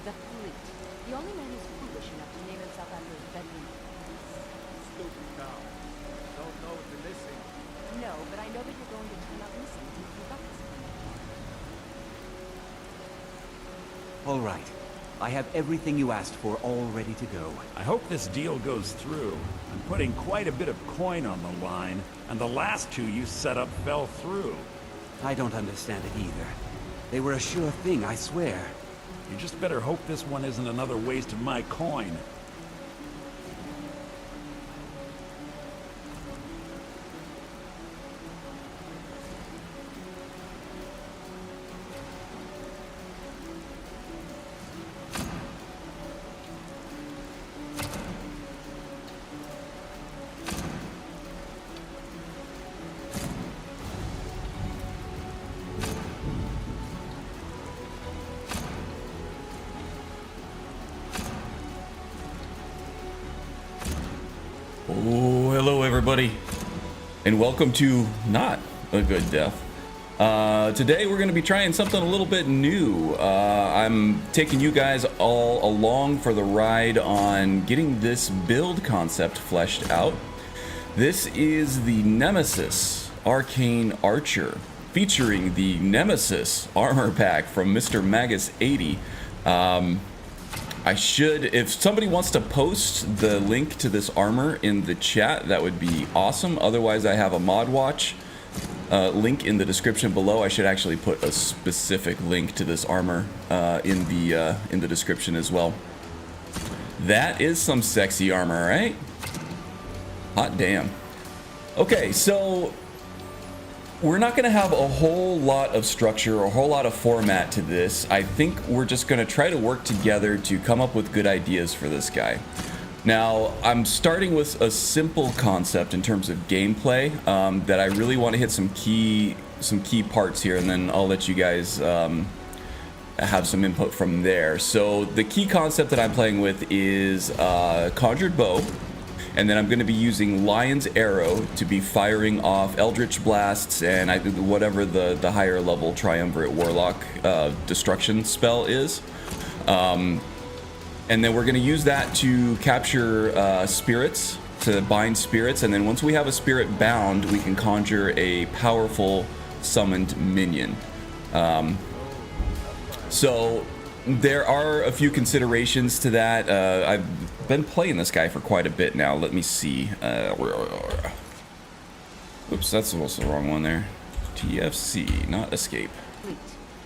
The fleet. The only man who's foolish enough to name himself after his bedroom. Stupid cow. Don't know what you're missing. No, but I know that you're going to turn up missing if you keep up this. All right. I have everything you asked for all ready to go. I hope this deal goes through. I'm putting quite a bit of coin on the line, and the last two you set up fell through. I don't understand it either. They were a sure thing, I swear. You just better hope this one isn't another waste of my coin. Oh, hello everybody, and welcome to Not a Good Death. Today we're going to be trying something a little bit new. I'm taking you guys all along for the ride on getting this build concept fleshed out. This is the Nemesis Arcane Archer, featuring the Nemesis Armor Pack from Mr. Magus 80. I should, if somebody wants to post the link to this armor in the chat, that would be awesome. Otherwise, I have a mod watch link in the description below. I should actually put a specific link to this armor in the description as well. That is some sexy armor, right? Hot damn. Okay, so we're not going to have a whole lot of structure or a whole lot of format to this. I think we're just going to try to work together to come up with good ideas for this guy. Now, I'm starting with a simple concept in terms of gameplay that I really want to hit some key parts here, and then I'll let you guys have some input from there. So the key concept that I'm playing with is Conjured Bow. and then I'm going to be using Lion's Arrow to be firing off Eldritch Blasts and whatever the higher level Triumvirate Warlock destruction spell is. And then we're going to use that to capture spirits, to bind spirits, and then once we have a spirit bound, we can conjure a powerful summoned minion. So there are a few considerations to that. I've been playing this guy for quite a bit now. Let me see. Oops, that's also the wrong one there. TFC, not escape.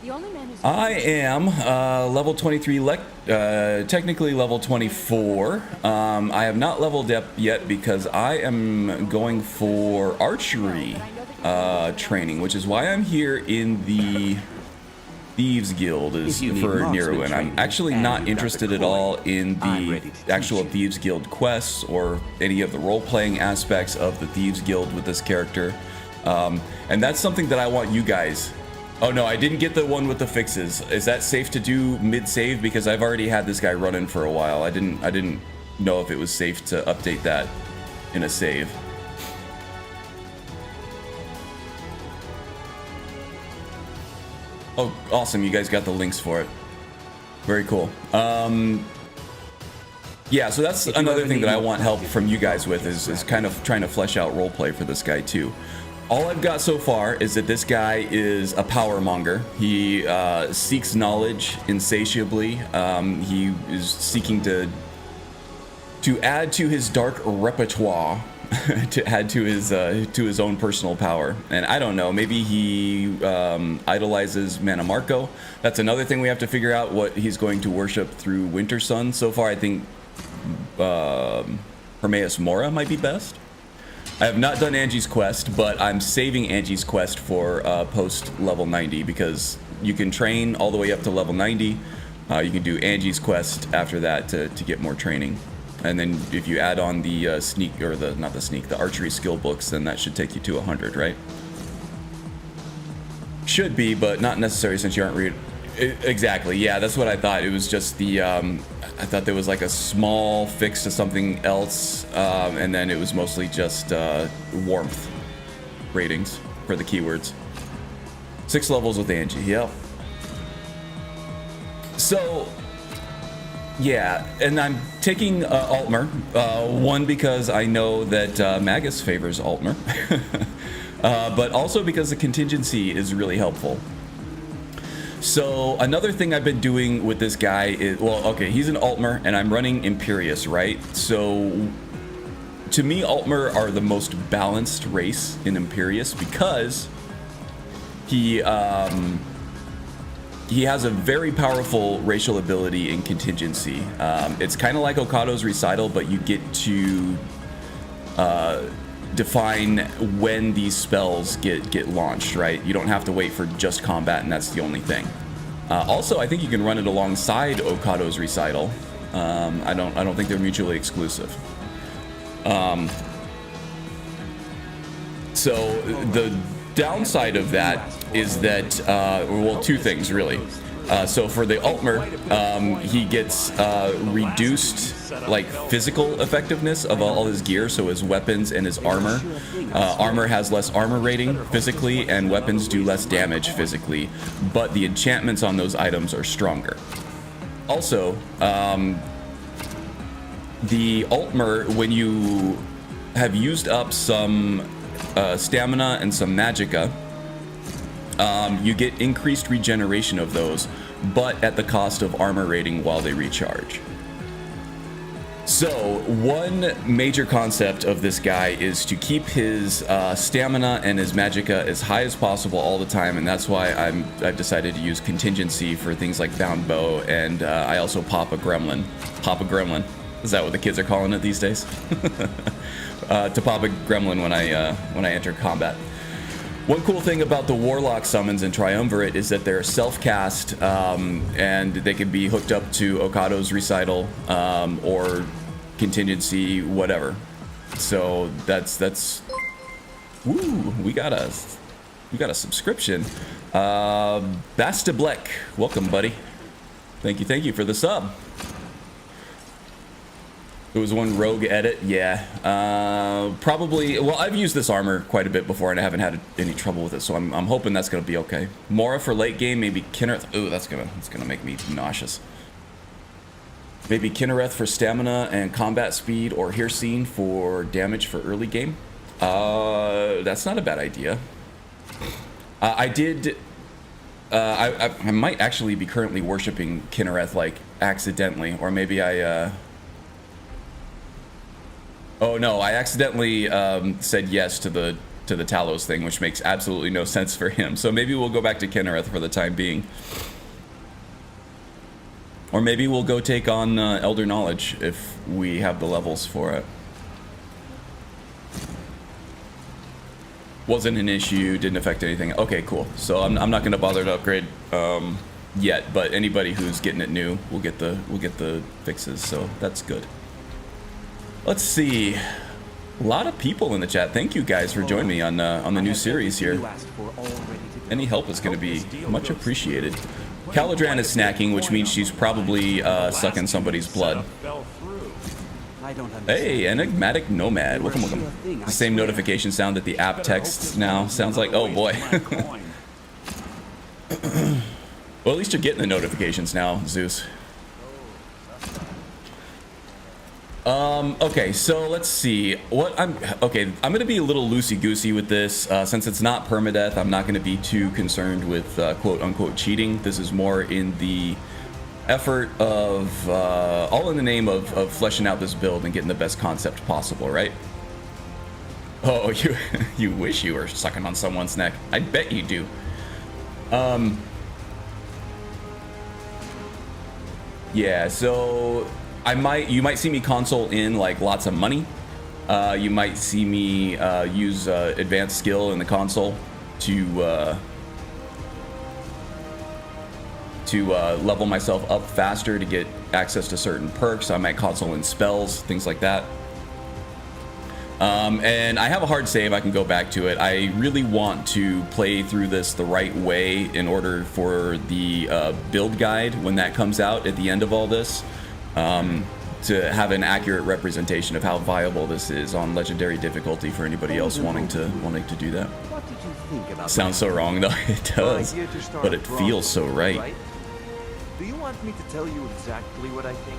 The only man who's I am level 23, technically level 24. I have not leveled up yet because I am going for archery training, which is why I'm here in the Thieves Guild for Nero, and I'm actually not interested at all in the actual Thieves Guild quests or any of the role-playing aspects of the Thieves Guild with this character. And that's something that I want you guys... Oh no, I didn't get the one with the fixes. Is that safe to do mid-save? Because I've already had this guy running for a while. I didn't know if it was safe to update that in a save. Oh, awesome. You guys got the links for it. Very cool. Yeah, so that's another thing that I want help from you guys with is kind of trying to flesh out roleplay for this guy too. All I've got so far is that this guy is a power monger. He seeks knowledge insatiably. He is seeking to add to his dark repertoire, to add to his own personal power. And I don't know, maybe he idolizes Manamarco. That's another thing we have to figure out, what he's going to worship through Winter Sun. So far, I think Hermaeus Mora might be best. I have not done Angie's quest, but I'm saving Angie's quest for post level 90 because you can train all the way up to level 90. You can do Angie's quest after that to get more training. And then if you add on the sneak, or the archery skill books, then that should take you to 100, right? Should be, but not necessary since you aren't reading. Exactly, yeah, that's what I thought. It was just the, I thought there was like a small fix to something else, and then it was mostly just warmth ratings for the keywords. 6 levels with Angie, yep. So, yeah, and I'm taking Altmer, one because I know that Magus favors Altmer, but also because the contingency is really helpful. So another thing I've been doing with this guy is, well, okay, he's an Altmer and I'm running Imperious, right? So to me, Altmer are the most balanced race in Imperious because he has a very powerful racial ability in contingency. It's kind of like Okado's Recital, but you get to define when these spells get launched, right? You don't have to wait for just combat, and that's the only thing. Also, I think you can run it alongside Okado's Recital. I don't think they're mutually exclusive. So the downside of that is that, well, two things really. So for the Altmer, he gets reduced like physical effectiveness of all his gear, so his weapons and his armor. Armor has less armor rating physically, and weapons do less damage physically, but the enchantments on those items are stronger. Also, the Altmer, when you have used up some stamina and some magicka, you get increased regeneration of those, but at the cost of armor rating while they recharge. So one major concept of this guy is to keep his stamina and his magicka as high as possible all the time, and that's why I've decided to use contingency for things like bound bow, and I also pop a gremlin. Pop a gremlin. Is that what the kids are calling it these days? To pop a gremlin when I enter combat. One cool thing about the Warlock summons in Triumvirate is that they're self-cast, and they can be hooked up to Okado's Recital, or Contingency, whatever. So that's woo, we got a subscription. Bastablek, welcome, buddy. Thank you for the sub. It was one rogue edit, yeah. Probably. Well, I've used this armor quite a bit before, and I haven't had any trouble with it, so I'm hoping that's gonna be okay. Mora for late game, maybe Kinnereth. Ooh, that's gonna make me nauseous. Maybe Kinnereth for stamina and combat speed, or Hircine for damage for early game. That's not a bad idea. I might actually be currently worshiping Kinnereth like accidentally, or maybe I. Oh no, I accidentally said yes to the Talos thing, which makes absolutely no sense for him. So maybe we'll go back to Kinnereth for the time being. Or maybe we'll go take on Elder Knowledge if we have the levels for it. Wasn't an issue, didn't affect anything. Okay, cool. So I'm not going to bother to upgrade yet, but anybody who's getting it new will get the fixes, so that's good. Let's see. A lot of people in the chat. Thank you guys for joining me on the new series here. Any help is going to be much appreciated. Caladran is snacking, which means she's probably sucking somebody's blood. Hey, Enigmatic Nomad. Welcome, welcome. The same notification sound that the app texts now sounds like. Oh boy. Well, at least you're getting the notifications now, Zeus. Okay, so let's see. I'm gonna be a little loosey-goosey with this. Since it's not permadeath, I'm not gonna be too concerned with quote-unquote cheating. This is more in the effort of, all in the name of fleshing out this build and getting the best concept possible, right? Oh, you wish you were sucking on someone's neck. I bet you do. Yeah, so you might see me console in like lots of money. You might see me use advanced skill in the console to level myself up faster to get access to certain perks. I might console in spells, things like that. And I have a hard save. I can go back to it. I really want to play through this the right way in order for the build guide, when that comes out at the end of all this, to have an accurate representation of how viable this is on legendary difficulty for anybody else wanting to do that. What did you think about Sounds so wrong though. It does, but it feels so right. Do you want me to tell you exactly what I think?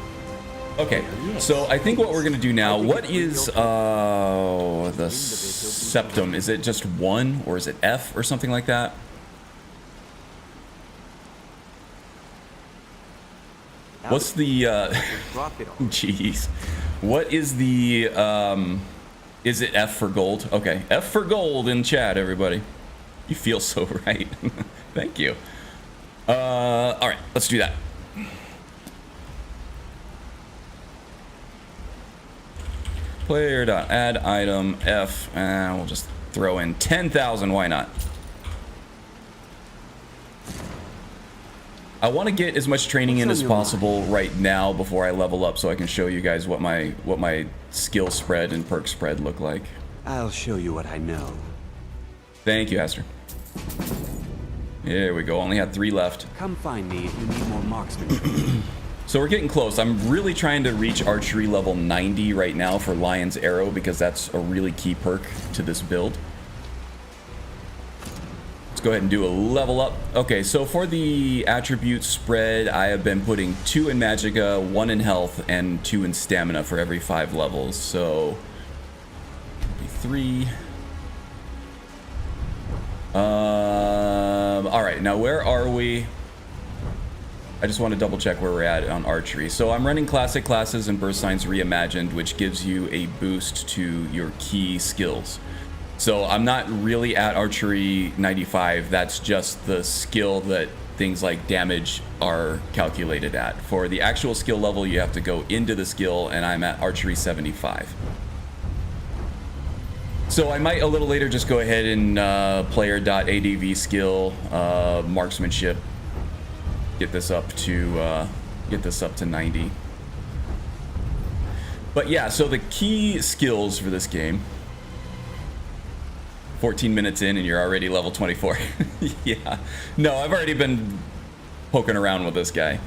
Okay, so I think what we're gonna do now, what is the septum? Is it just 1 or is it F or something like that? What's the jeez. What is the is it F for gold? Okay, F for gold in chat, everybody. You feel so right. Thank you. All right, let's do that. Player.add item F, and we'll just throw in 10,000. Why not? I want to get as much training in as possible right now before I level up, so I can show you guys what my skill spread and perk spread look like. I'll show you what I know. Thank you, Aster. There we go. Only had 3 left. Come find me if you need more marksmanship. So we're getting close. I'm really trying to reach archery level 90 right now for Lion's Arrow, because that's a really key perk to this build. Let's go ahead and do a level up. Okay, so for the attribute spread, I have been putting 2 in Magicka, 1 in health, and 2 in stamina for every 5 levels. So, 3. All right, now where are we? I just want to double check where we're at on archery. So I'm running classic classes and burst signs reimagined, which gives you a boost to your key skills. So I'm not really at archery 95. That's just the skill that things like damage are calculated at. For the actual skill level, you have to go into the skill, and I'm at archery 75. So I might a little later just go ahead and player.adv skill marksmanship. Get this up to 90. But yeah, so the key skills for this game. 14 minutes in and you're already level 24. Yeah. No, I've already been poking around with this guy.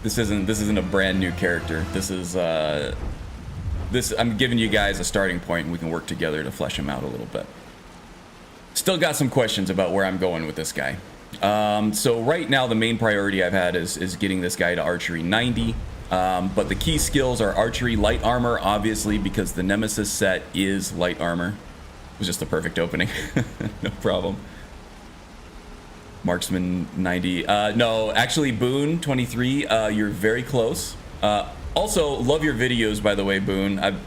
This isn't a brand new character. This is I'm giving you guys a starting point, and we can work together to flesh him out a little bit. Still got some questions about where I'm going with this guy. So right now the main priority I've had is getting this guy to archery 90. But the key skills are archery, light armor, obviously, because the Nemesis set is light armor. It was just the perfect opening. No problem. Marksman 90. No, actually, Boone 23. You're very close. Also, love your videos, by the way, Boone.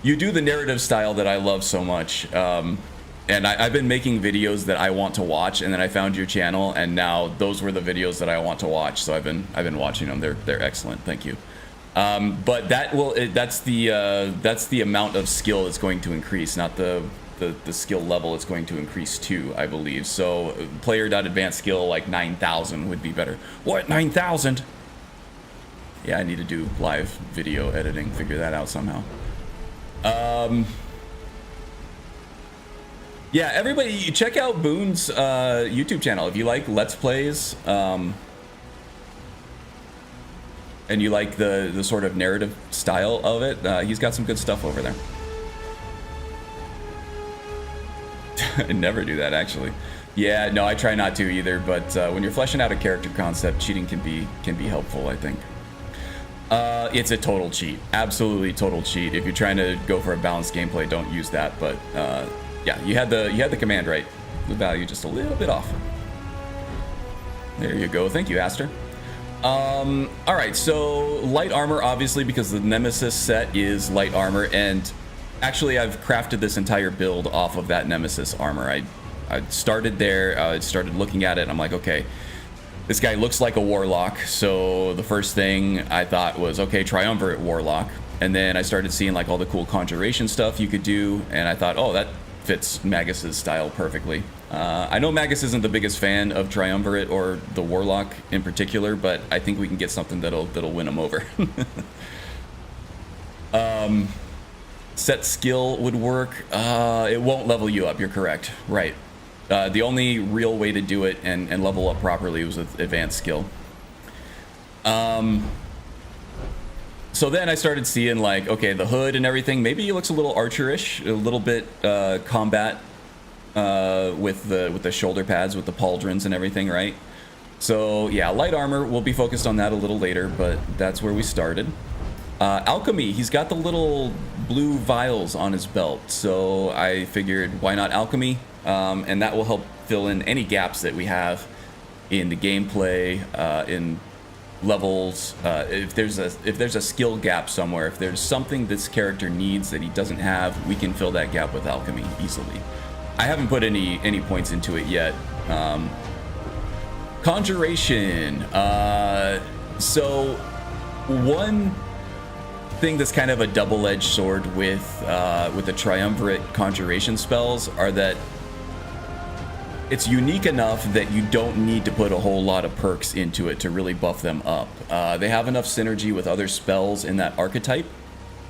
You do the narrative style that I love so much. And I've been making videos that I want to watch, and then I found your channel, and now those were the videos that I want to watch. So I've been watching them. They're excellent. Thank you. But that's the amount of skill that's going to increase, not the skill level it's going to increase to, I believe. So player.advanced skill like 9,000 would be better. What, 9,000? Yeah, I need to do live video editing, figure that out somehow. Yeah, everybody check out Boone's YouTube channel if you like Let's Plays, and you like the sort of narrative style of it. He's got some good stuff over there. I never do that, actually. Yeah, no, I try not to either, but when you're fleshing out a character concept, cheating can be helpful, I think. It's a total cheat. Absolutely total cheat. If you're trying to go for a balanced gameplay, don't use that, but yeah, you had the command right. The value just a little bit off. There you go. Thank you, Aster. All right, so light armor, obviously, because the Nemesis set is light armor, and actually I've crafted this entire build off of that Nemesis armor. I started there, I started looking at it, and I'm like, okay, this guy looks like a warlock, so the first thing I thought was, okay, triumvirate warlock, and then I started seeing like all the cool conjuration stuff you could do, and I thought, oh, that fits Magus's style perfectly. I know Magus isn't the biggest fan of triumvirate or the warlock in particular, but I think we can get something that'll win him over. Set skill would work. It won't level you up. You're correct. Right. The only real way to do it and level up properly was with advanced skill. So then I started seeing like, okay, the hood and everything, maybe he looks a little archerish, a little bit combat with the shoulder pads, with the pauldrons and everything, right? So yeah, light armor, we'll be focused on that a little later, but that's where we started. Alchemy, he's got the little blue vials on his belt, so I figured why not alchemy, and that will help fill in any gaps that we have in the gameplay, in levels. If there's a skill gap somewhere, if there's something this character needs that he doesn't have, we can fill that gap with alchemy easily. I haven't put any points into it yet. Conjuration. So one thing that's kind of a double-edged sword with the triumvirate conjuration spells are that it's unique enough that you don't need to put a whole lot of perks into it to really buff them up. They have enough synergy with other spells in that archetype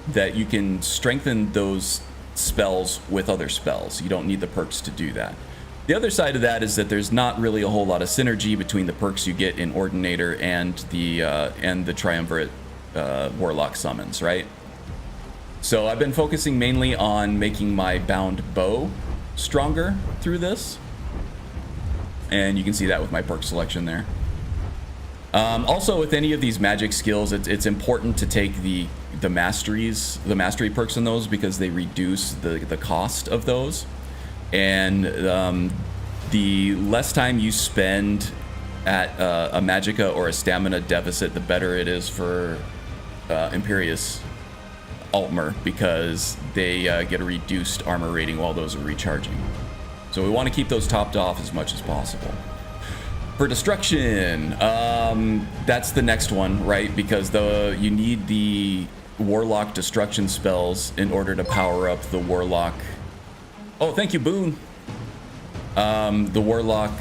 that you can strengthen those spells with other spells. You don't need the perks to do that. The other side of that is that there's not really a whole lot of synergy between the perks you get in Ordinator and the triumvirate warlock summons, right? So I've been focusing mainly on making my bound bow stronger through this, and you can see that with my perk selection there. Also, with any of these magic skills, it's important to take the mastery perks in those, because they reduce the cost of those, and the less time you spend at a magicka or a stamina deficit, the better it is for Imperious Altmer, because they get a reduced armor rating while those are recharging. So we want to keep those topped off as much as possible. For destruction, that's the next one, right? Because you need the warlock destruction spells in order to power up the warlock. Oh, thank you, Boone. The warlock.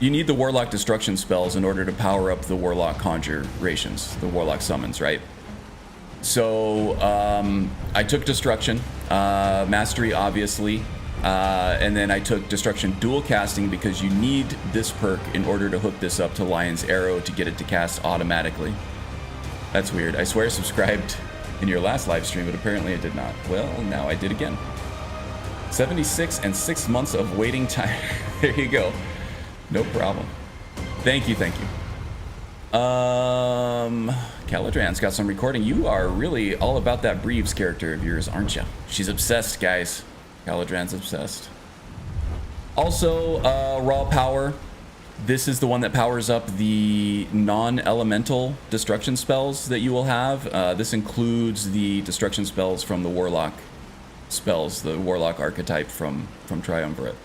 You need the warlock destruction spells in order to power up the warlock conjurations, the warlock summons, right? So I took destruction, mastery, obviously. And then I took destruction dual casting because you need this perk in order to hook this up to Lion's Arrow to get it to cast automatically. That's weird. I swear I subscribed in your last live stream, but apparently I did not. Well, now I did again. 76 and 6 months of waiting time. There you go. No problem. Thank you, thank you. Caladran's got some recording. You are really all about that Breves character of yours, aren't you? She's obsessed, guys. Caladran's obsessed. Also, raw power. This is the one that powers up the non-elemental destruction spells that you will have. This includes the destruction spells from the Warlock spells, the Warlock archetype from Triumvirate.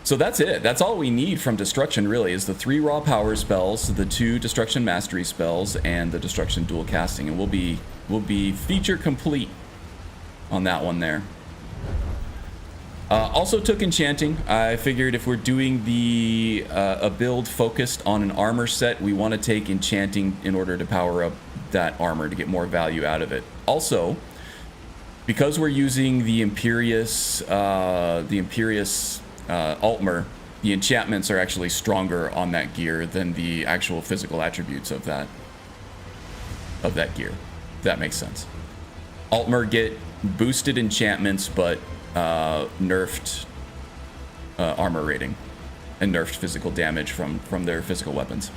So that's it. That's all we need from destruction, really, is the 3 raw power spells, the 2 destruction mastery spells, and the destruction dual casting, and we'll be feature complete on that one there. Also took enchanting. I figured if we're doing a build focused on an armor set, we want to take enchanting in order to power up that armor to get more value out of it. Also, because we're using the Imperious Altmer, the enchantments are actually stronger on that gear than the actual physical attributes of that gear. If that makes sense. Altmer get boosted enchantments, but nerfed armor rating and nerfed physical damage from their physical weapons.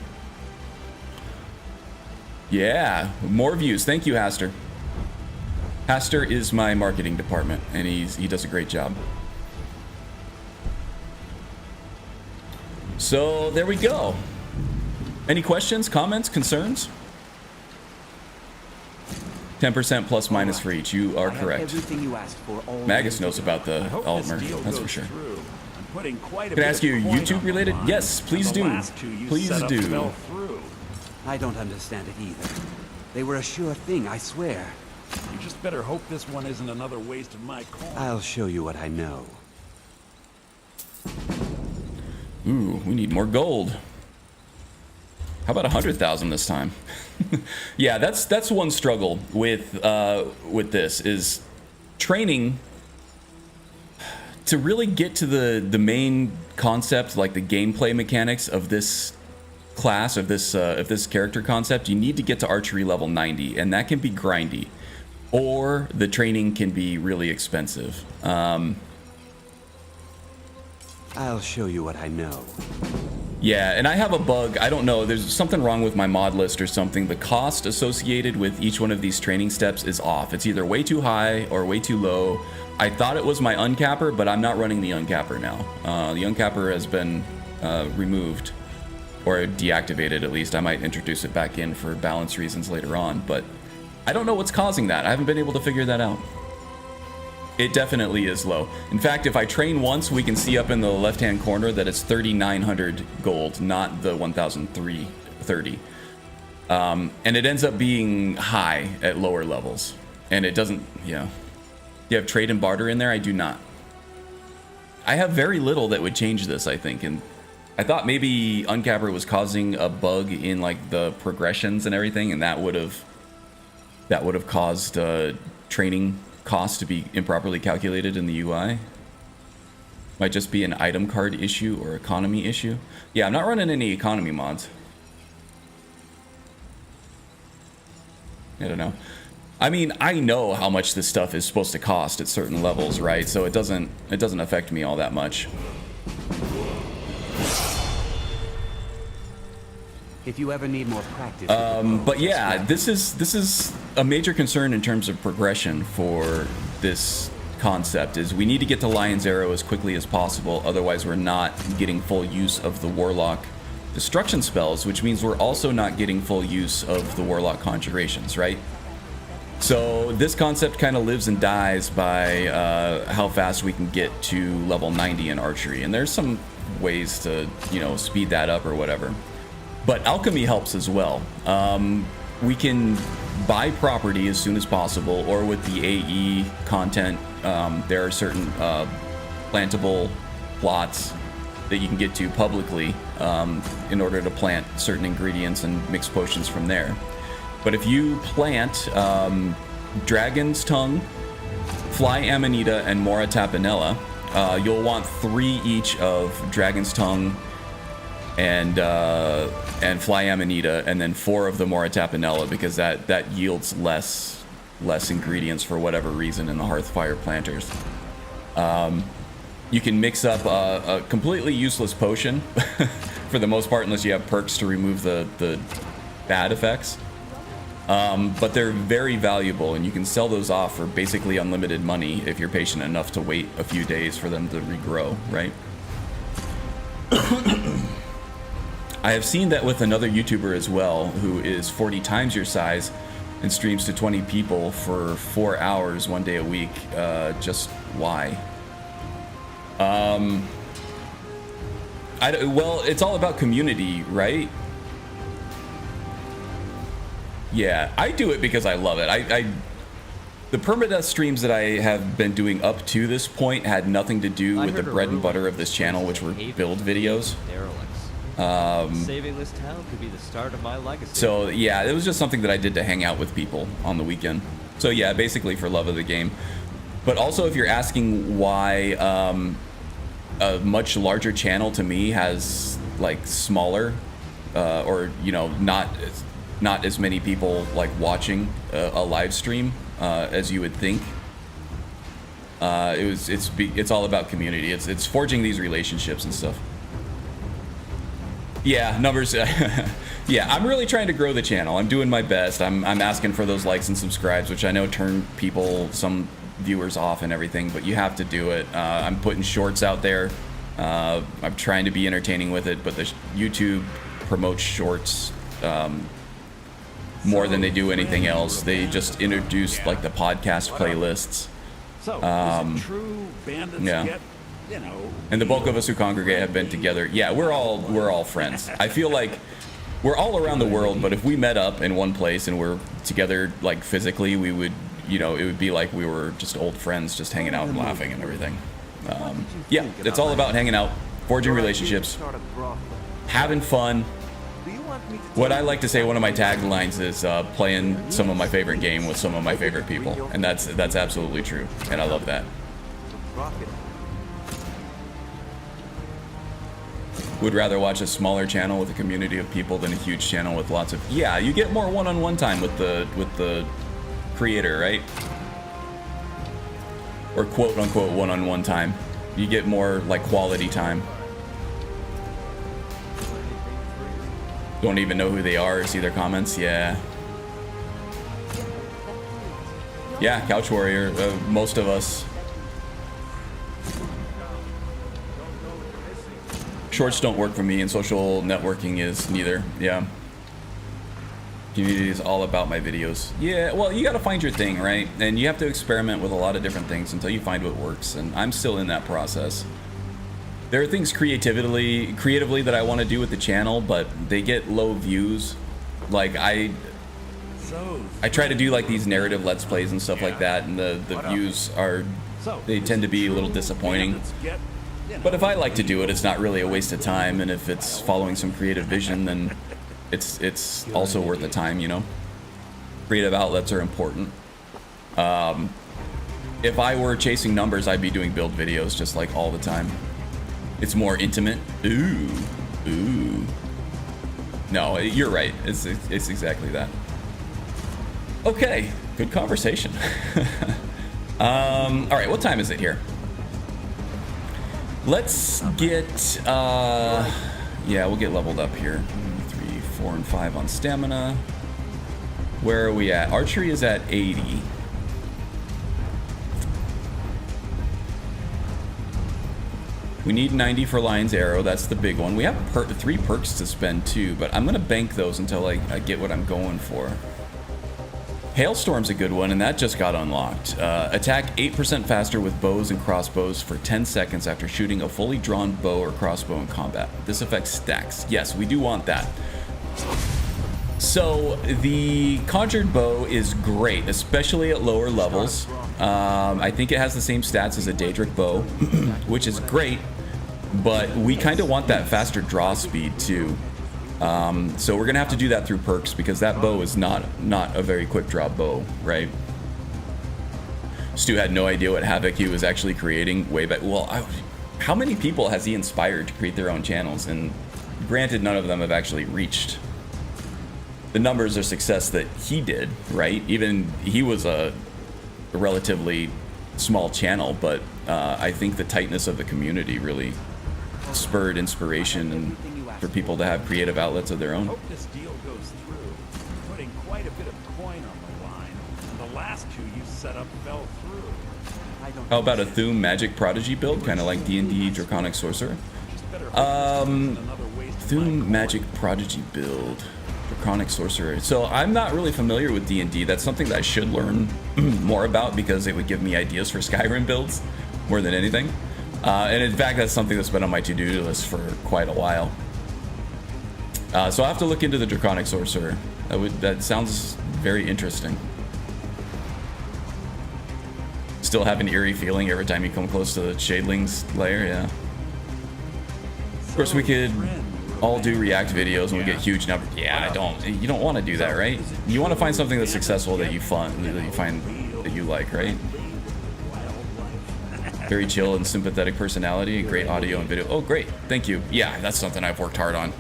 Yeah, more views. Thank you, Haster. Haster is my marketing department, and he does a great job. So there we go. Any questions, comments, concerns? 10% plus minus for each. You are correct. Magus knows about the Altmer, that's for sure. Can I ask you YouTube related? Yes, please do. Please do. I don't understand it either. They were a sure thing, I swear. You just better hope this one isn't another waste of my coin. I'll show you what I know. Ooh, we need more gold. How about 100,000 this time? Yeah, that's one struggle with this is training to really get to the main concept, like the gameplay mechanics of this class, of this character concept. You need to get to archery level 90, and that can be grindy, or the training can be really expensive. I'll show you what I know. Yeah, and I have a bug. I don't know. There's something wrong with my mod list or something. The cost associated with each one of these training steps is off. It's either way too high or way too low. I thought it was my uncapper, but I'm not running the uncapper now. The uncapper has been removed or deactivated, at least. I might introduce it back in for balance reasons later on, but I don't know what's causing that. I haven't been able to figure that out. It definitely is low. In fact, if I train once, we can see up in the left-hand corner that it's 3,900 gold, not the 1,330. And it ends up being high at lower levels. And it doesn't, yeah. You have trade and barter in there? I do not. I have very little that would change this, I think. And I thought maybe Uncapper was causing a bug in like the progressions and everything, and that would have caused training cost to be improperly calculated in the UI. Might just be an item card issue or economy issue. Yeah, I'm not running any economy mods. I don't know. I mean, I know how much this stuff is supposed to cost at certain levels, right? So it doesn't affect me all that much. If you ever need more practice. But yeah, this is a major concern in terms of progression for this concept. Is we need to get to Lion's Arrow as quickly as possible, otherwise we're not getting full use of the Warlock destruction spells, which means we're also not getting full use of the Warlock conjurations, right? So this concept kind of lives and dies by how fast we can get to level 90 in archery, and there's some ways to, you know, speed that up or whatever. But alchemy helps as well. We can buy property as soon as possible, or with the AE content, there are certain plantable plots that you can get to publicly in order to plant certain ingredients and mix potions from there. But if you plant Dragon's Tongue, Fly Amanita, and Mora Tapanella, you'll want 3 each of Dragon's Tongue and Fly Amanita, and then 4 of the Mora Tapanella, because that yields less ingredients for whatever reason in the Hearthfire planters. You can mix up a completely useless potion for the most part, unless you have perks to remove the bad effects. But they're very valuable, and you can sell those off for basically unlimited money if you're patient enough to wait a few days for them to regrow, right? I have seen that with another YouTuber as well, who is 40 times your size and streams to 20 people for 4 hours 1 day a week. Just why? Well, it's all about community, right? Yeah, I do it because I love it. The permadeath streams that I have been doing up to this point had nothing to do with the bread and butter of this channel, which were build videos. Saving this town could be the start of my legacy. So yeah, it was just something that I did to hang out with people on the weekend. So yeah, basically for love of the game. But also, if you're asking why a much larger channel to me has like smaller or not as many people like watching a live stream as you would think, it's all about community. It's forging these relationships and stuff. Yeah, numbers. Yeah, I'm really trying to grow the channel. I'm doing my best. I'm asking for those likes and subscribes, which I know turn some viewers off and everything, but you have to do it. I'm putting shorts out there. I'm trying to be entertaining with it, but the YouTube promotes shorts more than they do anything else. They just introduced like the podcast playlists. True bandits get, and the bulk of us who congregate have been together. Yeah, we're all friends. I feel like we're all around the world, but if we met up in one place and we're together like physically, we would, it would be like we were just old friends, just hanging out and laughing and everything. Yeah, it's all about hanging out, forging relationships, having fun. What I like to say, one of my taglines is playing some of my favorite game with some of my favorite people, and that's absolutely true, and I love that. Would rather watch a smaller channel with a community of people than a huge channel with lots of... Yeah, you get more one-on-one time with the creator, right? Or quote-unquote one-on-one time. You get more, like, quality time. Don't even know who they are, see their comments? Yeah. Yeah, Couch Warrior, most of us. Shorts don't work for me, and social networking is neither. Yeah. Community is all about my videos. Yeah, well, you gotta find your thing, right? And you have to experiment with a lot of different things until you find what works, and I'm still in that process. There are things creatively that I want to do with the channel, but they get low views. Like, I try to do like these narrative let's plays and stuff like that, and the views they tend to be a little disappointing. But if I like to do it, it's not really a waste of time, and if it's following some creative vision, then it's also worth the time, Creative outlets are important. If I were chasing numbers, I'd be doing build videos just like all the time. It's more intimate. Ooh. No, you're right. It's exactly that. Okay, good conversation. All right, what time is it here? Let's get, yeah, we'll get leveled up here. 3, 4, and 5 on stamina. Where are we at? Archery is at 80. We need 90 for Lion's Arrow. That's the big one. We have 3 perks to spend too, but I'm going to bank those until I get what I'm going for. Hailstorm's a good one, and that just got unlocked. Attack 8% faster with bows and crossbows for 10 seconds after shooting a fully drawn bow or crossbow in combat. This effect stacks. Yes, we do want that. So the conjured bow is great, especially at lower levels. I think it has the same stats as a Daedric bow, which is great, but we kind of want that faster draw speed too. So we're gonna have to do that through perks, because that bow is not a very quick draw bow, right? Stu had no idea what havoc he was actually creating way back. Well, how many people has he inspired to create their own channels? And granted, none of them have actually reached the numbers of success that he did, right? Even he was a relatively small channel, but I think the tightness of the community really spurred inspiration and for people to have creative outlets of their own. Hope this deal goes through. Putting quite a bit of coin on the line, and the last two you set up fell through. How about a Thuum Magic Prodigy build, kind of like D&D Draconic Sorcerer? Thuum Magic Prodigy build, Draconic Sorcerer. So I'm not really familiar with D&D. That's something that I should learn more about because it would give me ideas for Skyrim builds more than anything. And in fact, that's something that's been on my to-do list for quite a while. So I'll have to look into the Draconic Sorcerer. That sounds very interesting. Still have an eerie feeling every time you come close to the Shadeling's lair, yeah. Of course, we could all do React videos and we get huge numbers. Yeah, you don't want to do that, right? You want to find something that's successful that you find that you like, right? Very chill and sympathetic personality, great audio and video. Oh, great, thank you. Yeah, that's something I've worked hard on.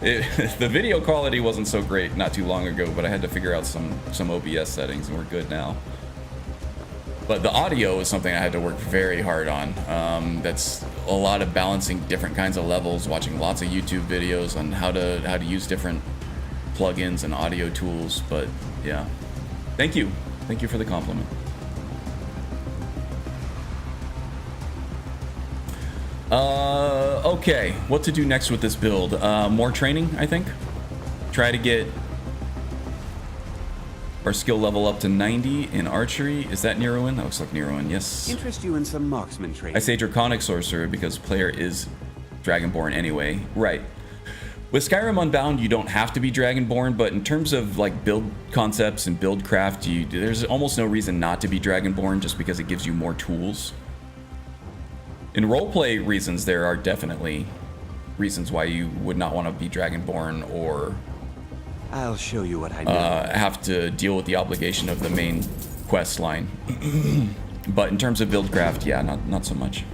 The video quality wasn't so great not too long ago, but I had to figure out some OBS settings and we're good now. But the audio is something I had to work very hard on. That's a lot of balancing different kinds of levels, watching lots of YouTube videos on how to use different plugins and audio tools. But yeah, thank you for the compliment. Okay, what to do next with this build? More training, I think. Try to get our skill level up to 90 in archery. Is that Neroin? That looks like Neroin, yes. Interest you in some marksman training? I say Draconic Sorcerer because player is Dragonborn anyway. Right. With Skyrim Unbound, you don't have to be Dragonborn, but in terms of like build concepts and Buildcraft, there's almost no reason not to be Dragonborn just because it gives you more tools. In roleplay reasons, there are definitely reasons why you would not want to be Dragonborn or I'll show you what I know. Have to deal with the obligation of the main quest line. But in terms of Buildcraft, yeah, not so much.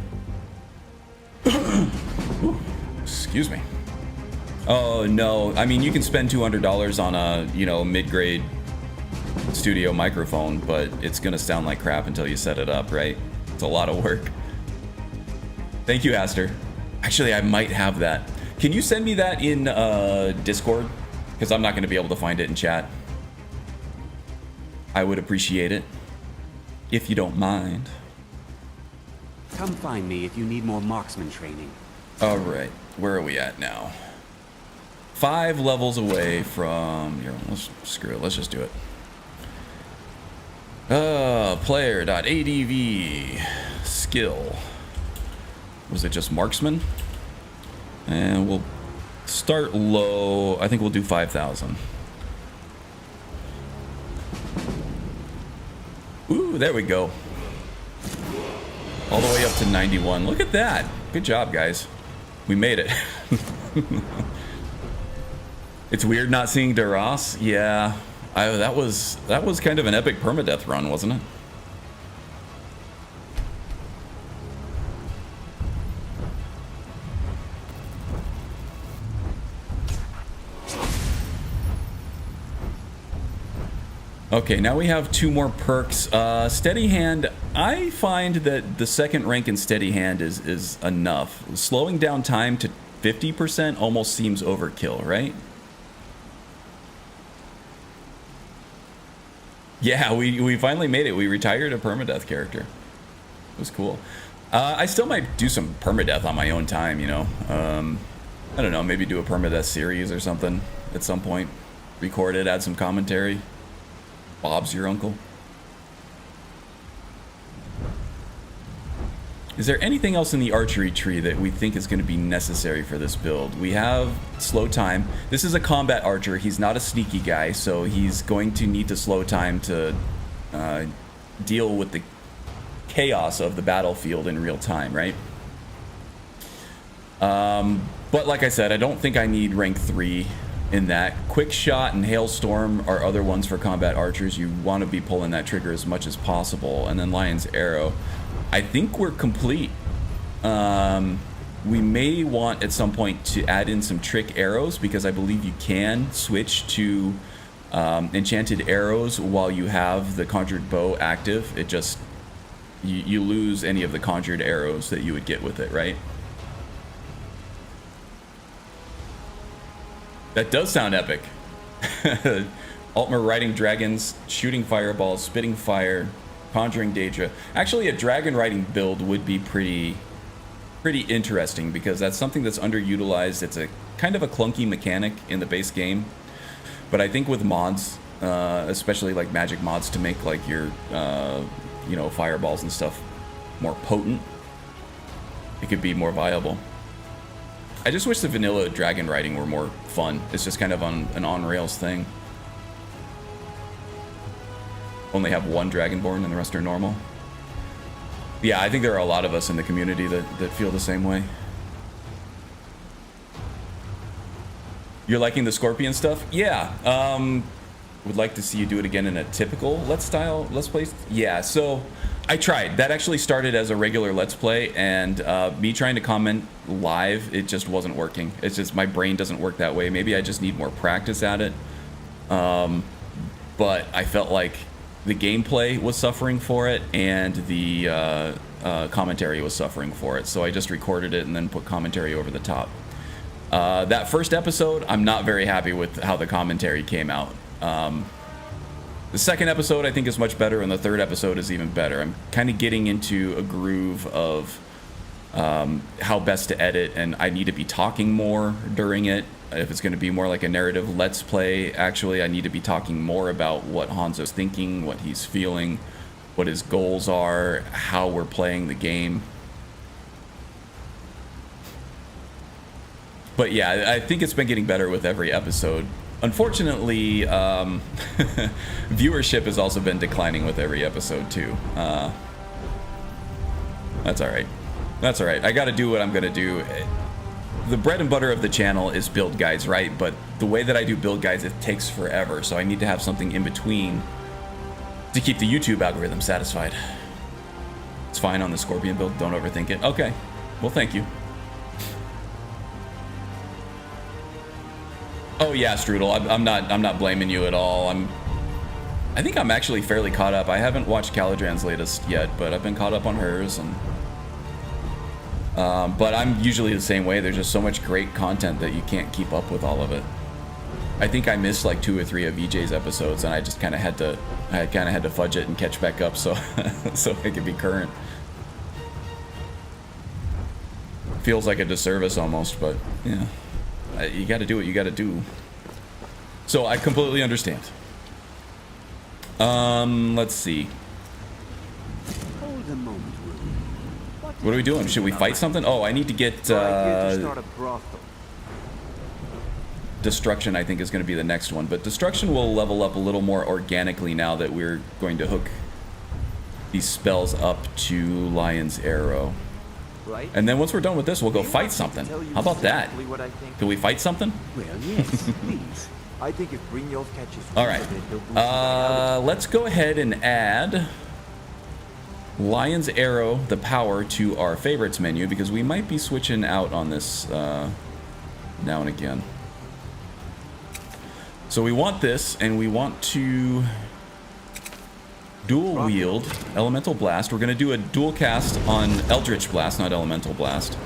Ooh, excuse me. Oh no, I mean you can spend $200 on a mid-grade studio microphone, but it's gonna sound like crap until you set it up, right? It's a lot of work. Thank you, Aster. Actually, I might have that. Can you send me that in Discord? Because I'm not going to be able to find it in chat. I would appreciate it, if you don't mind. Come find me if you need more marksman training. All right, where are we at now? 5 levels away from... Here, screw it, let's just do it. Player.adv skill. Was it just marksman? And we'll start low. I think we'll do 5,000. Ooh, there we go. All the way up to 91. Look at that. Good job, guys. We made it. It's weird not seeing Duras. Yeah, that was kind of an epic permadeath run, wasn't it? Okay, now we have 2 more perks. Steady Hand, I find that the second rank in Steady Hand is enough. Slowing down time to 50% almost seems overkill, right? Yeah, we finally made it. We retired a permadeath character. It was cool. I still might do some permadeath on my own time, you know. I don't know, maybe do a permadeath series or something at some point. Record it, add some commentary. Bob's your uncle. Is there anything else in the archery tree that we think is going to be necessary for this build? We have slow time. This is a combat archer. He's not a sneaky guy, so he's going to need to slow time to deal with the chaos of the battlefield in real time, right? But like I said, I don't think I need rank 3 in that. Quick Shot and Hailstorm are other ones for combat archers. You want to be pulling that trigger as much as possible. And then Lion's Arrow. I think we're complete. We may want at some point to add in some trick arrows, because I believe you can switch to enchanted arrows while you have the conjured bow active. It just, you lose any of the conjured arrows that you would get with it, right? That does sound epic. Altmer riding dragons, shooting fireballs, spitting fire, conjuring Daedra. Actually, a dragon riding build would be pretty interesting, because that's something that's underutilized. It's a kind of a clunky mechanic in the base game, but I think with mods, especially like magic mods, to make like your you know, fireballs and stuff more potent, it could be more viable. I just wish the vanilla dragon riding were more fun. It's just kind of an on-rails thing. Only have one dragonborn and the rest are normal. Yeah, I think there are a lot of us in the community that feel the same way. You're liking the Scorpion stuff? Yeah. Would like to see you do it again in a typical Let's Play. Yeah, so I tried. That actually started as a regular Let's Play, and me trying to comment live, it just wasn't working. It's just my brain doesn't work that way. Maybe I just need more practice at it. But I felt like the gameplay was suffering for it, and the commentary was suffering for it. So I just recorded it and then put commentary over the top. That first episode, I'm not very happy with how the commentary came out. The second episode I think is much better, and the third episode is even better. I'm kind of getting into a groove of how best to edit, and I need to be talking more during it. If it's going to be more like a narrative Let's Play, actually, I need to be talking more about what Hanzo's thinking, what he's feeling, what his goals are, how we're playing the game. But yeah, I think it's been getting better with every episode. Unfortunately, viewership has also been declining with every episode too. That's all right. That's all right. I got to do what I'm gonna do. The bread and butter of the channel is build guides, right? But the way that I do build guides, it takes forever. So I need to have something in between to keep the YouTube algorithm satisfied. It's fine on the Scorpion build. Don't overthink it. Okay. Well, thank you. Oh yeah, Strudel. I'm not blaming you at all. I think I'm actually fairly caught up. I haven't watched Calidran's latest yet, but I've been caught up on hers, and but I'm usually the same way. There's just so much great content that you can't keep up with all of it. I think I missed like 2 or 3 of EJ's episodes, and I just kind of had to fudge it and catch back up so so I could be current. Feels like a disservice almost, but yeah. You got to do what you got to do. So I completely understand. Let's see. Hold a moment, What are we doing? Should we fight something? Oh, I need to get Destruction. I think is going to be the next one, but Destruction will level up a little more organically now that we're going to hook these spells up to Lion's Arrow. Right? And then once we're done with this, we'll go fight something. How about that? Can we fight something? Well, yes, please. I think if Brynjolf catches... All right. Let's go ahead and add Lion's Arrow, the power, to our favorites menu, because we might be switching out on this now and again. So we want this, and we want to dual wield Elemental Blast. We're going to do a dual cast on Eldritch Blast, not Elemental Blast.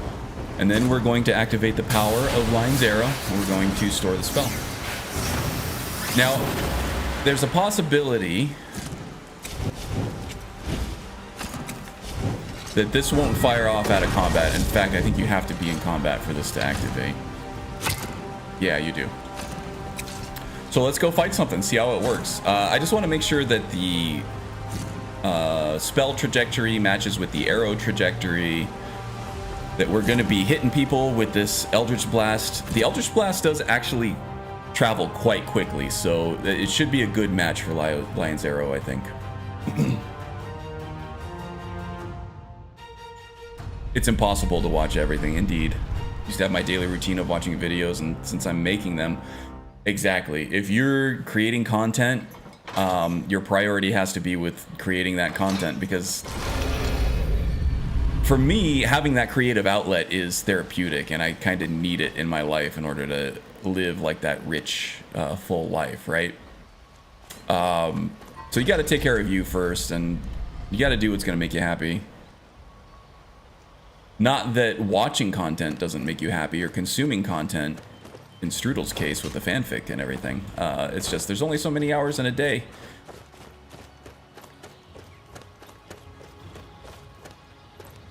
And then we're going to activate the power of Lion's Arrow, and we're going to store the spell. Now, there's a possibility that this won't fire off out of combat. In fact, I think you have to be in combat for this to activate. Yeah, you do. So let's go fight something, see how it works. I just want to make sure that the spell trajectory matches with the arrow trajectory, that we're going to be hitting people with this Eldritch Blast. The Eldritch Blast does actually travel quite quickly, so it should be a good match for Lion's Arrow, I think. It's impossible to watch everything, indeed. Used to have my daily routine of watching videos, and since I'm making them, Exactly. If you're creating content, your priority has to be with creating that content, because for me, having that creative outlet is therapeutic, and I kind of need it in my life in order to live like that rich, full life, right? So you got to take care of you first, and you got to do what's going to make you happy. Not that watching content doesn't make you happy, or consuming content, in Strudel's case with the fanfic and everything. It's just there's only so many hours in a day.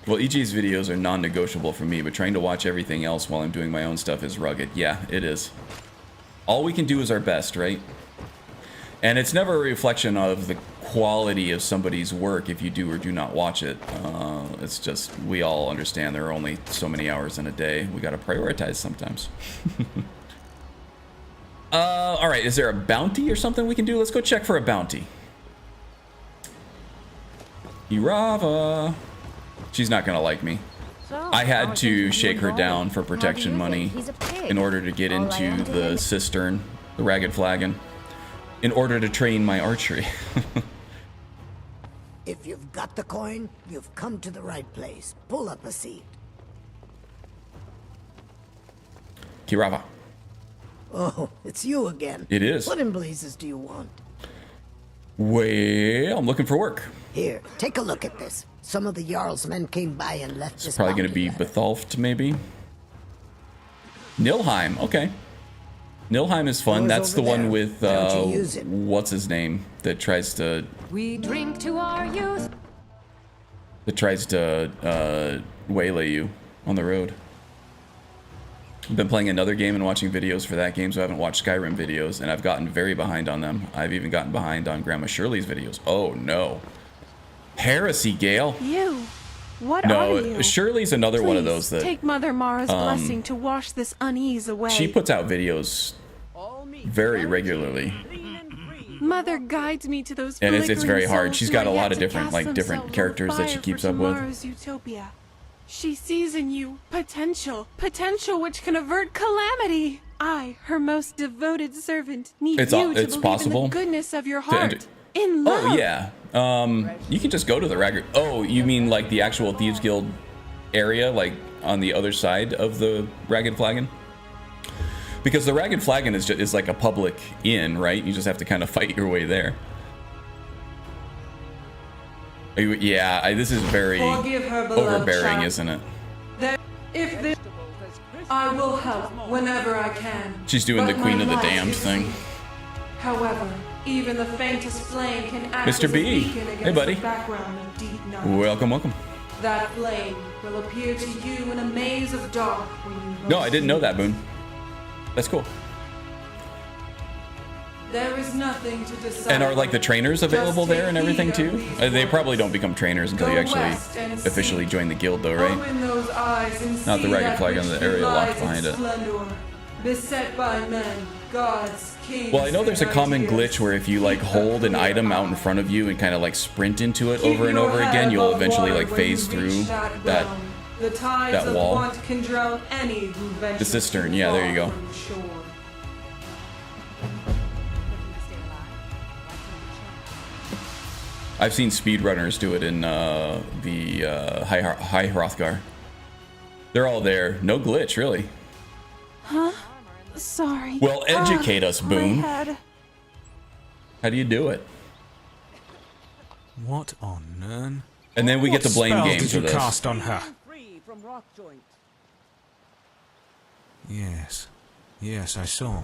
Well, EG's videos are non-negotiable for me, but trying to watch everything else while I'm doing my own stuff is rugged. Yeah, it is. All we can do is our best, right? And it's never a reflection of the quality of somebody's work if you do or do not watch it. It's just, we all understand there are only so many hours in a day. We gotta prioritize sometimes. All right, is there a bounty or something we can do? Let's go check for a bounty. Irava. She's not gonna like me. So, I had how to are things shake her going? down for How do protection you money think he's a pig? in order to get All I into am to the him. cistern, the ragged flagon, in order to train my archery. If you've got the coin, you've come to the right place. Pull up a seat. Kirava. Oh, it's you again. It is. What in blazes do you want? Well, I'm looking for work. Here, take a look at this. Some of the Jarl's men came by and left It's this probably going to bounty be letter. Bethalft, maybe. Nilheim, okay. Nilheim is fun. Door's That's the over one there. with, Why don't you use it? what's his name? That tries to We drink to our youth. waylay you on the road. I've been playing another game and watching videos for that game, so I haven't watched Skyrim videos, and I've gotten very behind on them. I've even gotten behind on Grandma Shirley's videos. Oh, no. Heresy, Gale. You. What are No, you? Shirley's another one of Please, those that take Mother Mara's blessing to wash this unease away. she puts out videos very regularly. Mother guides me to those And it's flickering very hard. souls She's who got a are lot yet of to different, cast like, different themselves on characters that she fire keeps for up with. tomorrow's utopia. She sees in you potential which can avert calamity. I, her most devoted servant, need It's you to it's believe possible in the goodness of your to enter- heart. In love. Oh, yeah. You can just go to the Ragged... Oh, you mean like the actual Thieves Guild area, like on the other side of the Ragged Flagon? Because the Ragged Flagon is like a public inn, right? You just have to kind of fight your way there. Yeah, this is very Forgive her, beloved overbearing, child. isn't it? That if this, I will help whenever I can. She's doing But the Queen my of the life Damned is thing. weak. However, even the faintest flame can act Mr. as a B. beacon against Hey, buddy. the background of deep night. Welcome, welcome. That flame will appear to you in a maze of dark when you No, most I didn't know need that, it. Boone. That's cool. There is nothing to decide. And are like the trainers available there and everything too? They probably don't become trainers until you actually officially join the guild though, right? Open those eyes and Not the see Ragged that Flag on which the area locked lies in behind it. splendor, beset by men, gods, kings. Well, I know there's a and common ideas. glitch where if you like Keep a hold an clear item out eye. in front of you and kind of like sprint into it Keep over and your over head again, you'll above eventually water like when you phase reach through that that. ground. The tides that of wall. want can drown any who ventures The cistern, too yeah, there far you go. from the shore. I've seen speedrunners do it in the High Hrothgar. They're all there. No glitch, really. Sorry. Well, educate us, Boone. My head. How do you do it? What on Nern? And then we get the blame spell game did for you this. cast on her? Free from rock joint. Yes. Yes, I saw.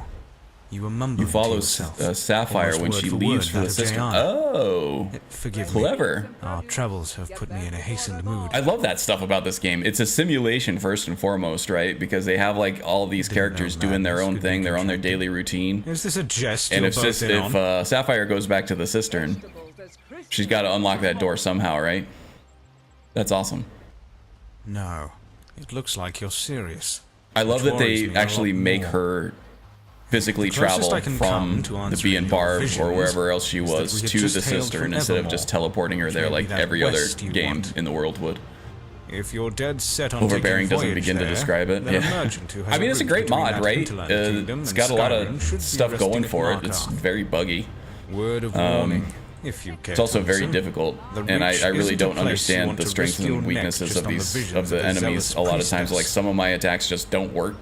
You were mumbling You follow to yourself. Sapphire Almost when word she for leaves word for the that of sister. J.R.. Oh, Forgive me. clever. Our travels have put me in a hastened mood. I love that stuff about this game. It's a simulation first and foremost, right? Because they have like all these Didn't know characters doing their madness own could thing. be They're on their contracted. daily routine. Is this a jest And you're if, both in on? Sapphire goes back to the cistern, she's got to unlock that door somehow, right? That's awesome. No. It looks like you're serious. I love Which that worries they me a actually lot make more. her physically The closest travel I can from come to the answering Bee and your Barb vision or wherever else she is that was we have to just the hailed cistern from instead of Evermore, just teleporting her which there may be like that every other west you game want. in the world would. If you're dead set on Overbearing taking a doesn't voyage begin to there, describe it. then Yeah. a merchant who has I mean, it's a route great between mod, that right? hinterland kingdom It's and got a lot Skyrim of should be stuff resting going at for it. It's Markarth. very buggy. Word of warning, if you care It's also to very listen. difficult, The and I Reach really isn't a don't place you understand want the to strengths risk your and neck weaknesses just of on the these visions of the of a enemies. zealous A lot of times, priestess. like some of my attacks just don't work.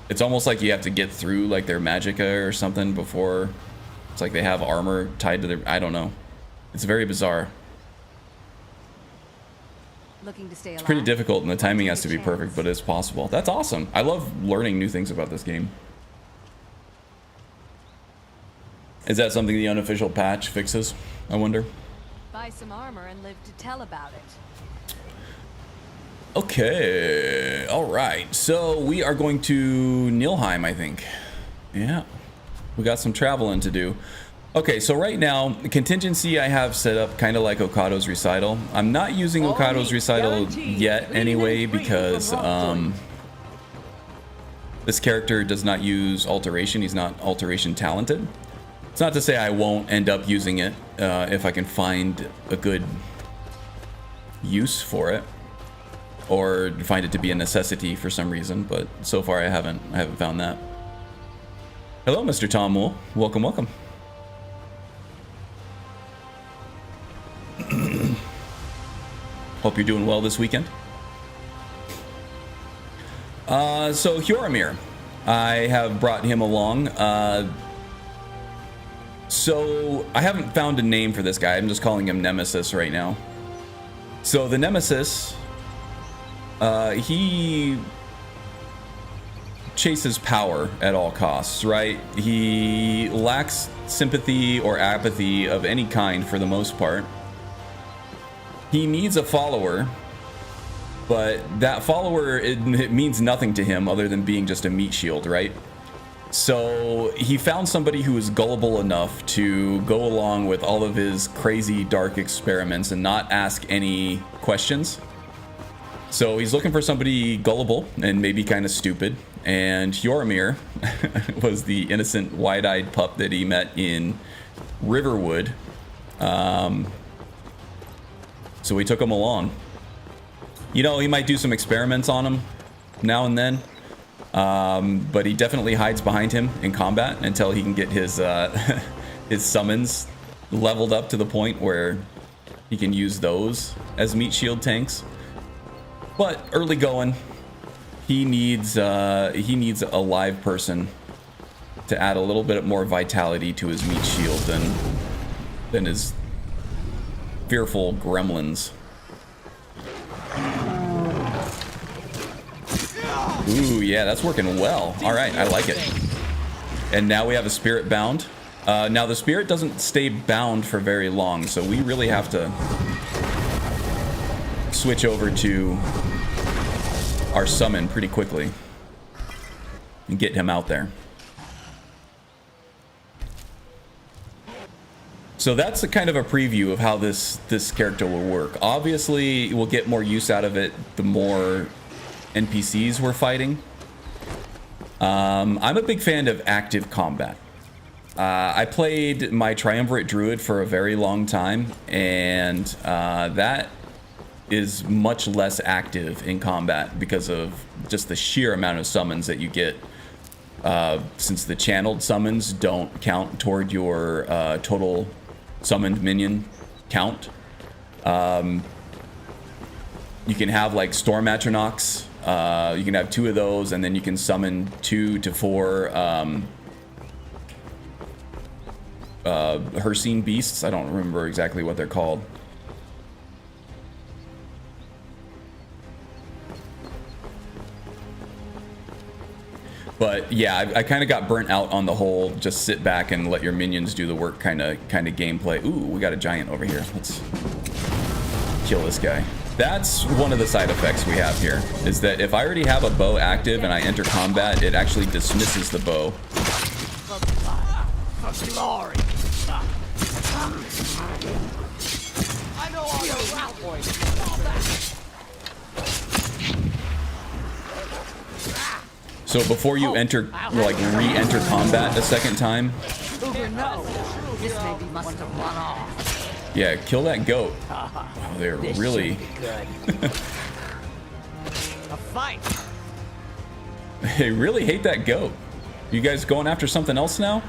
It's almost like you have to get through like their magicka or something before. It's like they have armor tied to their. I don't know. It's very bizarre. Looking to stay alive. It's pretty difficult, and the timing has to be perfect, but it's possible. That's awesome. I love learning new things about this game. Is that something the unofficial patch fixes? I wonder. Buy some armor and live to tell about it. Okay. All right. So we are going to Nilheim, I think. Yeah. We got some traveling to do. Okay, so right now, contingency I have set up kind of like Okado's recital. I'm not using Okado's recital yet anyway because this character does not use alteration. He's not alteration talented. It's not to say I won't end up using it if I can find a good use for it, or find it to be a necessity for some reason. But so far, I haven't found that. Hello, Mr. Tom Moole. Welcome, welcome. Hope you're doing well this weekend. So Hyoromir, I have brought him along. So I haven't found a name for this guy. I'm just calling him Nemesis right now. So the Nemesis, he chases power at all costs, right? He lacks sympathy or apathy of any kind for the most part. He needs a follower, but that follower, it means nothing to him other than being just a meat shield, right? So he found somebody who was gullible enough to go along with all of his crazy dark experiments and not ask any questions. So he's looking for somebody gullible and maybe kind of stupid, and Hyoromir was the innocent wide-eyed pup that he met in Riverwood. So we took him along. You know, he might do some experiments on him now and then, but he definitely hides behind him in combat until he can get his his summons leveled up to the point where he can use those as meat shield tanks. But early going, he needs a live person to add a little bit more vitality to his meat shield than his fearful gremlins. Ooh, yeah, that's working well. All right, I like it. And now we have a spirit bound. Now the spirit doesn't stay bound for very long, so we really have to switch over to our summon pretty quickly and get him out there. So that's a kind of a preview of how this character will work. Obviously, we'll get more use out of it the more NPCs we're fighting. I'm a big fan of active combat. I played my Triumvirate Druid for a very long time, and that is much less active in combat because of just the sheer amount of summons that you get. Since the channeled summons don't count toward your total summoned minion count. You can have like Storm Atronachs. You can have 2 of those, and then you can summon 2 to 4 Hircine beasts. I don't remember exactly what they're called. But yeah, I kind of got burnt out on the whole just sit back and let your minions do the work kind of gameplay. Ooh, we got a giant over here. Let's kill this guy. That's one of the side effects we have here, is that if I already have a bow active and I enter combat, it actually dismisses the bow. Glory. I know all your route boys. So before you enter, like re-enter combat a second time, Uber, no. This may be must have run off. Yeah, kill that goat. Wow, they're This really... should be good. A fight. They really hate that goat. You guys going after something else now?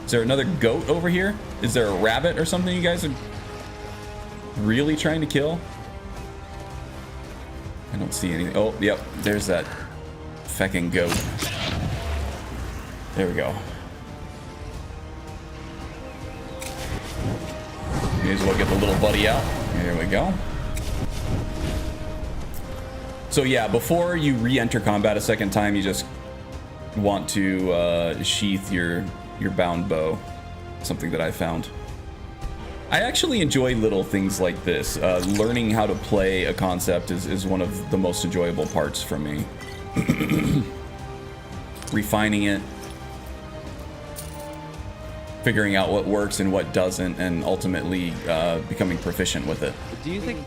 Is there another goat over here? Is there a rabbit or something you guys are really trying to kill? I don't see anything. Oh, yep, there's that fecking goat. There we go. May as well get the little buddy out. There we go. So yeah, before you re-enter combat a second time, you just want to sheath your bound bow. Something that I found. I actually enjoy little things like this. Learning how to play a concept is one of the most enjoyable parts for me. Refining it, figuring out what works and what doesn't, and ultimately becoming proficient with it. Do you think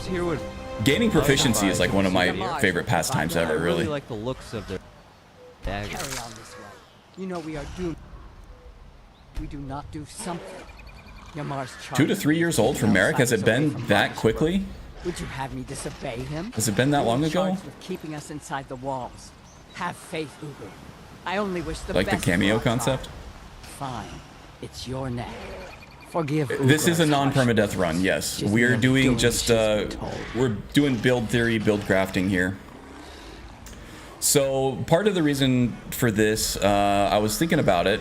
here would Gaining proficiency is like one of my favorite pastimes ever, really. like the looks of their daggers. Carry on this way. You know we are doomed. We do not do something. Yamar's 2 to 3 years old for Merrick? Has it been that quickly? Would you have me disobey him? Has it been that long ago? Charged with keeping us inside the walls. Have faith, Uber. I only wish the Like the best for cameo our concept? tribe. Fine. It's your neck. Forgive This is a Ugra's non-permadeath harshness. run, yes. She's We're never doing just, she's been told. we're doing build theory, build crafting here. So, part of the reason for this, I was thinking about it.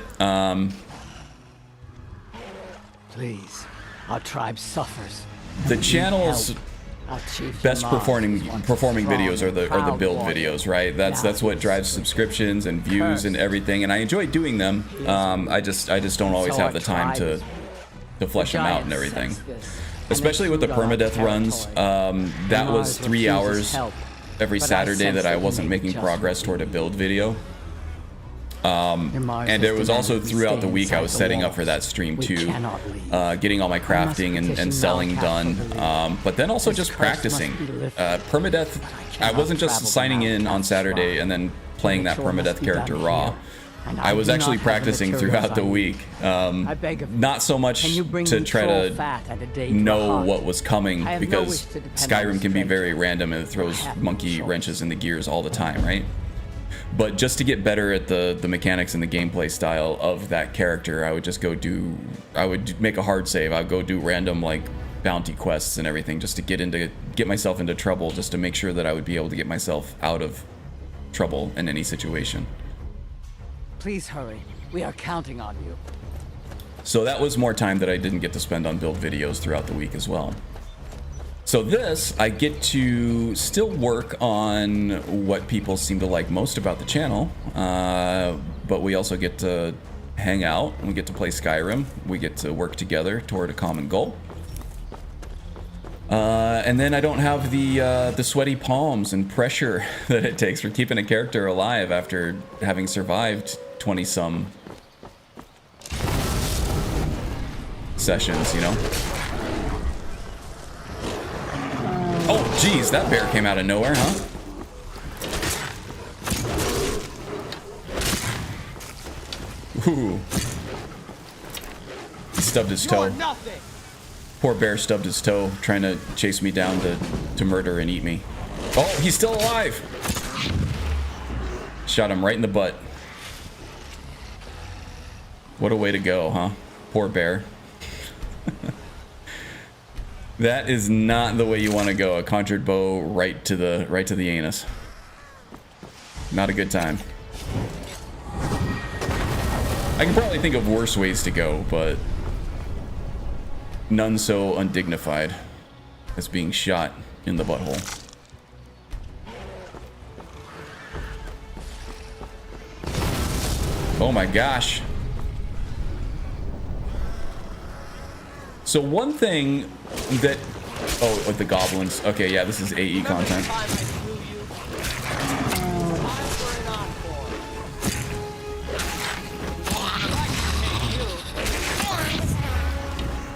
Please, our tribe suffers. The We need channel's help. Our chief best Yamar performing is one videos strong, are the proud build warrior. videos, right? That's what drives subscriptions and views and everything, and I enjoy doing them. I just don't always So have our the time tribe to flesh them out and giants everything. sense this, and Especially they with the feud on our permadeath runs, territory. that was Mars 3 refuses hours help, every but I Saturday sense that I that we wasn't make making just progress what toward a we build do. video. Mars And has it was also demanded we throughout stay the week I inside was the setting up walls. for that stream We too, cannot leave. getting all my crafting and petition selling Malakath done, for relief. but then also This just curse practicing. must be lifted. Permadeath, I cannot wasn't just travel signing the in on Malakath's Saturday shrine. and then playing that Ritual must permadeath be character done raw. here, and I was do actually not have the practicing materials throughout the I need. week. I beg of you. Not so much Can you bring to me try troll to fat and a day to know a hut? what was coming, I have no because wish to depend on Skyrim can be strength. very random and it throws have no monkey choice. wrenches in the gears all the time, right? But just to get better at the mechanics and the gameplay style of that character, I would just I would make a hard save. I would go do random like bounty quests and everything just to get myself into trouble, just to make sure that I would be able to get myself out of trouble in any situation. Please hurry. We are counting on you. So that was more time that I didn't get to spend on build videos throughout the week as well. So this, I get to still work on what people seem to like most about the channel, but we also get to hang out, and we get to play Skyrim, we get to work together toward a common goal. And then I don't have the sweaty palms and pressure that it takes for keeping a character alive after having survived 20-some sessions, you know? Oh, geez, that bear came out of nowhere, huh? Ooh. He stubbed his toe. Poor bear stubbed his toe, trying to chase me down to murder and eat me. Oh, he's still alive! Shot him right in the butt. What a way to go, huh? Poor bear. That is not the way you want to go. A conjured bow right to the anus. Not a good time. I can probably think of worse ways to go, but none so undignified as being shot in the butthole. Oh my gosh. So one thing that... Oh, with the goblins. Okay, yeah, this is AE content.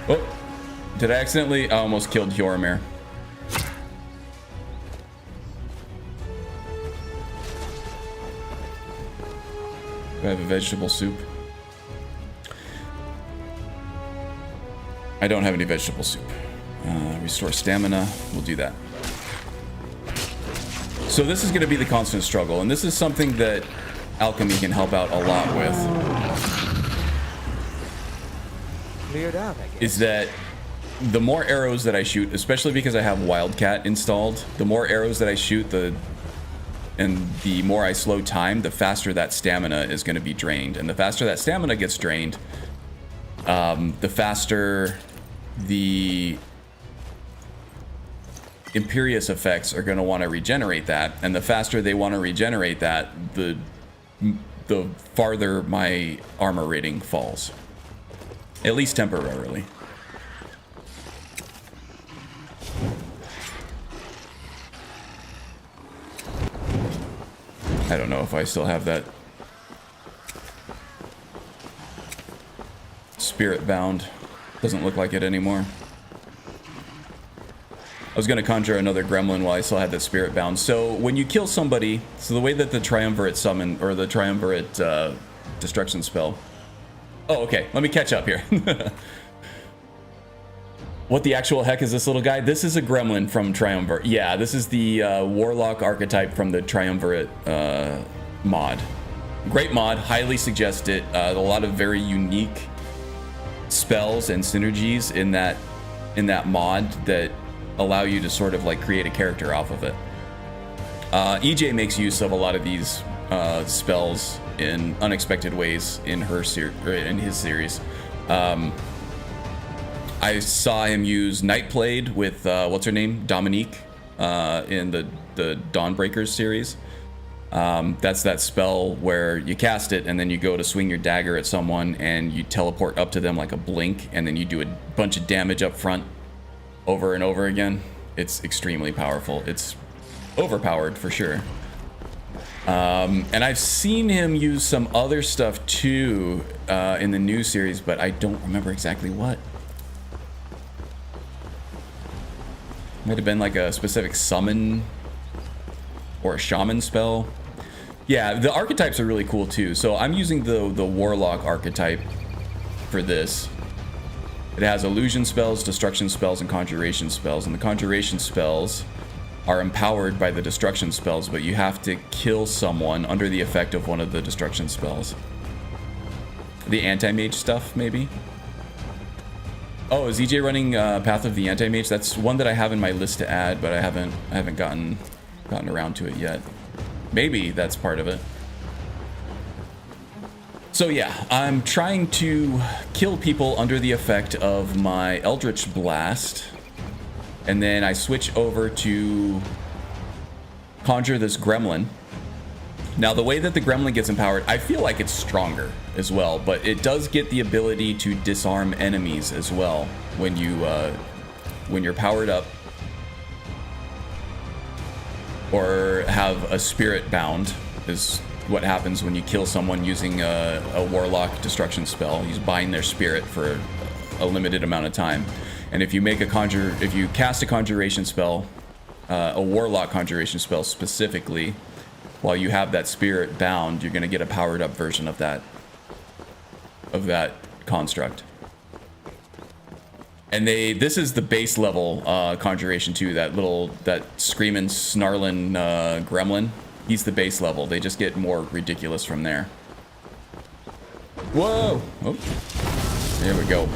Oh, did I accidentally... I almost killed Hyoromir. Do I have a vegetable soup? I don't have any vegetable soup. Restore stamina. We'll do that. So this is going to be the constant struggle, and this is something that alchemy can help out a lot with. Cleared out, I guess. Is that the more arrows that I shoot, especially because I have Wildcat installed, the more arrows that I shoot, and the more I slow time, the faster that stamina is going to be drained. And the faster that stamina gets drained, the faster the Imperious effects are going to want to regenerate that. And the faster they want to regenerate that, the farther my armor rating falls. At least temporarily. I don't know if I still have that spirit bound. Doesn't look like it anymore. I was going to conjure another gremlin while I still had that spirit bound. So when you kill somebody, so the way that the triumvirate summon, or the triumvirate destruction spell. Oh, okay. Let me catch up here. What the actual heck is this little guy? This is a gremlin from Triumvirate. Yeah, this is the Warlock archetype from the Triumvirate mod. Great mod. Highly suggest it. A lot of very unique spells and synergies in that mod that allow you to sort of like create a character off of it. EJ makes use of a lot of these spells in unexpected ways in his series. I saw him use Nightblade with what's her name, Dominique, in the Dawnbreakers series. That's that spell where you cast it and then you go to swing your dagger at someone and you teleport up to them like a blink, and then you do a bunch of damage up front over and over again. It's extremely powerful. It's overpowered for sure. And I've seen him use some other stuff too in the new series, but I don't remember exactly what. Might have been like a specific summon or a shaman spell. Yeah, the archetypes are really cool too. So I'm using the Warlock archetype for this. It has illusion spells, destruction spells, and conjuration spells. And the conjuration spells are empowered by the destruction spells, but you have to kill someone under the effect of one of the destruction spells. The anti-mage stuff, maybe? Oh, is EJ running Path of the Anti-Mage? That's one that I have in my list to add, but I haven't gotten around to it yet. Maybe that's part of it. So yeah, I'm trying to kill people under the effect of my Eldritch Blast, and then I switch over to conjure this gremlin. Now, the way that the gremlin gets empowered, I feel like it's stronger as well, but it does get the ability to disarm enemies as well when you're powered up or have a spirit bound. Is what happens when you kill someone using a warlock destruction spell. You bind their spirit for a limited amount of time, and if you cast a conjuration spell, a warlock conjuration spell specifically, while you have that spirit bound, you're going to get a powered up version of that construct. And this is the base level conjuration too. That screaming, snarling gremlin. He's the base level. They just get more ridiculous from there. Whoa! Oh, there we go.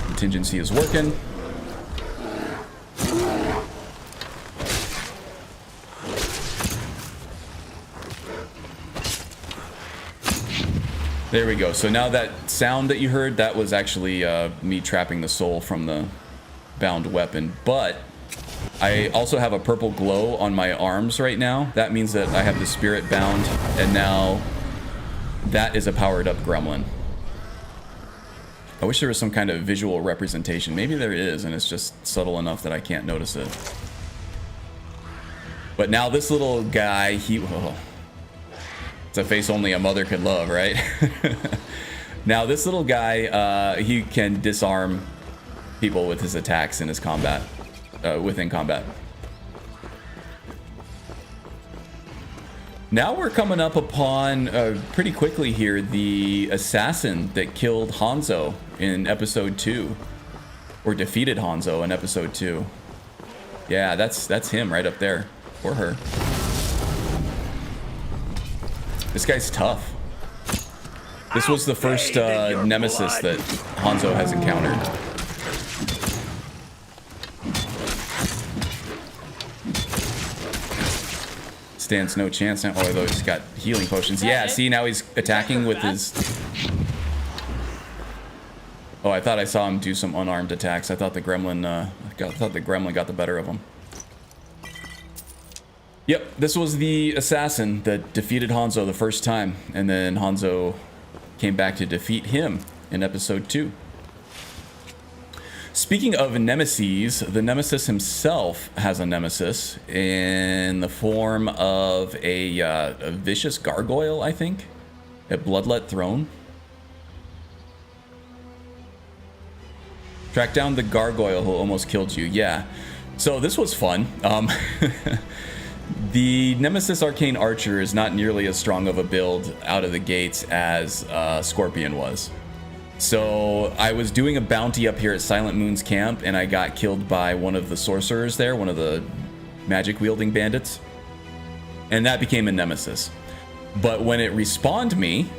Contingency is working. There we go. So now that sound that you heard, that was actually me trapping the soul from the bound weapon. But I also have a purple glow on my arms right now. That means that I have the spirit bound, and now that is a powered up gremlin. I wish there was some kind of visual representation. Maybe there is, and it's just subtle enough that I can't notice it. But now this little guy, it's a face only a mother could love, right? Now this little guy, he can disarm people with his attacks in his combat, within combat. Now we're coming up upon pretty quickly here the assassin that killed Hanzo in episode 2, or defeated Hanzo in episode 2. Yeah, that's him right up there, or her. This guy's tough. This was the first nemesis that Hanzo has encountered. Stands no chance now. Oh, although he's got healing potions. Yeah, see, now he's attacking with his... Oh, I thought I saw him do some unarmed attacks. I thought the gremlin, got the better of him. Yep, this was the assassin that defeated Hanzo the first time, and then Hanzo came back to defeat him in episode 2. Speaking of nemesis, the Nemesis himself has a nemesis in the form of a vicious gargoyle, I think, a bloodlet throne. Track down the gargoyle who almost killed you. Yeah, so this was fun. The Nemesis Arcane Archer is not nearly as strong of a build out of the gates as Scorpion was. So I was doing a bounty up here at Silent Moon's camp, and I got killed by one of the sorcerers there, one of the magic wielding bandits, and that became a nemesis. But when it respawned me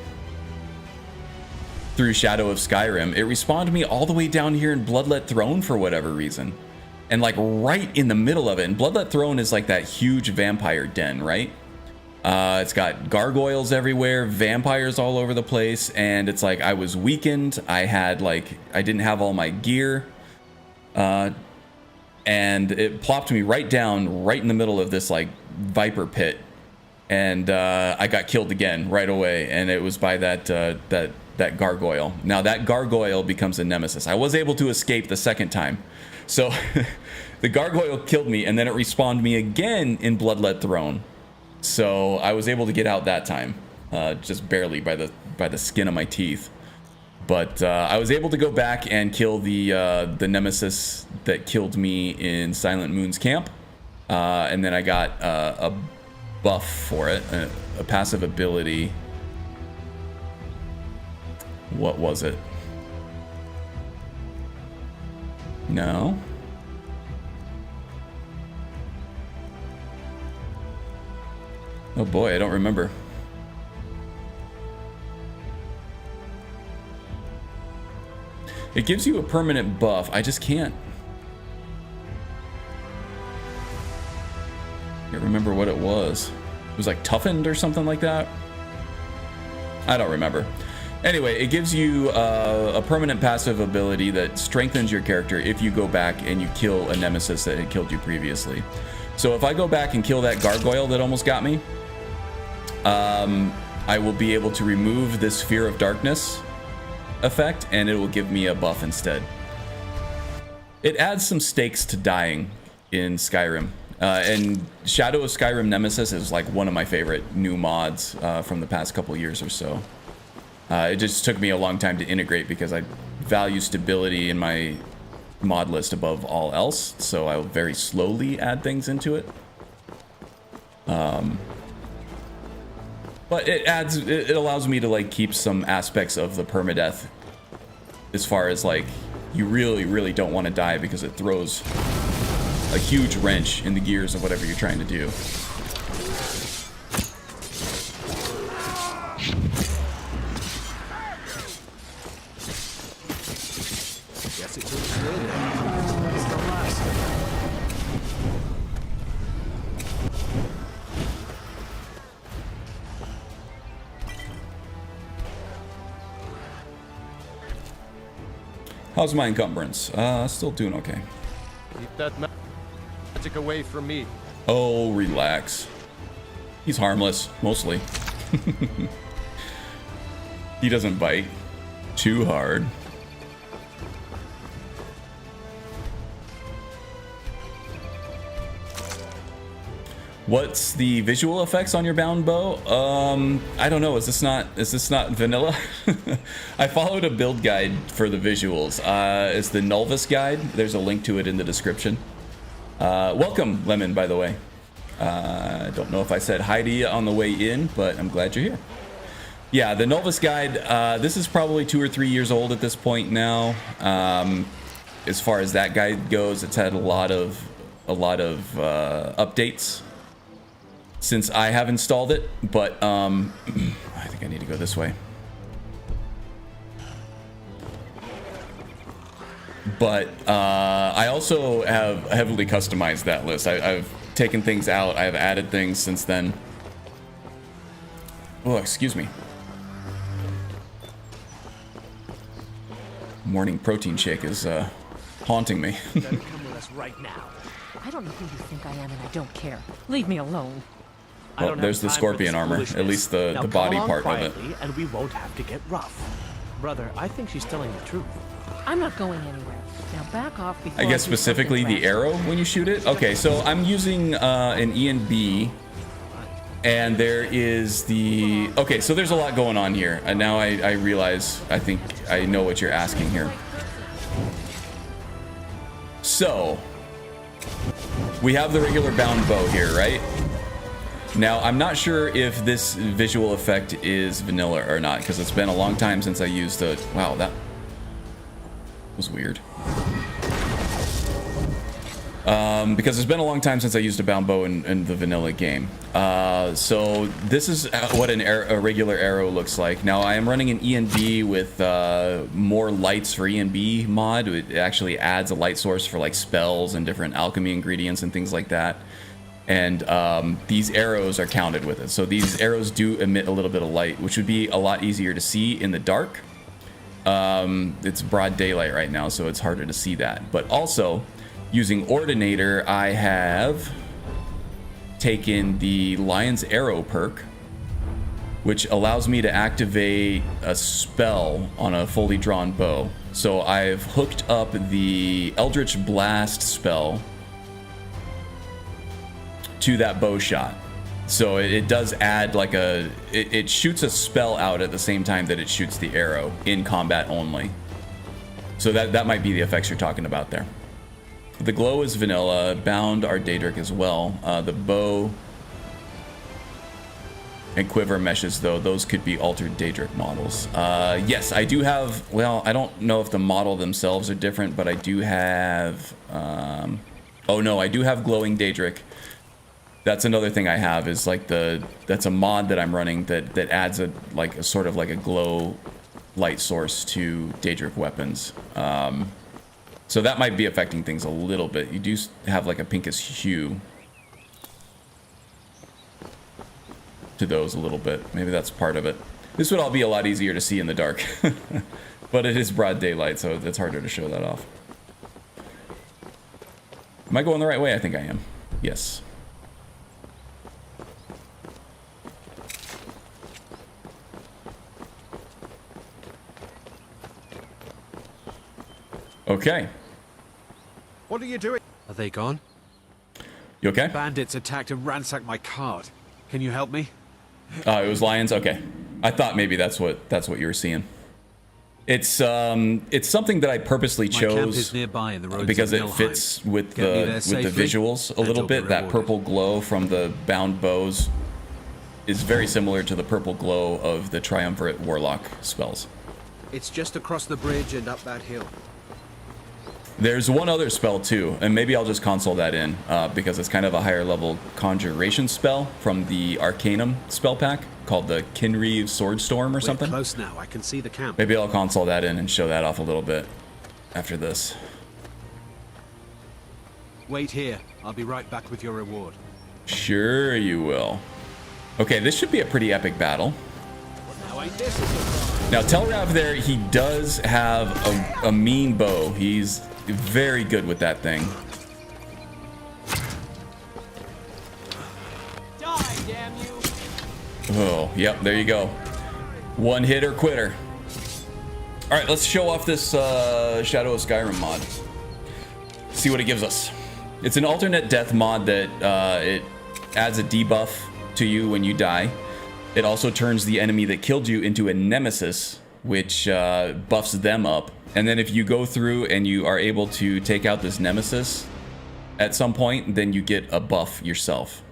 through Shadow of Skyrim, it respawned me all the way down here in Bloodlet Throne for whatever reason. And like right in the middle of it. And Bloodlet Throne is like that huge vampire den, right? It's got gargoyles everywhere, vampires all over the place, and it's like I was weakened. I didn't have all my gear. And it plopped me right down, right in the middle of this like viper pit. And I got killed again right away, and it was by that gargoyle. Now that gargoyle becomes a nemesis. I was able to escape the second time. So the gargoyle killed me, and then it respawned me again in Bloodlet Throne. So I was able to get out that time, just barely by the skin of my teeth. But I was able to go back and kill the nemesis that killed me in Silent Moon's camp, and then I got a buff for it, a passive ability. What was it? No. Oh boy, I don't remember. It gives you a permanent buff. I just can't remember what it was. It was like toughened or something like that. I don't remember. Anyway, it gives you a permanent passive ability that strengthens your character if you go back and you kill a nemesis that had killed you previously. So if I go back and kill that gargoyle that almost got me, I will be able to remove this Fear of Darkness effect, and it will give me a buff instead. It adds some stakes to dying in Skyrim. And Shadow of Skyrim Nemesis is like one of my favorite new mods from the past couple years or so. It just took me a long time to integrate because I value stability in my mod list above all else, so I'll very slowly add things into it. But it allows me to like keep some aspects of the permadeath, as far as like you really don't want to die because it throws a huge wrench in the gears of whatever you're trying to do. Guess it took good. It's the last of it. How's my encumbrance? Still doing okay. Keep that magic away from me. Oh, relax. He's harmless, mostly. He doesn't bite too hard. What's the visual effects on your bound bow? I don't know. Is this not vanilla? I followed a build guide for the visuals. It's the Nulvis guide. There's a link to it in the description. Welcome, Lemon, by the way. I don't know if I said hi to you on the way in, but I'm glad you're here. Yeah, the Novus Guide, this is probably 2 or 3 years old at this point now. As far as that guide goes, it's had a lot of updates since I have installed it, but I think I need to go this way. But I also have heavily customized that list. I've taken things out. I've added things since then. Oh, excuse me. Morning protein shake is haunting me. Come with us right now. I don't know who you think I am, and I don't care. Leave me alone. Well, there's the scorpion armor, at least the body part of it. And we won't have to get rough. Brother, I think she's telling the truth. I'm not going anywhere. Now back off before I guess specifically the arrow when you shoot it. Okay, so I'm using an E and B, and there is the... Okay, so there's a lot going on here, and now I realize, I think I know what you're asking here. So, we have the regular bound bow here, right? Now, I'm not sure if this visual effect is vanilla or not, because it's been a long time since I used it. Wow, that was weird. Because it's been a long time since I used a bound bow in the vanilla game. So this is what a regular arrow looks like. Now I am running an E&B with more lights for E&B mod. It actually adds a light source for like spells and different alchemy ingredients and things like that. And these arrows are counted with it. So these arrows do emit a little bit of light, which would be a lot easier to see in the dark. It's broad daylight right now, so it's harder to see that. But also, using Ordinator, I have taken the Lion's Arrow perk, which allows me to activate a spell on a fully drawn bow. So I've hooked up the Eldritch Blast spell to that bow shot. So it does add like it shoots a spell out at the same time that it shoots the arrow in combat only. So that might be the effects you're talking about there. The glow is vanilla, bound are Daedric as well. The bow and quiver meshes though, those could be altered Daedric models. Yes, I do have, well, I don't know if the model themselves are different, but I do have, oh no, I do have glowing Daedric. That's another thing I have is like that's a mod that I'm running that adds a sort of like a glow light source to Daedric weapons. So that might be affecting things a little bit. You do have like a pinkish hue to those a little bit. Maybe that's part of it. This would all be a lot easier to see in the dark, but it is broad daylight, so it's harder to show that off. Am I going the right way? I think I am. Yes. Okay. What are you doing? Are they gone? You okay? Bandits attacked and ransacked my cart. Can you help me? It was lions. Okay. I thought maybe that's what you were seeing. It's something that I purposely chose camp is nearby in the roads because of it Nilheim. fits with Get me there the safely, visuals a and little you'll be bit. That rewarded. purple glow from the bound bows is very similar to the purple glow of the triumvirate warlock spells. It's just across the bridge and up that hill. There's one other spell too, and maybe I'll just console that in because it's kind of a higher level conjuration spell from the Arcanum spell pack called the Kinreeve Swordstorm or We're something. close now. I can see the camp. Maybe I'll console that in and show that off a little bit after this. Wait here. I'll be right back with your reward. Sure you will. Okay, this should be a pretty epic battle. Now ain't this a surprise? Now Telrav there, he does have a mean bow. He's very good with that thing. Die, damn you! Oh, yep, there you go. One hit or quitter. All right, let's show off this Shadow of Skyrim mod. See what it gives us. It's an alternate death mod that it adds a debuff to you when you die. It also turns the enemy that killed you into a nemesis, which buffs them up. And then if you go through and you are able to take out this nemesis at some point, then you get a buff yourself.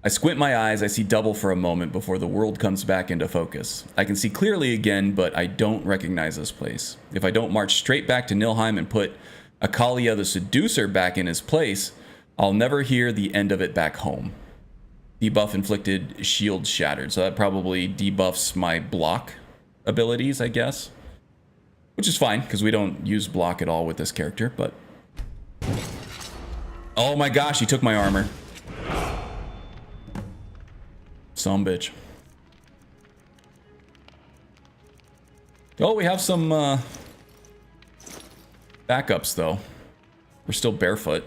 I squint my eyes, I see double for a moment before the world comes back into focus. I can see clearly again, but I don't recognize this place. If I don't march straight back to Nilheim and put Akalia the Seducer back in his place, I'll never hear the end of it back home. Debuff inflicted, shield shattered. So that probably debuffs my block abilities, I guess. Which is fine, because we don't use block at all with this character, but... Oh my gosh, he took my armor. Some bitch. Oh, we have some backups though. We're still barefoot.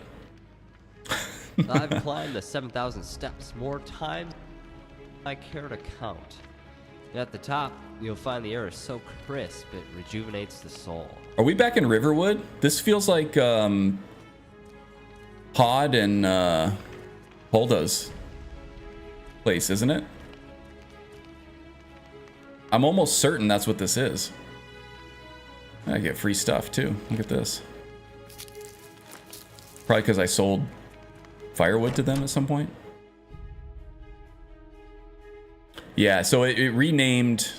I've climbed the 7,000 steps more times than I care to count. At the top, you'll find the air is so crisp it rejuvenates the soul. Are we back in Riverwood? This feels like Pod and Hulda's place, isn't it? I'm almost certain that's what this is. I get free stuff too. Look at this. Probably because I sold firewood to them at some point. Yeah, so it renamed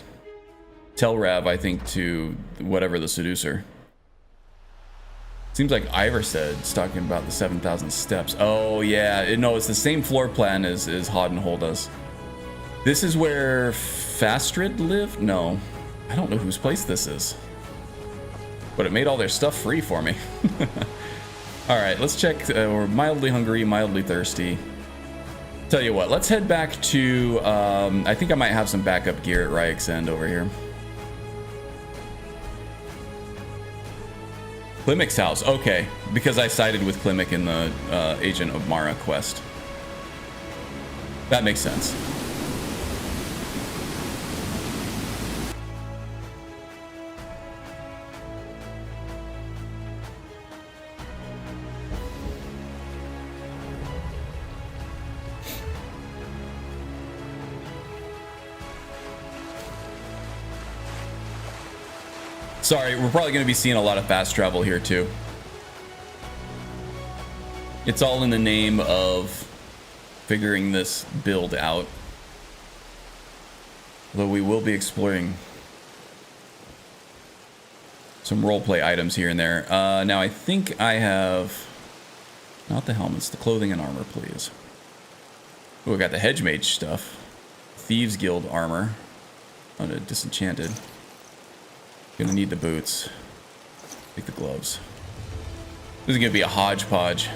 Telrav, I think, to whatever the Seducer. Seems like Iversed's talking about the 7,000 steps. Oh yeah, no, it's the same floor plan as Hod and Holda's. This is where Fastrid lived? No, I don't know whose place this is. But it made all their stuff free for me. Alright, let's check. We're mildly hungry, mildly thirsty. Tell you what, let's head back to... I think I might have some backup gear at Ryek's End over here. Klimik's house, okay. Because I sided with Klimik in the Agent of Mara quest. That makes sense. Sorry, we're probably going to be seeing a lot of fast travel here too. It's all in the name of figuring this build out. Though we will be exploring some roleplay items here and there. Now I think I have... Not the helmets, the clothing and armor, please. Oh, we got the Hedge Mage stuff. Thieves Guild armor. Oh, no, disenchanted. Gonna need the boots. Take the gloves. This is gonna be a hodgepodge.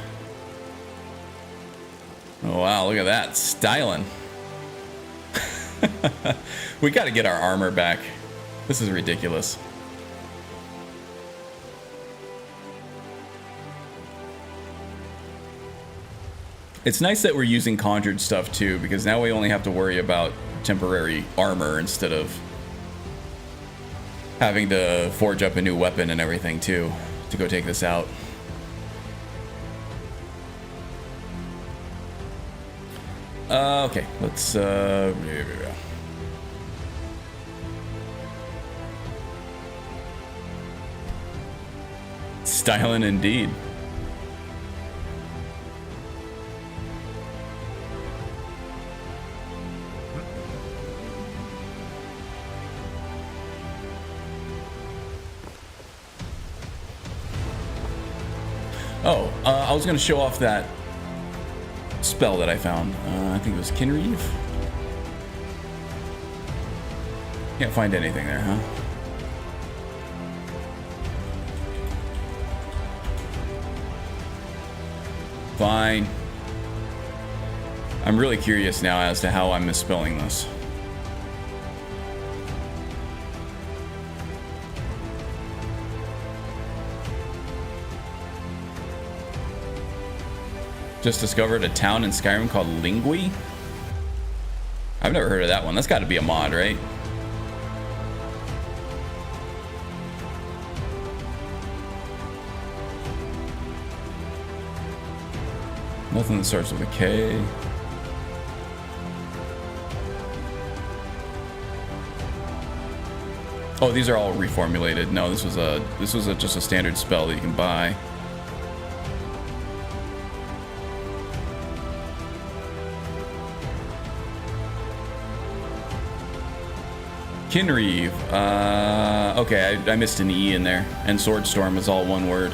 Oh wow, look at that. Styling. We gotta get our armor back. This is ridiculous. It's nice that we're using conjured stuff too, because now we only have to worry about temporary armor instead of having to forge up a new weapon and everything too to go take this out. Okay, let's styling indeed. Oh, I was going to show off that spell that I found. I think it was Kinreeve. Can't find anything there, huh? Fine. I'm really curious now as to how I'm misspelling this. Just discovered a town in Skyrim called Lingui. I've never heard of that one. That's got to be a mod, right? Nothing that starts with a K. Oh, these are all reformulated. No, this was just a standard spell that you can buy. Kinreeve. Okay, I missed an E in there. And Swordstorm was all one word.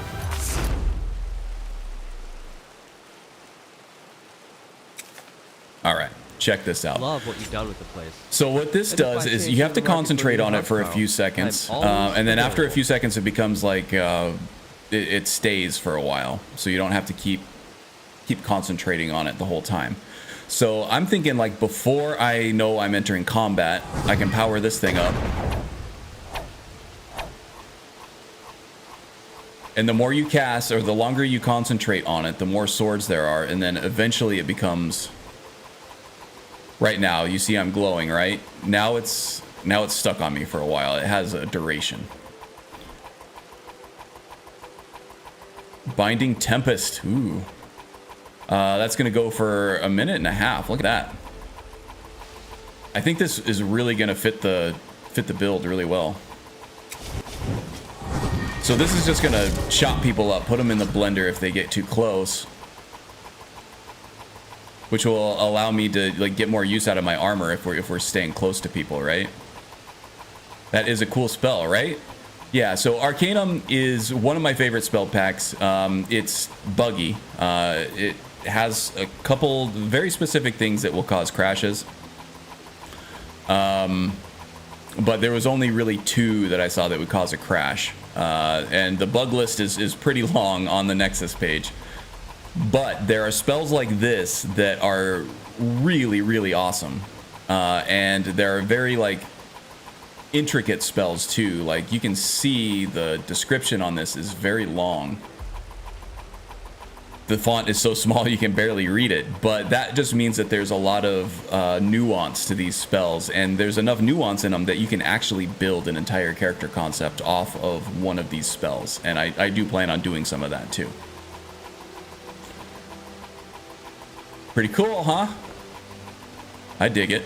All right, check this out. Love what you've done with the place. So what this does is you have to concentrate on it for a few seconds, and then after a few seconds, it becomes like it stays for a while. So you don't have to keep concentrating on it the whole time. So I'm thinking like before I know I'm entering combat, I can power this thing up. And the more you cast, or the longer you concentrate on it, the more swords there are, and then eventually it becomes... Right now, you see I'm glowing, right? Now it's stuck on me for a while. It has a duration. Binding Tempest. Ooh. That's gonna go for a minute and a half. Look at that. I think this is really gonna fit the build really well. So this is just gonna chop people up, put them in the blender if they get too close, which will allow me to like get more use out of my armor if we're staying close to people, right? That is a cool spell, right? Yeah, so Arcanum is one of my favorite spell packs. It's buggy. It has a couple very specific things that will cause crashes. But there was only really 2 that I saw that would cause a crash. And the bug list is pretty long on the Nexus page. But there are spells like this that are really, really awesome. And there are very, like, intricate spells, too. Like, you can see the description on this is very long. The font is so small you can barely read it. But that just means that there's a lot of nuance to these spells. And there's enough nuance in them that you can actually build an entire character concept off of one of these spells. And I do plan on doing some of that, too. Pretty cool, huh? I dig it.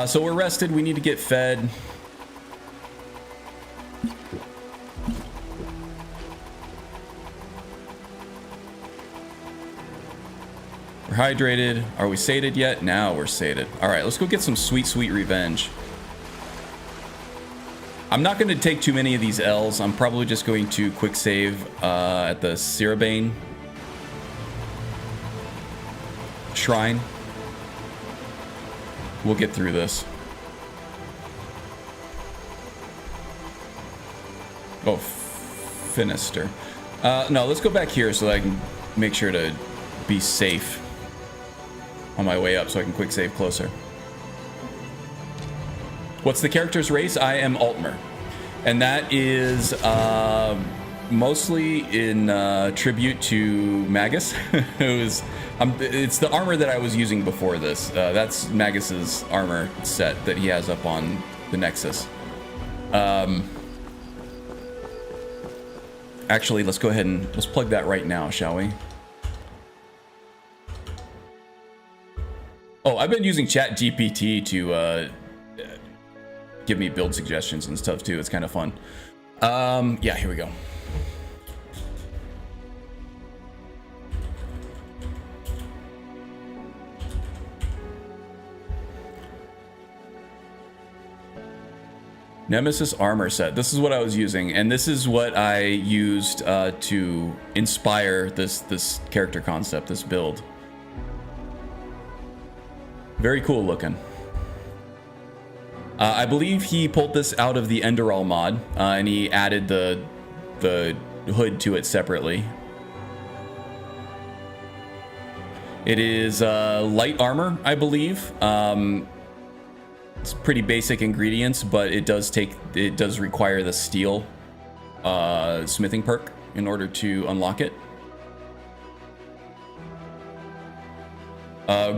So we're rested. We need to get fed. We're hydrated. Are we sated yet? Now we're sated. All right, let's go get some sweet, sweet revenge. I'm not going to take too many of these L's. I'm probably just going to quick save at the Sirabane Shrine. We'll get through this. Oh, Finister. No, let's go back here so that I can make sure to be safe on my way up so I can quick save closer. What's the character's race? I am Altmer. And that is mostly in tribute to Magus, who's... it's the armor that I was using before this. That's Magus's armor set that he has up on the Nexus. Actually, let's go ahead and let's plug that right now, shall we? Oh, I've been using ChatGPT to give me build suggestions and stuff too. It's kind of fun. Yeah, here we go. Nemesis Armor Set. This is what I was using, and this is what I used to inspire this character concept, this build. Very cool looking. I believe he pulled this out of the Enderall mod, and he added the hood to it separately. It is light armor, I believe. It's pretty basic ingredients, but it does require the steel smithing perk in order to unlock it.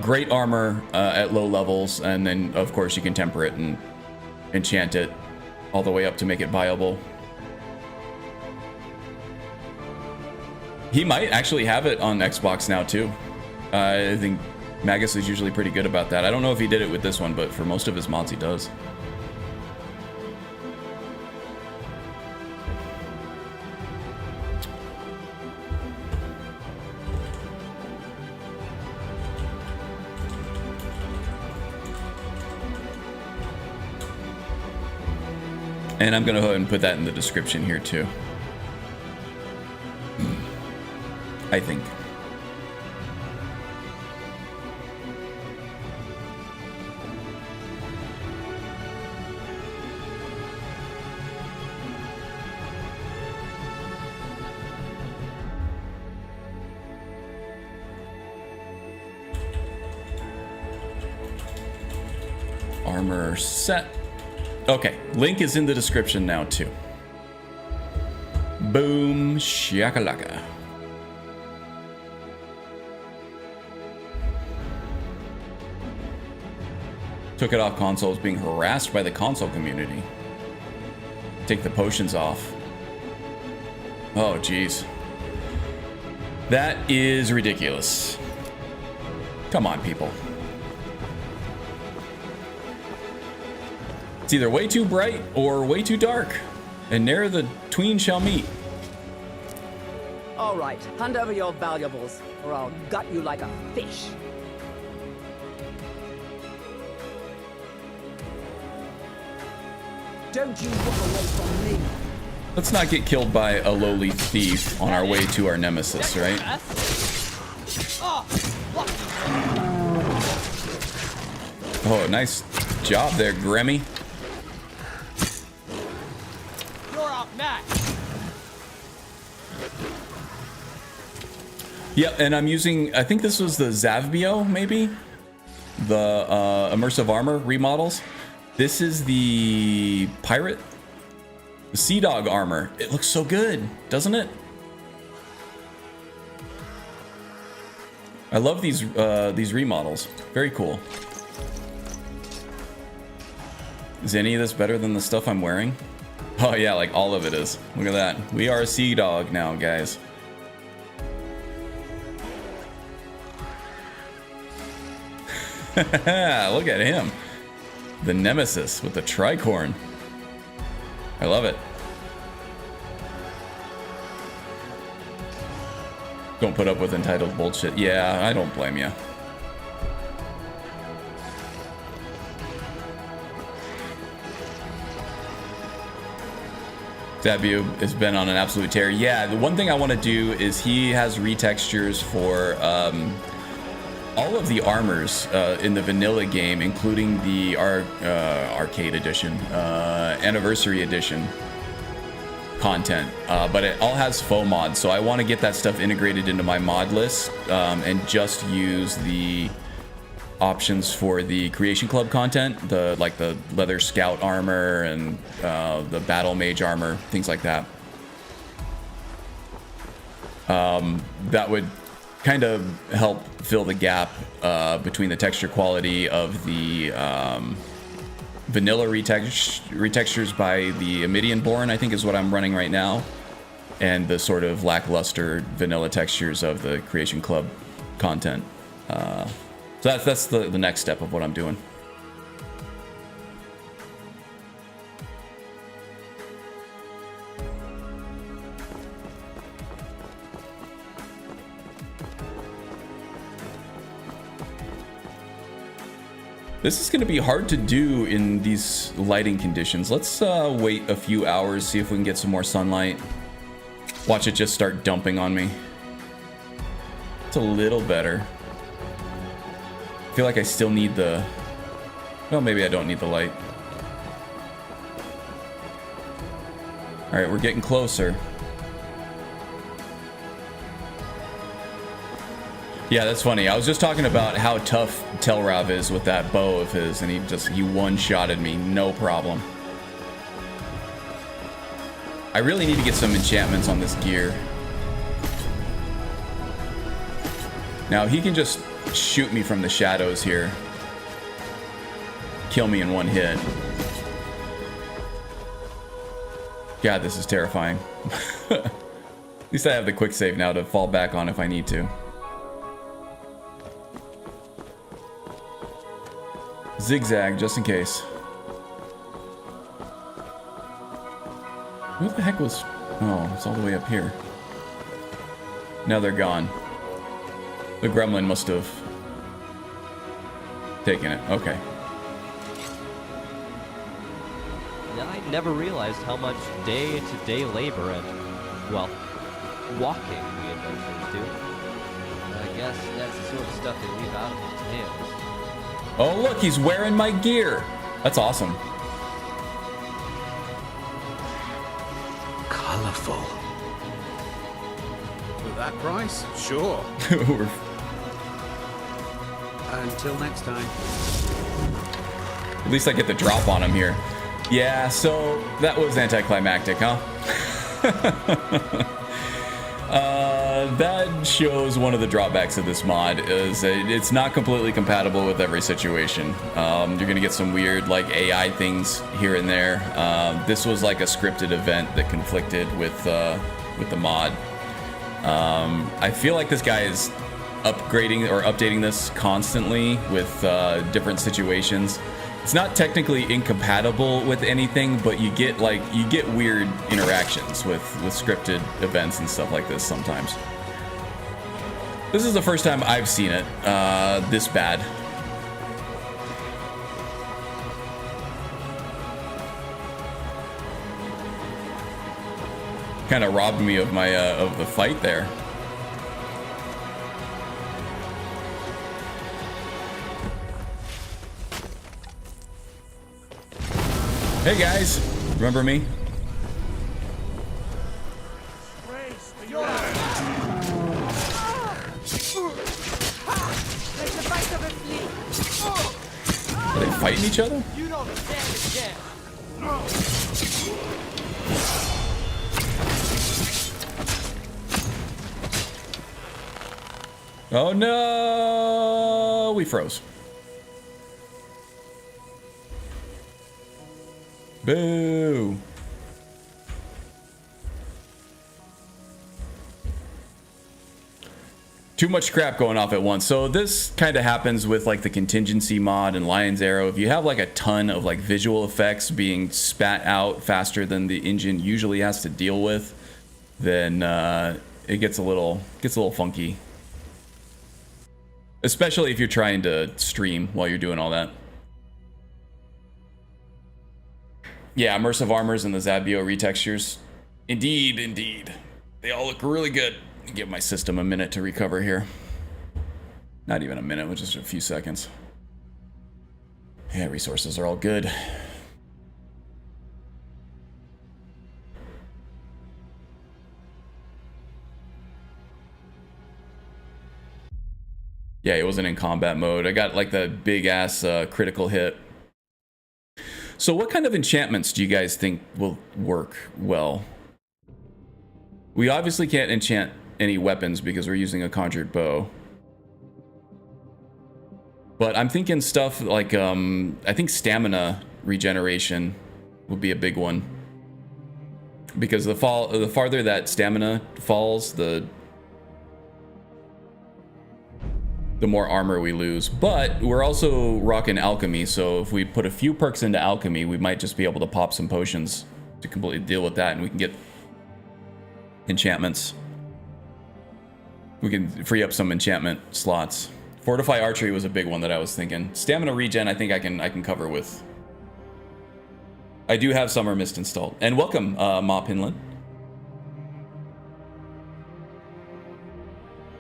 Great armor at low levels, and then of course you can temper it and enchant it all the way up to make it viable. He might actually have it on Xbox now too. I think Magus is usually pretty good about that. I don't know if he did it with this one, but for most of his mods he does. And I'm gonna go ahead and put that in the description here too. I think. Armor set. Okay, link is in the description now too. Boom shakalaka. Took it off console, is being harassed by the console community. Take the potions off. Oh jeez. That is ridiculous. Come on, people. It's either way too bright or way too dark, and ne'er the tween shall meet. All right, hand over your valuables, or I'll gut you like a fish. Don't you walk away from me. Let's not get killed by a lowly thief on our way to our nemesis, right? Oh, nice job there, Grammy. Yep, and I'm using, I think this was the Zavbio, maybe? The immersive armor remodels. This is the pirate, the Sea Dog armor. It looks so good, doesn't it? I love these remodels. Very cool. Is any of this better than the stuff I'm wearing? Oh yeah, like all of it is. Look at that. We are a Sea Dog now, guys. Look at him. The Nemesis with the tricorn. I love it. Don't put up with entitled bullshit. Yeah, I don't blame you. Zabu has been on an absolute tear. Yeah, the one thing I want to do is he has retextures for all of the armors in the vanilla game, including the arcade edition, anniversary edition content, but it all has faux mods, so I want to get that stuff integrated into my mod list and just use the options for the Creation Club content, like the leather scout armor and the battle mage armor, things like that. That would kind of help fill the gap between the texture quality of the vanilla retextures by the Amidian Born, I think is what I'm running right now, and the sort of lackluster vanilla textures of the Creation Club content. So that's the next step of what I'm doing. This is going to be hard to do in these lighting conditions. Let's wait a few hours, see if we can get some more sunlight. Watch it just start dumping on me. It's a little better. I feel like I still need the... Well, maybe I don't need the light. Alright, we're getting closer. Yeah, that's funny. I was just talking about how tough Telrav is with that bow of his, and he one-shotted me, no problem. I really need to get some enchantments on this gear. Now, he can just shoot me from the shadows here. Kill me in one hit. God, this is terrifying. At least I have the quick save now to fall back on if I need to. Zigzag, just in case. Who the heck was... Oh, it's all the way up here. Now they're gone. The gremlin must have taken it. Okay. never realized how much day-to-day labor and, well, walking we adventurers do. I guess that's the sort of stuff they leave out of the tales. Oh, look, he's wearing my gear. That's awesome. Colorful. For that price? Sure. Until next time. At least I get the drop on him here. Yeah, so that was anticlimactic, huh? That shows one of the drawbacks of this mod is it's not completely compatible with every situation. You're gonna get some weird like AI things here and there. This was like a scripted event that conflicted with the mod. I feel like this guy is upgrading or updating this constantly with different situations. It's not technically incompatible with anything, but you get weird interactions with scripted events and stuff like this sometimes. This is the first time I've seen it this bad. Kind of robbed me of my of the fight there. Hey guys, remember me? Are they fighting each other? Oh no, we froze. Boo. Too much crap going off at once. So this kind of happens with like the contingency mod and Lion's Arrow. If you have like a ton of like visual effects being spat out faster than the engine usually has to deal with, then it gets a little funky. Especially if you're trying to stream while you're doing all that. Yeah, immersive armors and the Zabio retextures. Indeed, indeed. They all look really good. Give my system a minute to recover here. Not even a minute, just a few seconds. Yeah, resources are all good. Yeah, it wasn't in combat mode. I got like the big ass critical hit. So what kind of enchantments do you guys think will work well? We obviously can't enchant any weapons because we're using a conjured bow. But I'm thinking stuff like, I think stamina regeneration would be a big one. Because the farther that stamina falls, the more armor we lose. But we're also rocking alchemy, so if we put a few perks into alchemy, we might just be able to pop some potions to completely deal with that, and we can get enchantments. We can free up some enchantment slots. Fortify archery was a big one that I was thinking. Stamina regen, I think I can cover with. I do have Summer Mist installed. And welcome, Ma Pinland.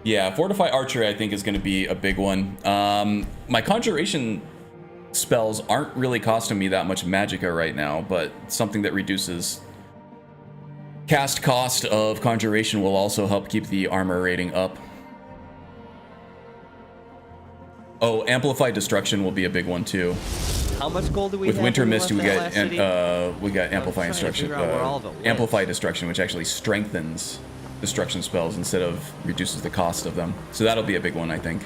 Yeah, Fortify Archery I think is going to be a big one. My Conjuration spells aren't really costing me that much magicka right now, but something that reduces cast cost of Conjuration will also help keep the armor rating up. Oh, Amplified Destruction will be a big one too. How much gold do we with have Winter Mist? We got Amplified Destruction. Amplified Destruction, which actually strengthens destruction spells instead of reduces the cost of them. So that'll be a big one, I think.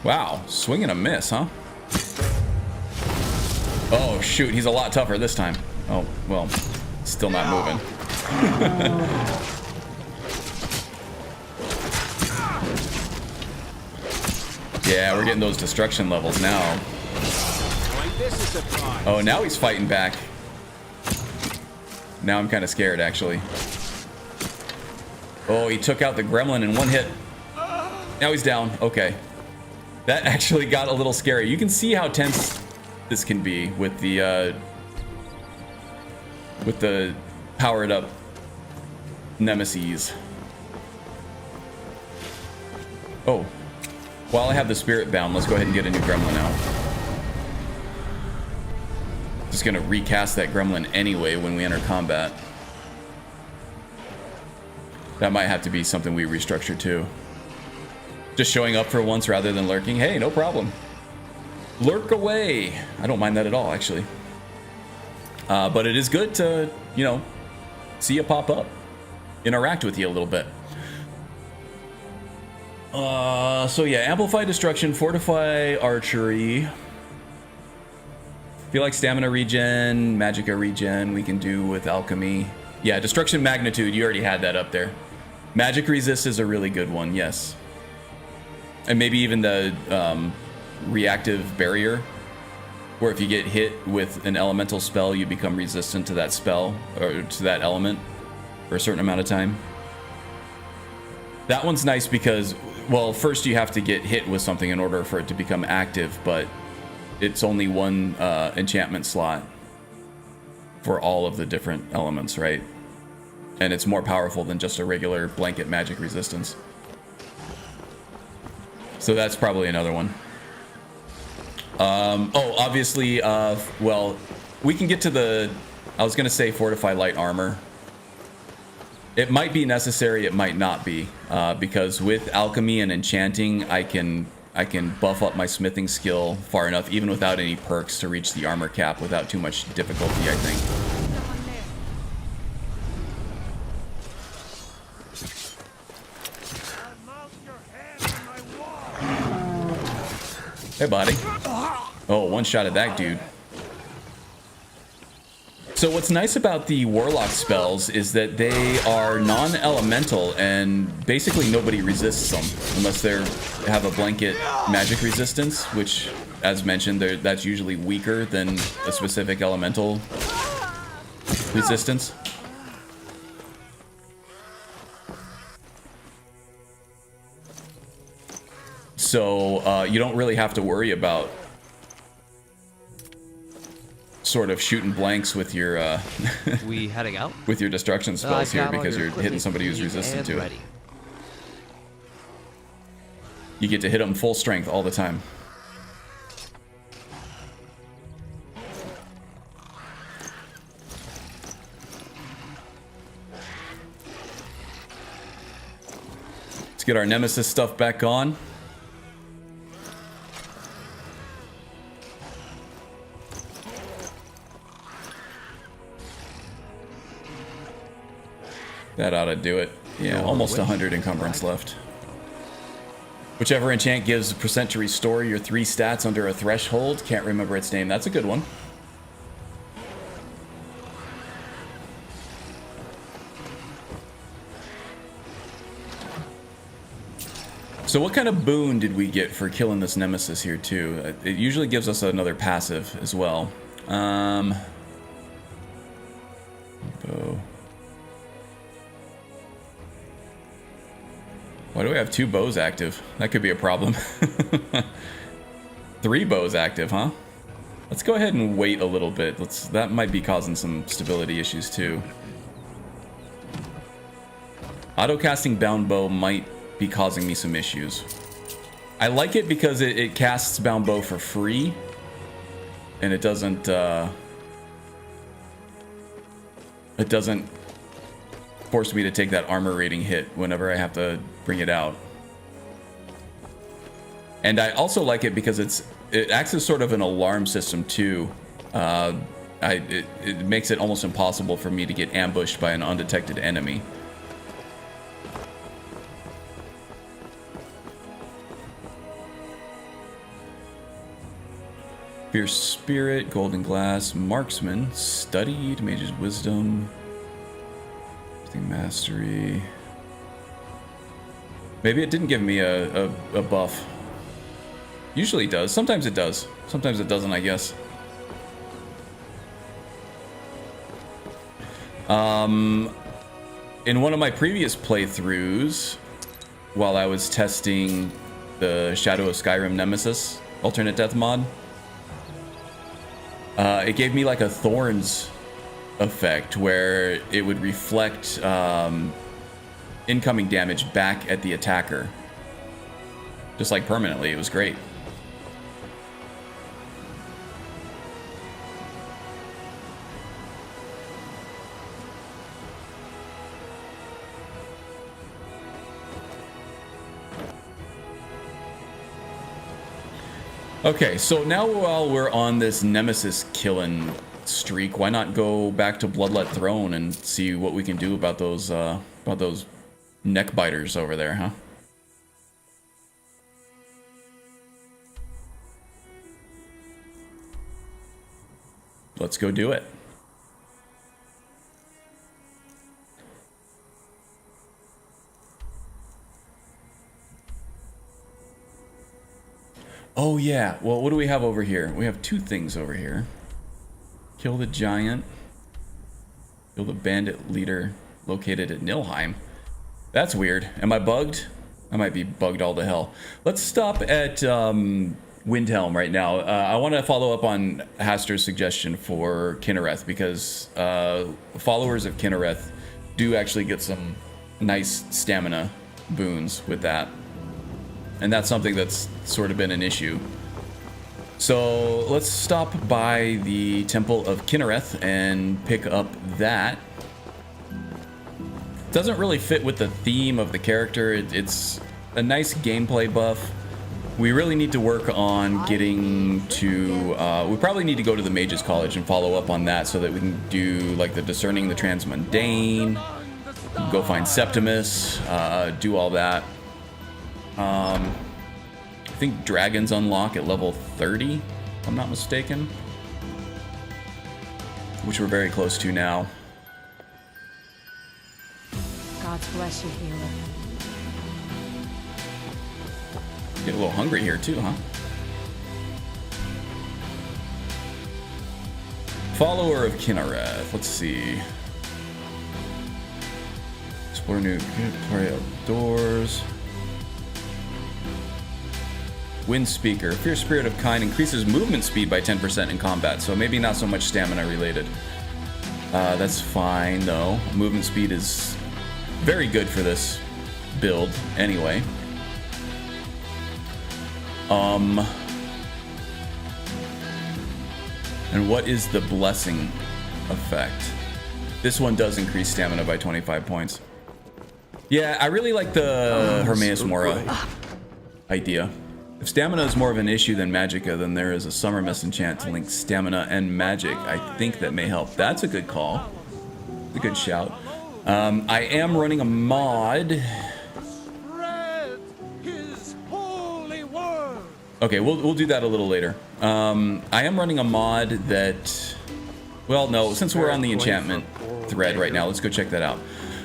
Wow, swing and a miss, huh? Oh shoot, he's a lot tougher this time. Oh, well, still not moving. Yeah, we're getting those destruction levels now. Oh, now he's fighting back. Now I'm kind of scared, actually. Oh, he took out the gremlin in one hit. Now he's down. Okay. That actually got a little scary. You can see how tense this can be with the powered up Nemesis. Oh, while I have the spirit bound, let's go ahead and get a new gremlin out. Just gonna recast that gremlin anyway when we enter combat. That might have to be something we restructure too. Just showing up for once rather than lurking. Hey, no problem. Lurk away. I don't mind that at all, actually. But it is good to, you know, see you pop up, interact with you a little bit. So yeah, amplify destruction, fortify archery. Feel like stamina regen, magicka regen we can do with alchemy. Yeah, destruction magnitude, you already had that up there. Magic resist is a really good one, yes. And maybe even the reactive barrier, where if you get hit with an elemental spell, you become resistant to that spell, or to that element, for a certain amount of time. That one's nice because, well, first you have to get hit with something in order for it to become active, but it's only one enchantment slot for all of the different elements, right? And it's more powerful than just a regular blanket magic resistance. So that's probably another one. Oh, obviously, well, we can get to the, I was gonna say fortify light armor. It might be necessary, it might not be, because with alchemy and enchanting, I can buff up my smithing skill far enough, even without any perks, to reach the armor cap without too much difficulty, I think. Hey, buddy. Oh, one shot at that dude. So what's nice about the warlock spells is that they are non-elemental and basically nobody resists them unless they have a blanket magic resistance, which, as mentioned, that's usually weaker than a specific elemental resistance. So you don't really have to worry about sort of shooting blanks with your we heading out with your destruction spells here, because you're hitting somebody who's resistant to it. You get to hit them full strength all the time. Let's get our Nemesis stuff back on. That ought to do it. Yeah, almost 100 encumbrance left. Whichever enchant gives % to restore your 3 stats under a threshold. Can't remember its name. That's a good one. So what kind of boon did we get for killing this Nemesis here too? It usually gives us another passive as well. Bow. Why do we have 2 bows active? That could be a problem. 3 bows active, huh? Let's go ahead and wait a little bit. That might be causing some stability issues too. Auto-casting bound bow might be causing me some issues. I like it because it casts bound bow for free, and it doesn't force me to take that armor rating hit whenever I have to bring it out. And I also like it because it acts as sort of an alarm system too. It makes it almost impossible for me to get ambushed by an undetected enemy. Fierce Spirit, Golden Glass, Marksman, Studied, Mage's Wisdom, Mastery. Maybe it didn't give me a buff. Usually it does. Sometimes it does. Sometimes it doesn't, I guess. In one of my previous playthroughs, while I was testing the Shadow of Skyrim Nemesis alternate death mod, it gave me like a thorns effect where it would reflect incoming damage back at the attacker. Just like permanently. It was great. Okay, so now while we're on this Nemesis killing streak, why not go back to Bloodlet Throne and see what we can do about those neck biters over there, huh? Let's go do it. Oh yeah, well, what do we have over here? We have two things over here. Kill the giant. Kill the bandit leader located at Nilheim. That's weird. Am I bugged? I might be bugged all to hell. Let's stop at Windhelm right now. I want to follow up on Haster's suggestion for Kinnereth, because followers of Kinnereth do actually get some nice stamina boons with that. And that's something that's sort of been an issue. So let's stop by the Temple of Kinnereth and pick up that. Doesn't really fit with the theme of the character. It's a nice gameplay buff. We really need to work on getting to... we probably need to go to the Mages College and follow up on that so that we can do like the Discerning the Transmundane, go find Septimus, do all that. I think dragons unlock at level 30, if I'm not mistaken, which we're very close to now. God bless you, healer. Get a little hungry here too, huh? Follower of Kinnereth. Let's see. Explore new play outdoors. Wind Speaker. Fierce Spirit of Kind increases movement speed by 10% in combat, so maybe not so much stamina related. That's fine though. Movement speed is very good for this build anyway. And what is the blessing effect? This one does increase stamina by 25 points. Yeah, I really like the Hermaeus Mora idea. If stamina is more of an issue than magicka, then there is a Summer Mist enchant to link stamina and magic. I think that may help. That's a good call. A good shout. I am running a mod. Okay, we'll do that a little later. I am running a mod that... Well, no, since we're on the enchantment thread right now, let's go check that out.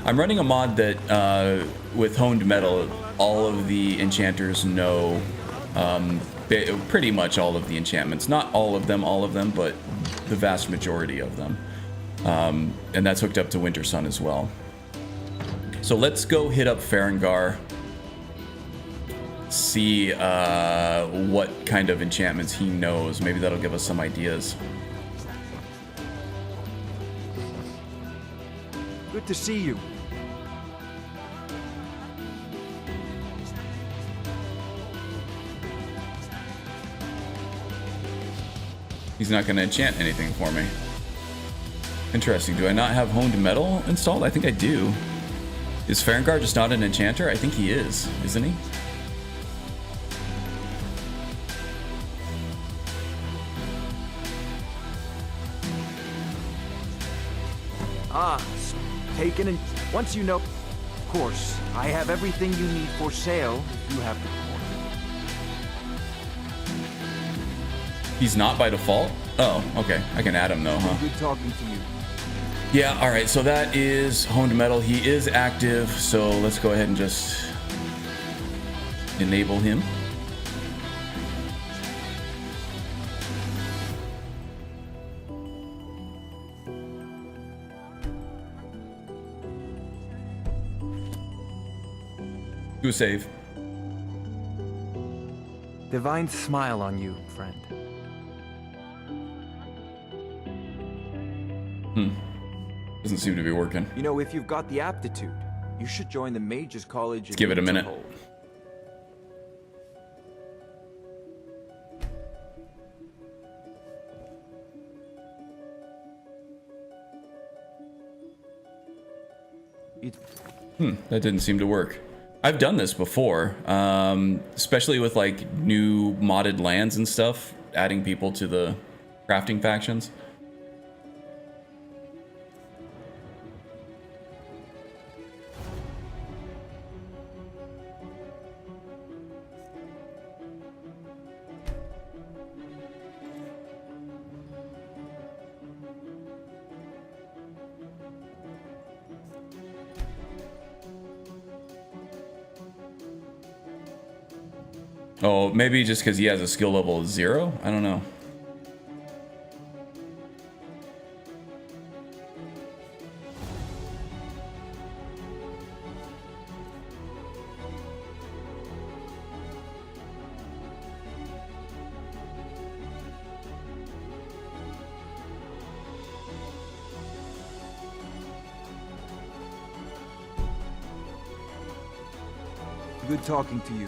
I'm running a mod that, with honed metal, all of the enchanters know pretty much all of the enchantments. Not all of them, but the vast majority of them. And that's hooked up to Winter Sun as well. So let's go hit up Farengar. See what kind of enchantments he knows. Maybe that'll give us some ideas. Good to see you. He's not going to enchant anything for me. Interesting. Do I not have honed metal installed? I think I do. Is Farengar just not an enchanter? I think he is, isn't he? Taken and once you know, of course, I have everything you need for sale if you have the coin. He's not by default? Oh, okay. I can add him though, huh? Good talking to you. Yeah, alright, so that is honed metal. He is active, so let's go ahead and just enable him. Do a save. Divine smile on you, friend. Doesn't seem to be working. You know, if you've got the aptitude, you should join the Mages College. Let's give it a minute. That didn't seem to work. I've done this before, especially with like new modded lands and stuff, adding people to the crafting factions. Oh, maybe just because he has a skill level of 0? I don't know. Good talking to you.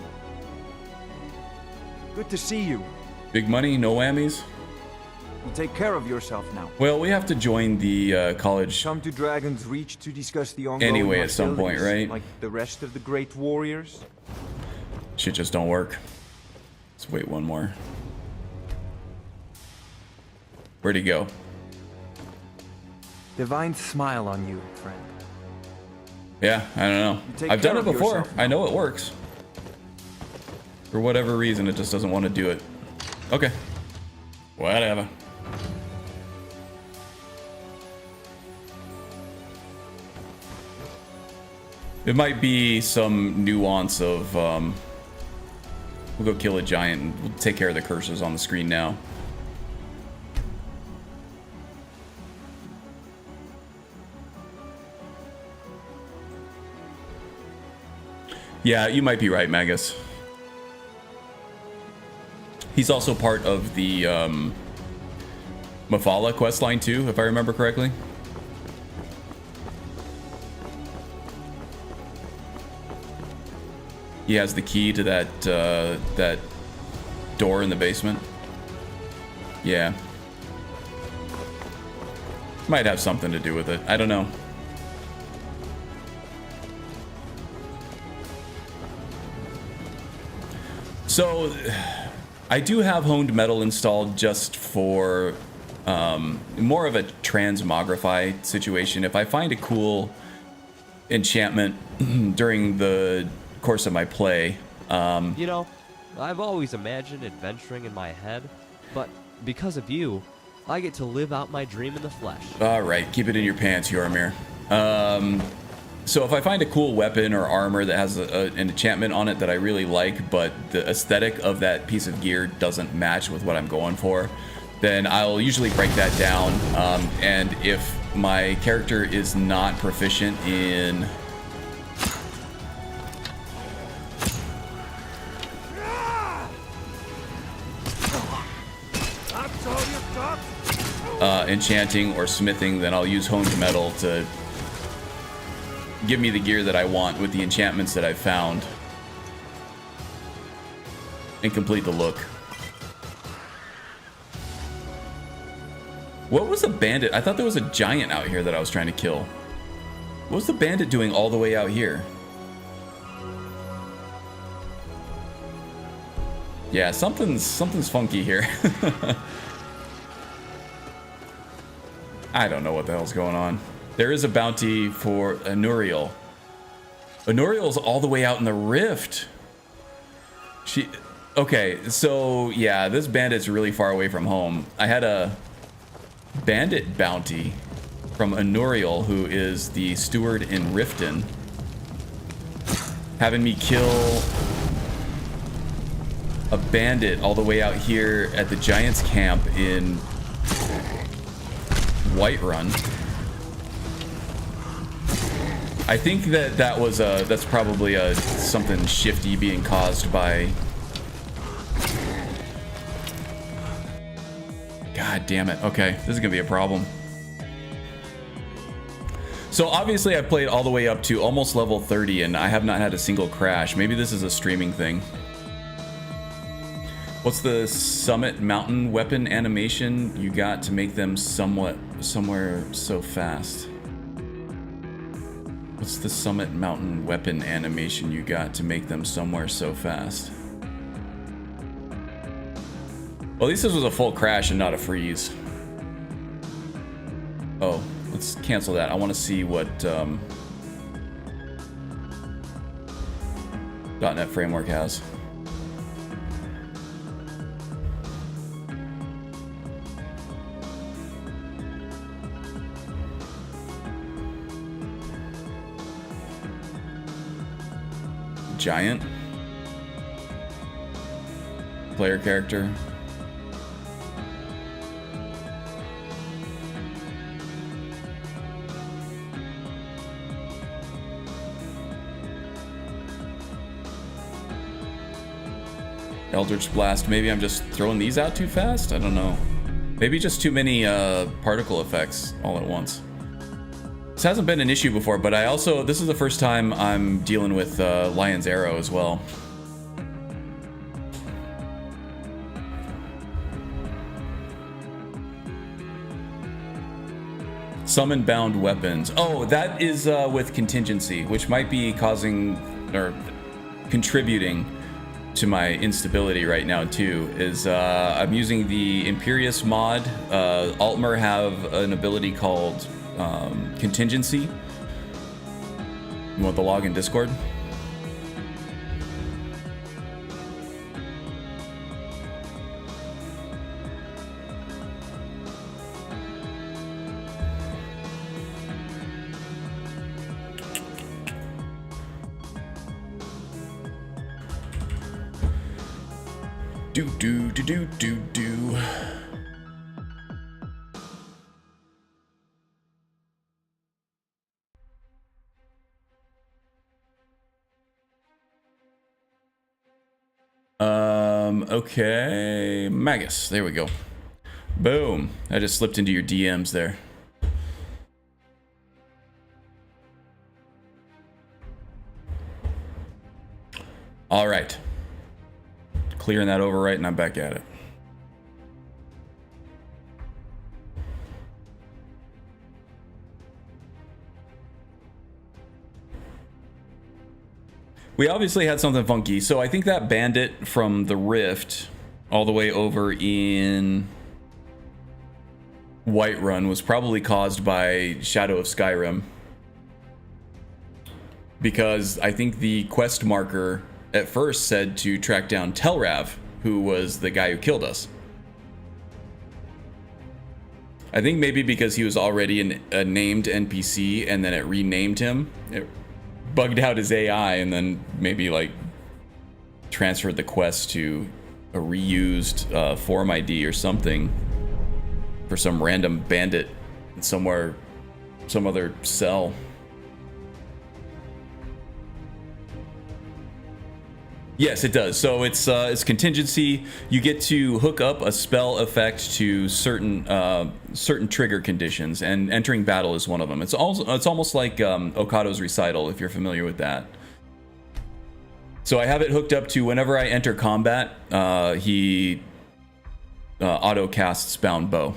Good to see you. Big money, no whammies. You take care of yourself now. Well, we have to join the college Come to Dragon's Reach to discuss the ongoing anyway at some point, hostilities, right? Like the rest of the great warriors. Shit just don't work. Let's wait one more. Where'd he go? Divine smile on you, friend. Yeah, I don't know. Take I've done care it of before. yourself. I know it works. For whatever reason, it just doesn't want to do it. Okay. Whatever. It might be some nuance of, we'll go kill a giant and we'll take care of the curses on the screen now. Yeah, you might be right, Magus. He's also part of the Mafala questline too, if I remember correctly. He has the key to that that door in the basement. Yeah. Might have something to do with it. I don't know. So, I do have Honed Metal installed just for more of a transmogrify situation. If I find a cool enchantment during the course of my play. You know, I've always imagined adventuring in my head, but because of you, I get to live out my dream in the flesh. All right, keep it in your pants, Yoramir. So if I find a cool weapon or armor that has an enchantment on it that I really like, but the aesthetic of that piece of gear doesn't match with what I'm going for, then I'll usually break that down. And if my character is not proficient in enchanting or smithing, then I'll use Honed Metal to give me the gear that I want with the enchantments that I've found and complete the look. What was the bandit? I thought there was a giant out here that I was trying to kill. What was the bandit doing all the way out here? Yeah, something's funky here. I don't know what the hell's going on. There is a bounty for Anuriel. Anuriel's all the way out in the rift. Okay, so yeah, this bandit's really far away from home. I had a bandit bounty from Anuriel, who is the steward in Riften, having me kill a bandit all the way out here at the Giants camp in Whiterun. I think that was that's probably something shifty being caused by. God damn it. Okay, this is gonna be a problem. So obviously I played all the way up to almost level 30 and I have not had a single crash. Maybe this is a streaming thing. What's the summit mountain weapon animation you got to make them somewhere so fast? What's the summit mountain weapon animation you got to make them somewhere so fast? Well, at least this was a full crash and not a freeze. Oh, let's cancel that. I want to see what .NET Framework has. Giant player character. Eldritch Blast. Maybe I'm just throwing these out too fast? I don't know. Maybe just too many particle effects all at once. This hasn't been an issue before, but this is the first time I'm dealing with Lion's Arrow as well. Summon bound weapons. Oh, that is with contingency, which might be causing or contributing to my instability right now too. Is I'm using the Imperious mod. Altmer have an ability called contingency. You want the log in Discord? Do. Okay, Magus, there we go. Boom. I just slipped into your DMs there. All right. Clearing that over right, and I'm back at it. We obviously had something funky, so I think that bandit from the Rift all the way over in Whiterun was probably caused by Shadow of Skyrim, because I think the quest marker at first said to track down Telrav, who was the guy who killed us. I think maybe because he was already a named NPC and then it renamed him. It bugged out his AI and then maybe like transferred the quest to a reused form ID or something for some random bandit somewhere, some other cell. Yes, it does. So it's contingency. You get to hook up a spell effect to certain trigger conditions, and entering battle is one of them. It's almost like Okado's Recital, if you're familiar with that. So I have it hooked up to whenever I enter combat, he auto casts Bound Bow.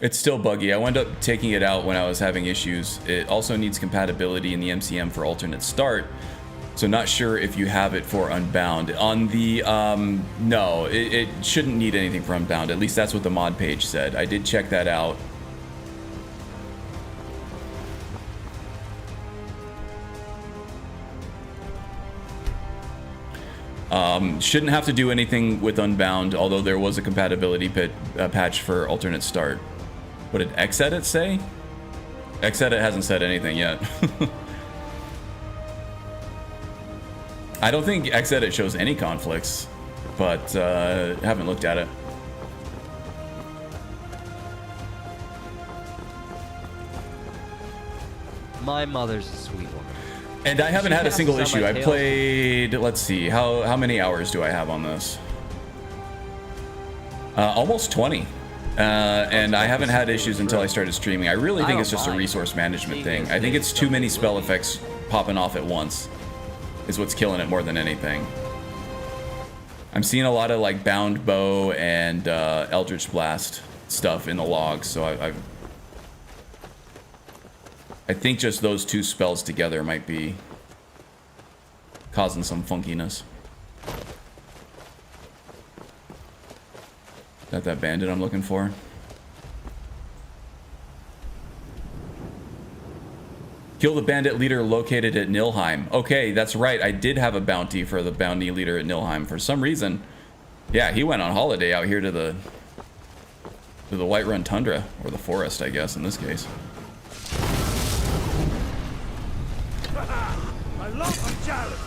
It's still buggy. I wound up taking it out when I was having issues. It also needs compatibility in the MCM for alternate start, so not sure if you have it for Unbound. On the, no, it shouldn't need anything for Unbound. At least that's what the mod page said. I did check that out. Shouldn't have to do anything with Unbound, although there was a compatibility patch for alternate start. What did Xedit say? Xedit hasn't said anything yet. I don't think Xedit shows any conflicts, but haven't looked at it. My mother's a sweet woman. And I haven't had a single issue. I played, let's see, how many hours do I have on this? Almost 20. And I haven't had issues until I started streaming. I really think it's just a resource management thing. I think it's too many spell effects popping off at once is what's killing it more than anything. I'm seeing a lot of like bound bow and Eldritch Blast stuff in the logs, so I think just those two spells together might be causing some funkiness. Is that bandit I'm looking for? Kill the bandit leader located at Nilheim. Okay, that's right. I did have a bounty for the bounty leader at Nilheim for some reason. Yeah, he went on holiday out here to the Whiterun Tundra, or the forest, I guess, in this case. I love a challenge.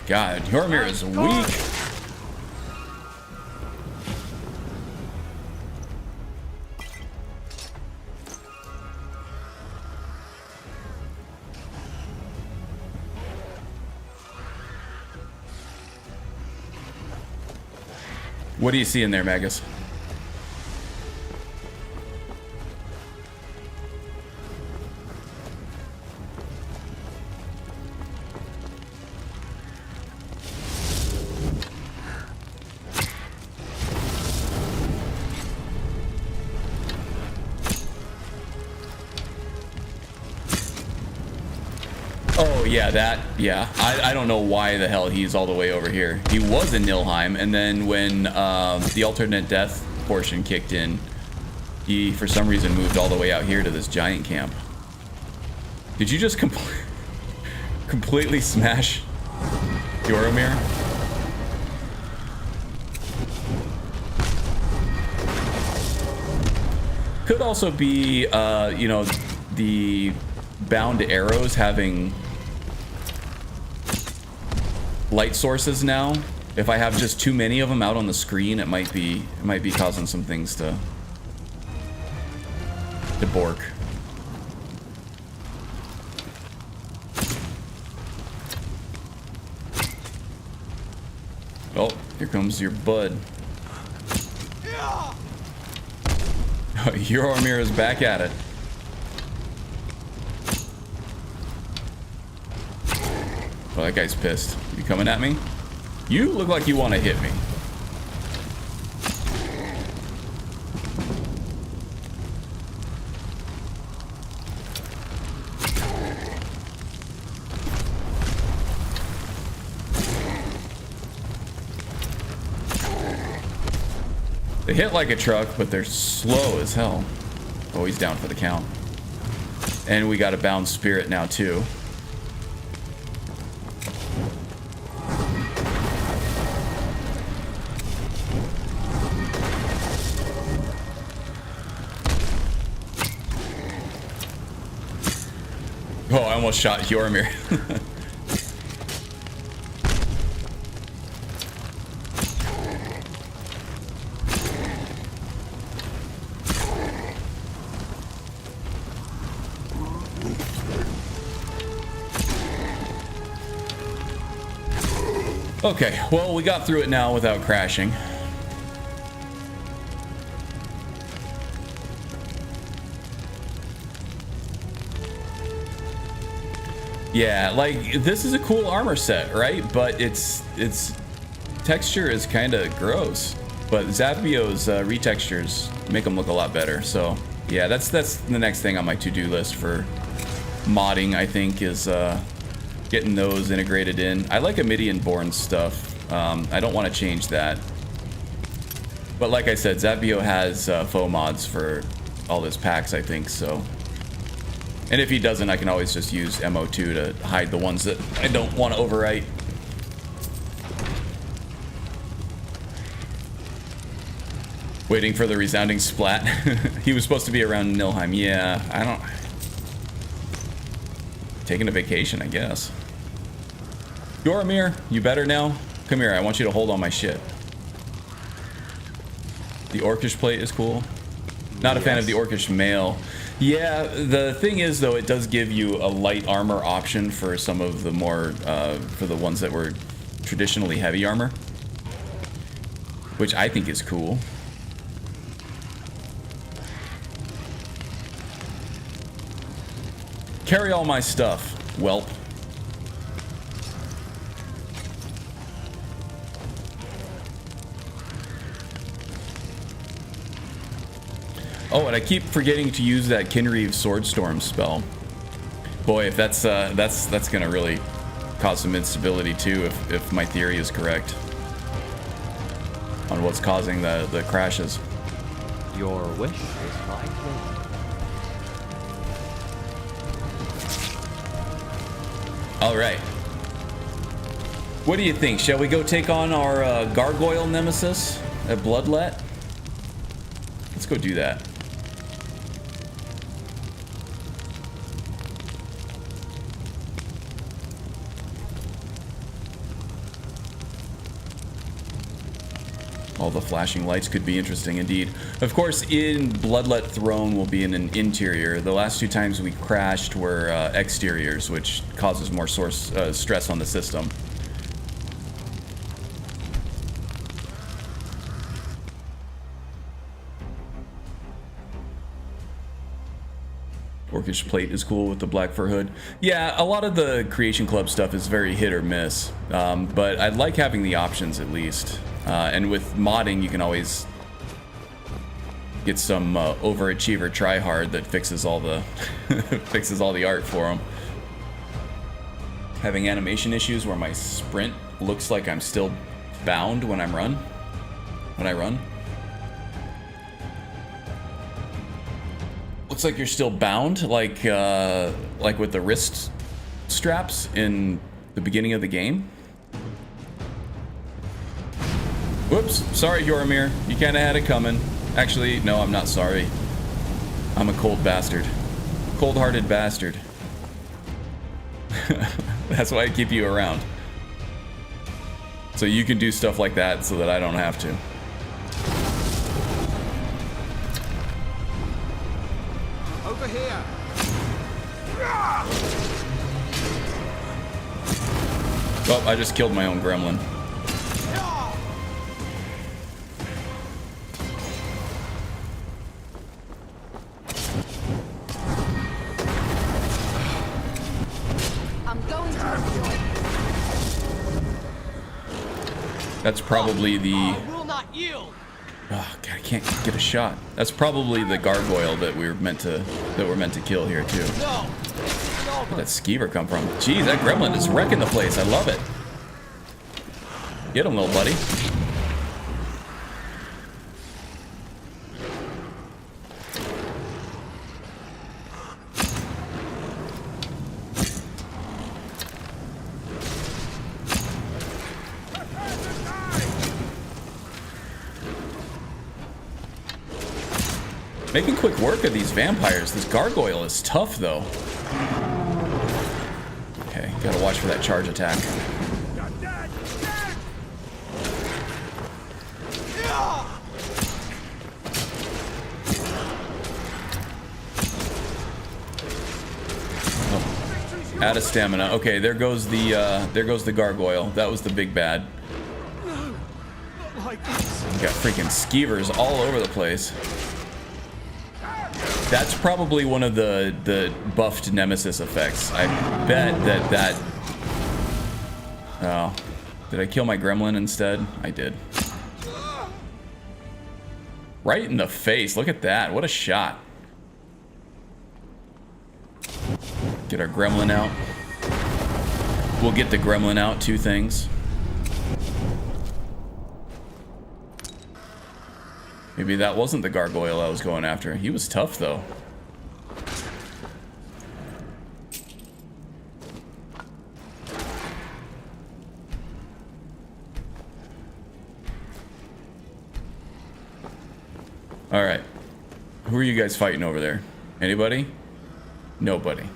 God, Jormir is weak. What do you see in there, Magus? Oh, yeah, I don't know why the hell he's all the way over here. He was in Nilheim, and then when the alternate death portion kicked in, he, for some reason, moved all the way out here to this giant camp. Did you just completely smash Jormir? Could also be, you know, the bound arrows having light sources now. If I have just too many of them out on the screen, it might be causing some things to bork. Oh, here comes your bud. Jormir is back at it. Oh, that guy's pissed. You coming at me? You look like you want to hit me. They hit like a truck, but they're slow as hell. Oh, he's down for the count. And we got a bound spirit now, too. Oh, I almost shot Jormir. Okay, well, we got through it now without crashing. Yeah, like, this is a cool armor set, right? But its texture is kind of gross. But Zapio's retextures make them look a lot better. So, yeah, that's the next thing on my to-do list for modding, I think, is getting those integrated in. I like Amidian-born stuff. I don't want to change that. But like I said, Zapio has faux mods for all his packs, I think, so... And if he doesn't, I can always just use MO2 to hide the ones that I don't want to overwrite. Waiting for the resounding splat. He was supposed to be around Nilheim. Yeah, I don't... Taking a vacation, I guess. Jormir, you better now? Come here, I want you to hold on my shit. The Orcish plate is cool. Not a fan of the orcish mail. Yeah, the thing is, though, it does give you a light armor option for some of the more, for the ones that were traditionally heavy armor. Which I think is cool. Carry all my stuff, whelp. Oh, and I keep forgetting to use that Kinreeve Swordstorm spell. Boy, if that's gonna really cause some instability too, if my theory is correct on what's causing the crashes. Your wish is my wish. All right. What do you think? Shall we go take on our gargoyle nemesis at Bloodlet? Let's go do that. All the flashing lights could be interesting indeed. Of course, in Bloodlet Throne will be in an interior. The last 2 times we crashed were exteriors, which causes more stress on the system. Orcish plate is cool with the black fur hood. Yeah, a lot of the Creation Club stuff is very hit or miss, but I like having the options at least. And with modding, you can always get some overachiever tryhard that fixes all the fixes all the art for them. Having animation issues where my sprint looks like I'm still bound when I run. Looks like you're still bound, like with the wrist straps in the beginning of the game. Whoops, sorry Yoramir, you kinda had it coming. Actually, no, I'm not sorry. I'm a cold bastard. Cold-hearted bastard. That's why I keep you around. So you can do stuff like that so that I don't have to. Over here. Oh, I just killed my own gremlin. That's probably the... Oh god, I can't get a shot. That's probably the gargoyle that we're meant to kill here too. Where'd that skeever come from? Jeez, that gremlin is wrecking the place. I love it. Get him, little buddy. Making quick work of these vampires. This gargoyle is tough, though. Okay, gotta watch for that charge attack. Oh, out of stamina. Okay, there goes the gargoyle. That was the big bad. We got freaking skeevers all over the place. That's probably one of the buffed Nemesis effects. I bet that... Oh. Did I kill my gremlin instead? I did. Right in the face. Look at that. What a shot. Get our gremlin out. We'll get the gremlin out. 2 things. Maybe that wasn't the gargoyle I was going after. He was tough, though. Alright. Who are you guys fighting over there? Anybody? Nobody.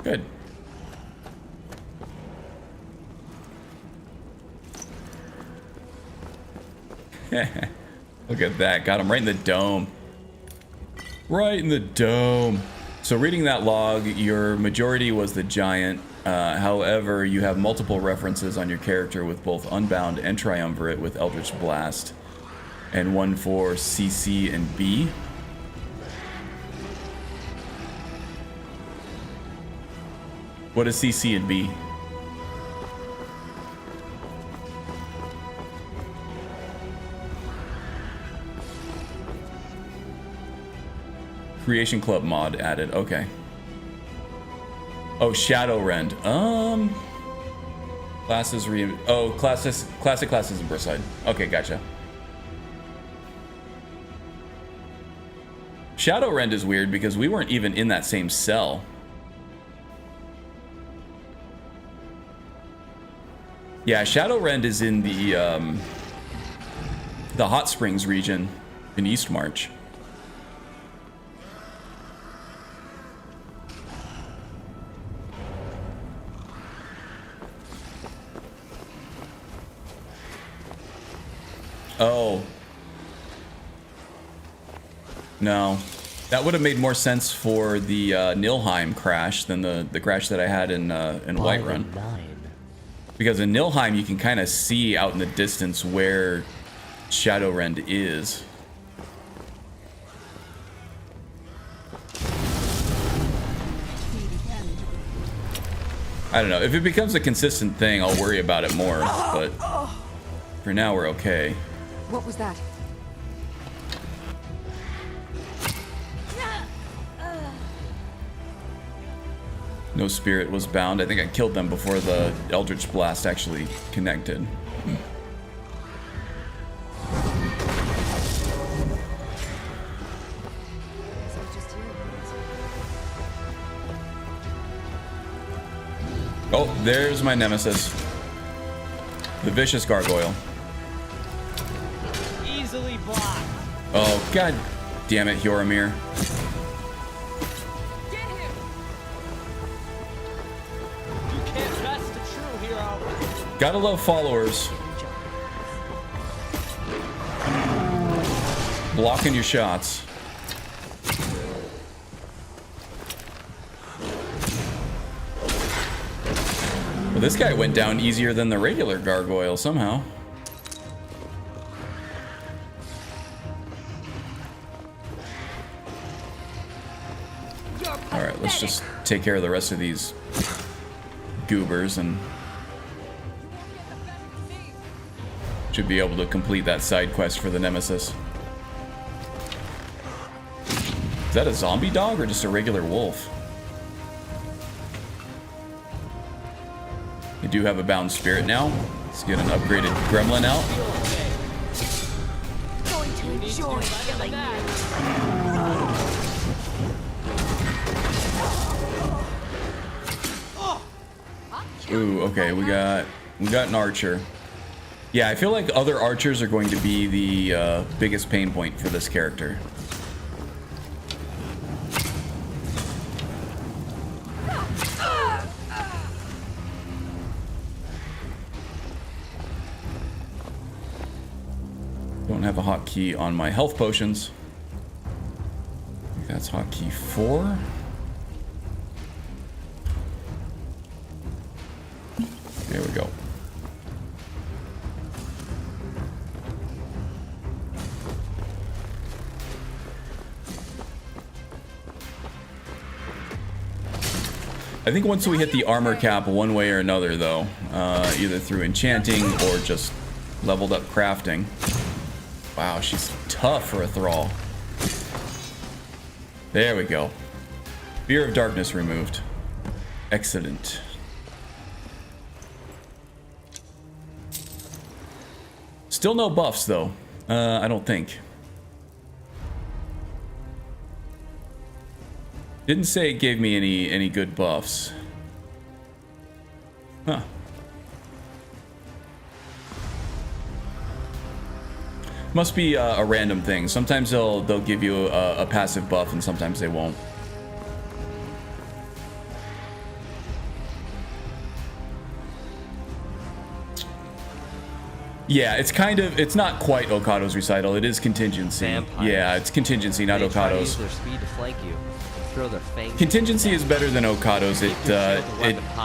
Good. Look at that. Got him right in the dome. Right in the dome. So reading that log, your majority was the giant. However, you have multiple references on your character with both Unbound and Triumvirate with Eldritch Blast. And one for CC and B. What is CC and B? Creation Club mod added. Okay. Oh, Shadowrend. Classes classic classes in Brookside. Okay, gotcha. Shadowrend is weird because we weren't even in that same cell. Yeah, Shadowrend is in the Hot Springs region in Eastmarch. Oh. No. That would have made more sense for the Nilheim crash than the crash that I had in Whiterun. Because in Nilheim, you can kind of see out in the distance where Shadowrend is. I don't know. If it becomes a consistent thing, I'll worry about it more. But for now, we're okay. What was that? No spirit was bound. I think I killed them before the Eldritch Blast actually connected. Oh, there's my nemesis. The vicious gargoyle. Easily blocked. Oh, god damn it, Hyoromir. Gotta love followers. Blocking your shots. Well, this guy went down easier than the regular gargoyle somehow. Alright, let's just take care of the rest of these goobers and should be able to complete that side quest for the Nemesis. Is that a zombie dog or just a regular wolf? You do have a bound spirit now. Let's get an upgraded gremlin out. Going to enjoy killing you. Ooh, okay, we got an archer. Yeah, I feel like other archers are going to be the biggest pain point for this character. Don't have a hotkey on my health potions. I think that's hotkey 4. There we go. I think once we hit the armor cap one way or another, though, either through enchanting or just leveled up crafting. Wow, she's tough for a thrall. There we go. Fear of darkness removed. Excellent. Still no buffs, though. I don't think. Didn't say it gave me any good buffs. Huh. Must be a random thing. Sometimes they'll give you a passive buff, and sometimes they won't. Yeah, it's kind of, it's not quite Okado's recital. It is contingency. Vampires. Yeah, it's contingency, not They try to use Okado's. their speed to flank you. Throw their fangs. Contingency is better than Okado's. It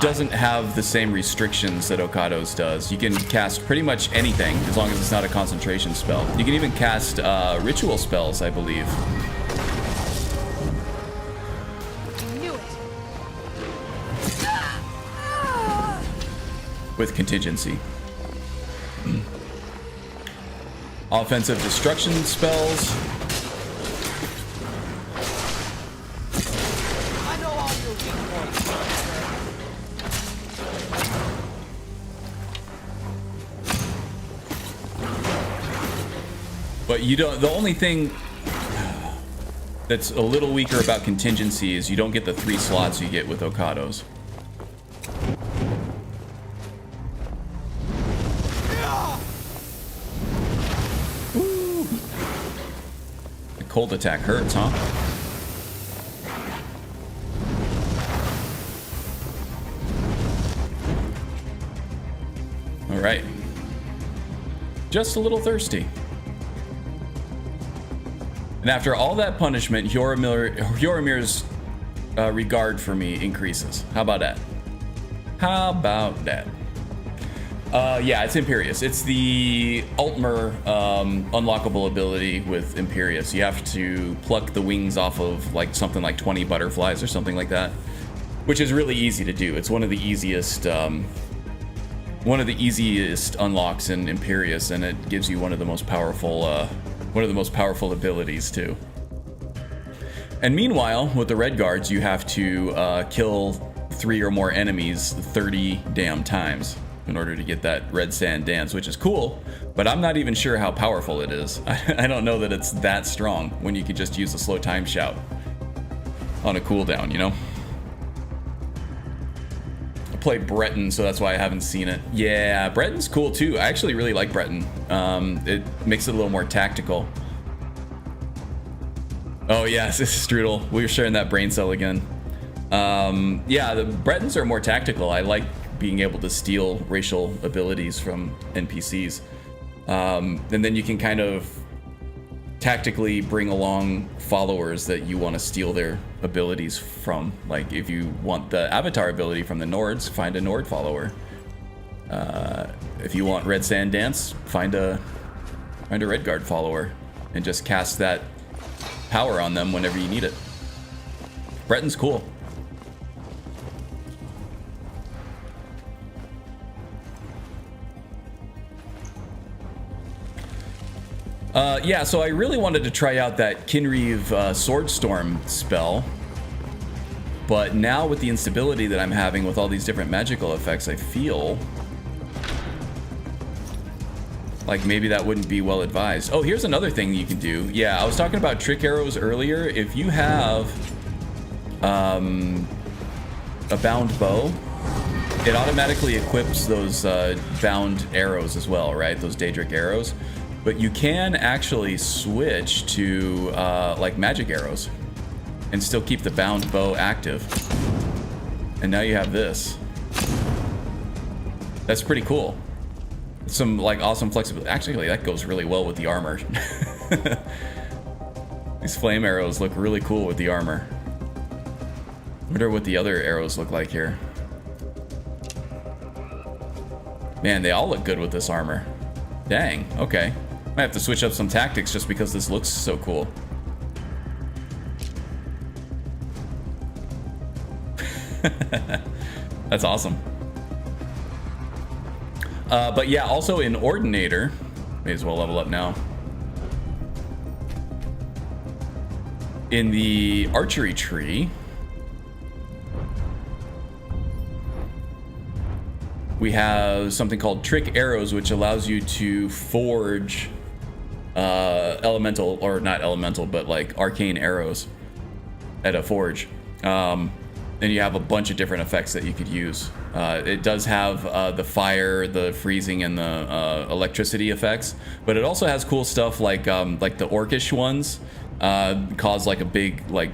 doesn't have the same restrictions that Okado's does. You can cast pretty much anything as long as it's not a concentration spell. You can even cast ritual spells, I believe. Knew it. With contingency. Offensive destruction spells. I know all your weak points, monster. But you don't, the only thing that's a little weaker about contingency is you don't get the 3 slots you get with Okado's. Ooh. The cold attack hurts, huh? All right. Just a little thirsty. And after all that punishment, Yoromir's regard for me increases. How about that? How about that? Yeah, it's Imperious. It's the Altmer unlockable ability with Imperious. You have to pluck the wings off of like something like 20 butterflies or something like that, which is really easy to do. It's one of the easiest unlocks in Imperious, and it gives you one of the most powerful abilities too. And meanwhile, with the red guards, you have to kill 3 or more enemies 30 damn times in order to get that red sand dance, which is cool, but I'm not even sure how powerful it is. I don't know that it's that strong when you could just use a slow time shout on a cooldown, you know? I play Breton, so that's why I haven't seen it. Yeah, Breton's cool too. I actually really like Breton. It makes it a little more tactical. Oh yes, this is Strudel. We were sharing that brain cell again. Yeah, the Bretons are more tactical. I like being able to steal racial abilities from NPCs. And then you can kind of tactically bring along followers that you want to steal their abilities from. Like if you want the avatar ability from the Nords, find a Nord follower. If you want Red Sand Dance, find a Redguard follower and just cast that power on them whenever you need it. Breton's cool. Yeah, so I really wanted to try out that Kinreeve Swordstorm spell, but now with the instability that I'm having with all these different magical effects, I feel like maybe that wouldn't be well advised. Oh, here's another thing you can do. Yeah, I was talking about trick arrows earlier. If you have a bound bow, it automatically equips those bound arrows as well, right? Those Daedric arrows. But you can actually switch to like magic arrows and still keep the bound bow active. And now you have this. That's pretty cool. Some like awesome flexibility. Actually, that goes really well with the armor. These flame arrows look really cool with the armor. I wonder what the other arrows look like here. Man, they all look good with this armor. Dang, okay. Might have to switch up some tactics just because this looks so cool. That's awesome. But yeah, also in Ordinator, may as well level up now. In the archery tree, we have something called Trick Arrows, which allows you to forge elemental, or not elemental, but like arcane arrows at a forge. And you have a bunch of different effects that you could use. It does have the fire, the freezing, and the electricity effects, but it also has cool stuff like the orcish ones cause like a big like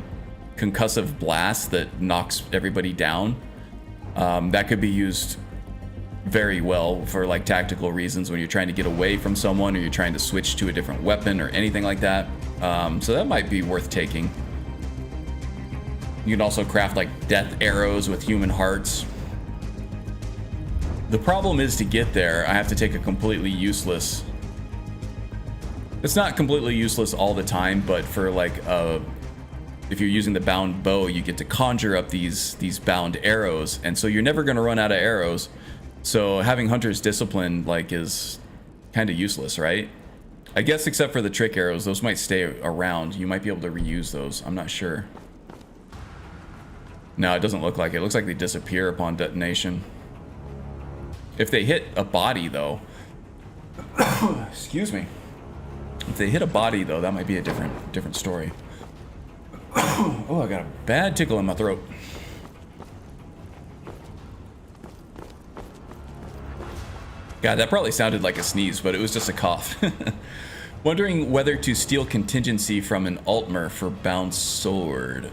concussive blast that knocks everybody down. That could be used very well for like tactical reasons when you're trying to get away from someone or you're trying to switch to a different weapon or anything like that. So that might be worth taking. You can also craft like death arrows with human hearts. The problem is to get there, I have to take a completely useless... It's not completely useless all the time, but for like if you're using the bound bow, you get to conjure up these bound arrows, and so you're never going to run out of arrows. So having Hunter's Discipline like is kind of useless, right? I guess except for the trick arrows, those might stay around. You might be able to reuse those. I'm not sure. No, it doesn't look like it. It looks like they disappear upon detonation. If they hit a body, though... Excuse me. If they hit a body, though, that might be a different story. Oh, I got a bad tickle in my throat. God, that probably sounded like a sneeze, but it was just a cough. Wondering whether to steal contingency from an Altmer for bound sword.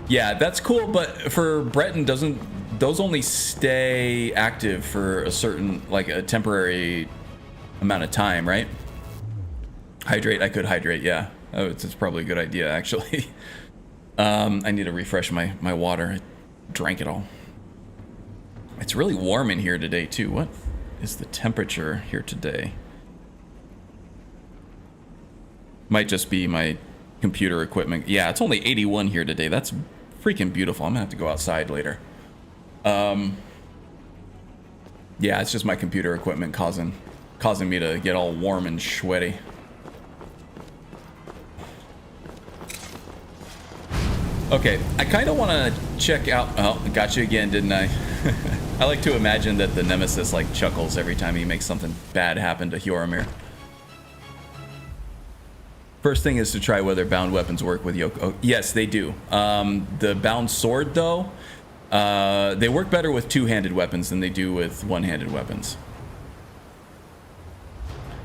Yeah, that's cool, but for Breton, doesn't those only stay active for a certain, like a temporary amount of time, right? Hydrate, I could hydrate, yeah. Oh, it's probably a good idea, actually. I need to refresh my water. I drank it all. It's really warm in here today, too. What is the temperature here today? Might just be my computer equipment. Yeah, it's only 81 here today. That's freaking beautiful. I'm gonna have to go outside later. Yeah, it's just my computer equipment causing me to get all warm and sweaty. Okay, I kind of want to check out... Oh, got you again, didn't I? I like to imagine that the Nemesis like chuckles every time he makes something bad happen to Hyoromir. First thing is to try whether bound weapons work with yoke. Oh, yes, they do. The bound sword, though, they work better with two-handed weapons than they do with one-handed weapons.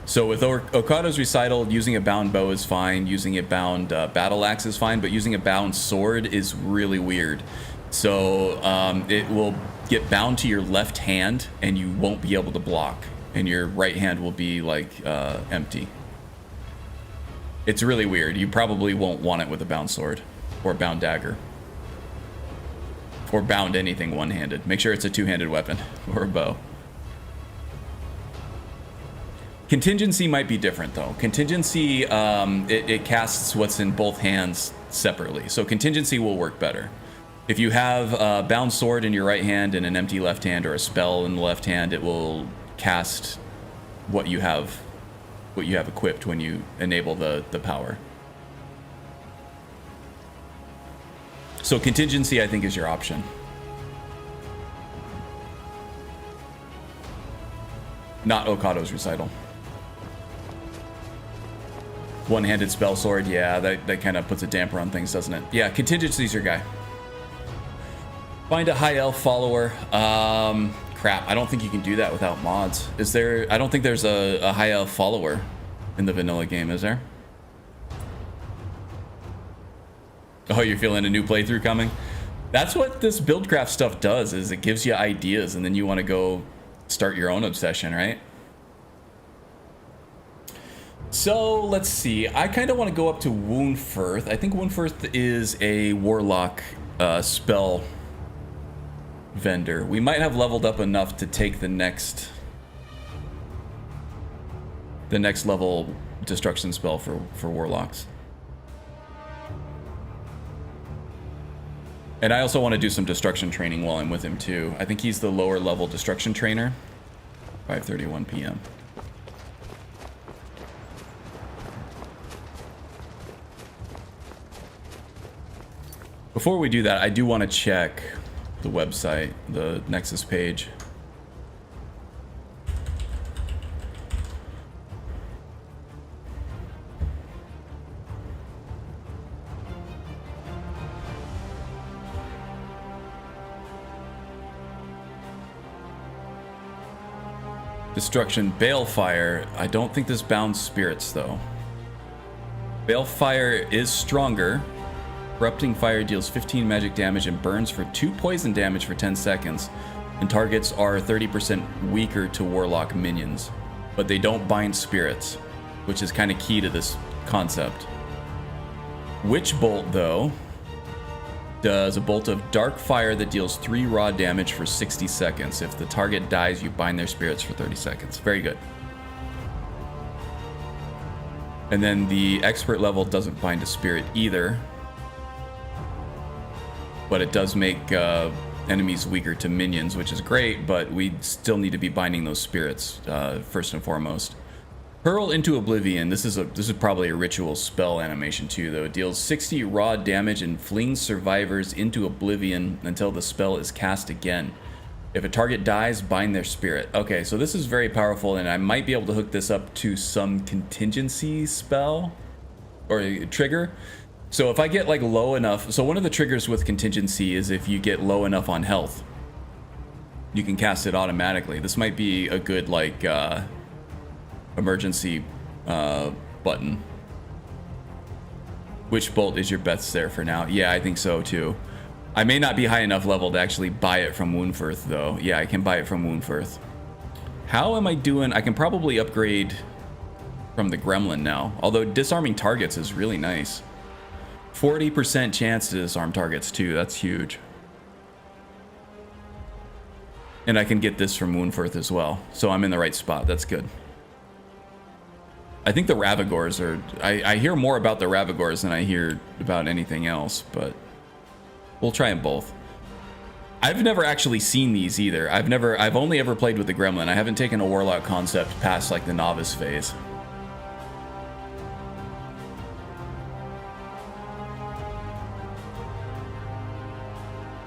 So with Okado's recital, using a bound bow is fine, using a bound battle axe is fine, but using a bound sword is really weird. So it will get bound to your left hand and you won't be able to block, and your right hand will be like empty. It's really weird. You probably won't want it with a bound sword or bound dagger or bound anything one-handed. Make sure it's a two-handed weapon or a bow. Contingency might be different, though. Contingency, it casts what's in both hands separately. So contingency will work better. If you have a bound sword in your right hand and an empty left hand, or a spell in the left hand, it will cast what you have equipped when you enable the power. So contingency, I think, is your option. Not Okado's recital. One-handed spell sword, yeah, that kind of puts a damper on things, doesn't it? Yeah, contingency's your guy. Find a high elf follower. Crap, I don't think you can do that without mods. Is there? I don't think there's a high elf follower in the vanilla game, is there? Oh, you're feeling a new playthrough coming? That's what this Buildcraft stuff does, is it gives you ideas and then you want to go start your own obsession, right? So let's see. I kind of want to go up to Woundfirth. I think Woundfirth is a warlock spell vendor. We might have leveled up enough to take the next level destruction spell for warlocks. And I also want to do some destruction training while I'm with him too. I think he's the lower level destruction trainer. 5:31 p.m. Before we do that, I do want to check the website, the Nexus page. Destruction, Balefire. I don't think this bounds spirits though. Balefire is stronger. Corrupting fire deals 15 magic damage and burns for 2 poison damage for 10 seconds. and targets are 30% weaker to Warlock minions, but they don't bind spirits, which is kind of key to this concept. Witch Bolt, though, does a bolt of dark fire that deals 3 raw damage for 60 seconds. If the target dies, you bind their spirits for 30 seconds. Very good. And then the expert level doesn't bind a spirit either, but it does make enemies weaker to minions, which is great, but we still need to be binding those spirits first and foremost. Hurl into Oblivion. This is probably a ritual spell animation too, though. It deals 60 raw damage and flings survivors into Oblivion until the spell is cast again. If a target dies, bind their spirit. Okay, so this is very powerful, and I might be able to hook this up to some contingency spell or a trigger. So if I get like low enough, so one of the triggers with contingency is if you get low enough on health, you can cast it automatically. This might be a good like emergency button. Witch Bolt is your best there for now. Yeah, I think so too. I may not be high enough level to actually buy it from Woundfirth though. Yeah, I can buy it from Woundfirth. How am I doing? I can probably upgrade from the Gremlin now, although disarming targets is really nice. 40% chance to disarm targets too, that's huge. And I can get this from Woundfirth as well, so I'm in the right spot. That's good. I think the Ravagors are... I hear more about the Ravagors than I hear about anything else, but we'll try them both. I've never actually seen these either. I've only ever played with the Gremlin. I haven't taken a Warlock concept past like the novice phase.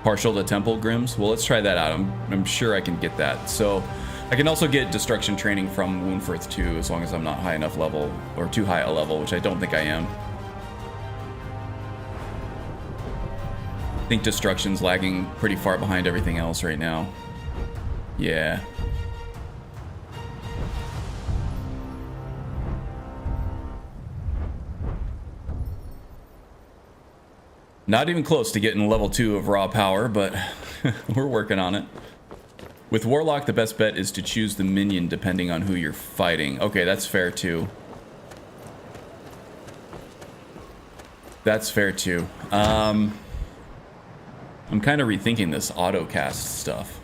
Partial to Temple Grims? Well, let's try that out. I'm sure I can get that. So I can also get Destruction Training from Woundfirth too, as long as I'm not high enough level, or too high a level, which I don't think I am. I think Destruction's lagging pretty far behind everything else right now. Yeah. Not even close to getting level 2 of raw power, but we're working on it. With Warlock, the best bet is to choose the minion depending on who you're fighting. Okay, that's fair too. That's fair too. I'm kind of rethinking this autocast stuff.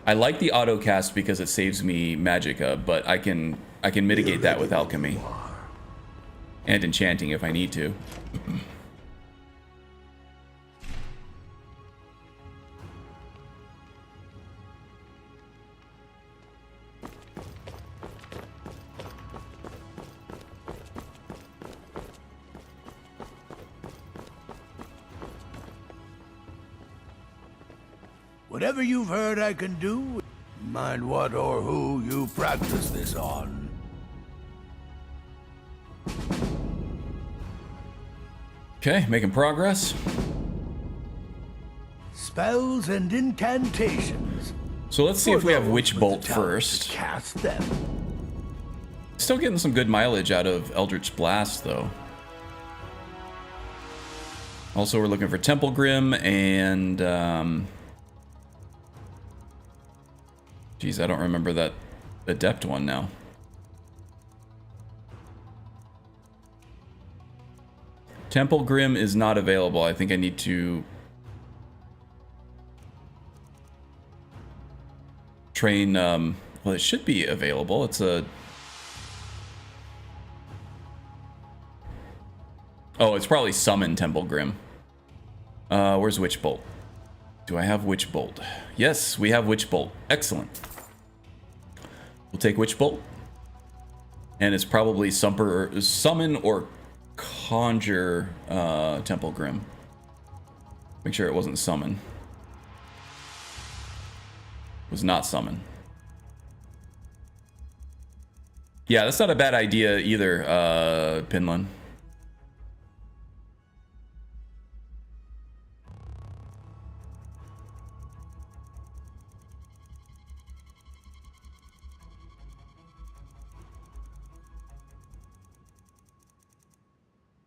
I like the autocast because it saves me magicka, but I can mitigate that with alchemy and enchanting if I need to. Whatever you've heard I can do, mind what or who you practice this on. Okay, making progress. Spells and incantations. So let's see if we have Witch Bolt first. Cast them. Still getting some good mileage out of Eldritch Blast though. Also, we're looking for Temple Grim and geez, I don't remember that Adept one now. Temple Grim is not available. I think I need to train, well, it should be available. It's a... Oh, it's probably summon Temple Grim. Where's Witch Bolt? Do I have Witch Bolt? Yes, we have Witch Bolt. Excellent. We'll take Witch Bolt. And it's probably summon or conjure Temple Grim. Make sure it wasn't summon. It was not summon. Yeah, that's not a bad idea either, Pinlin.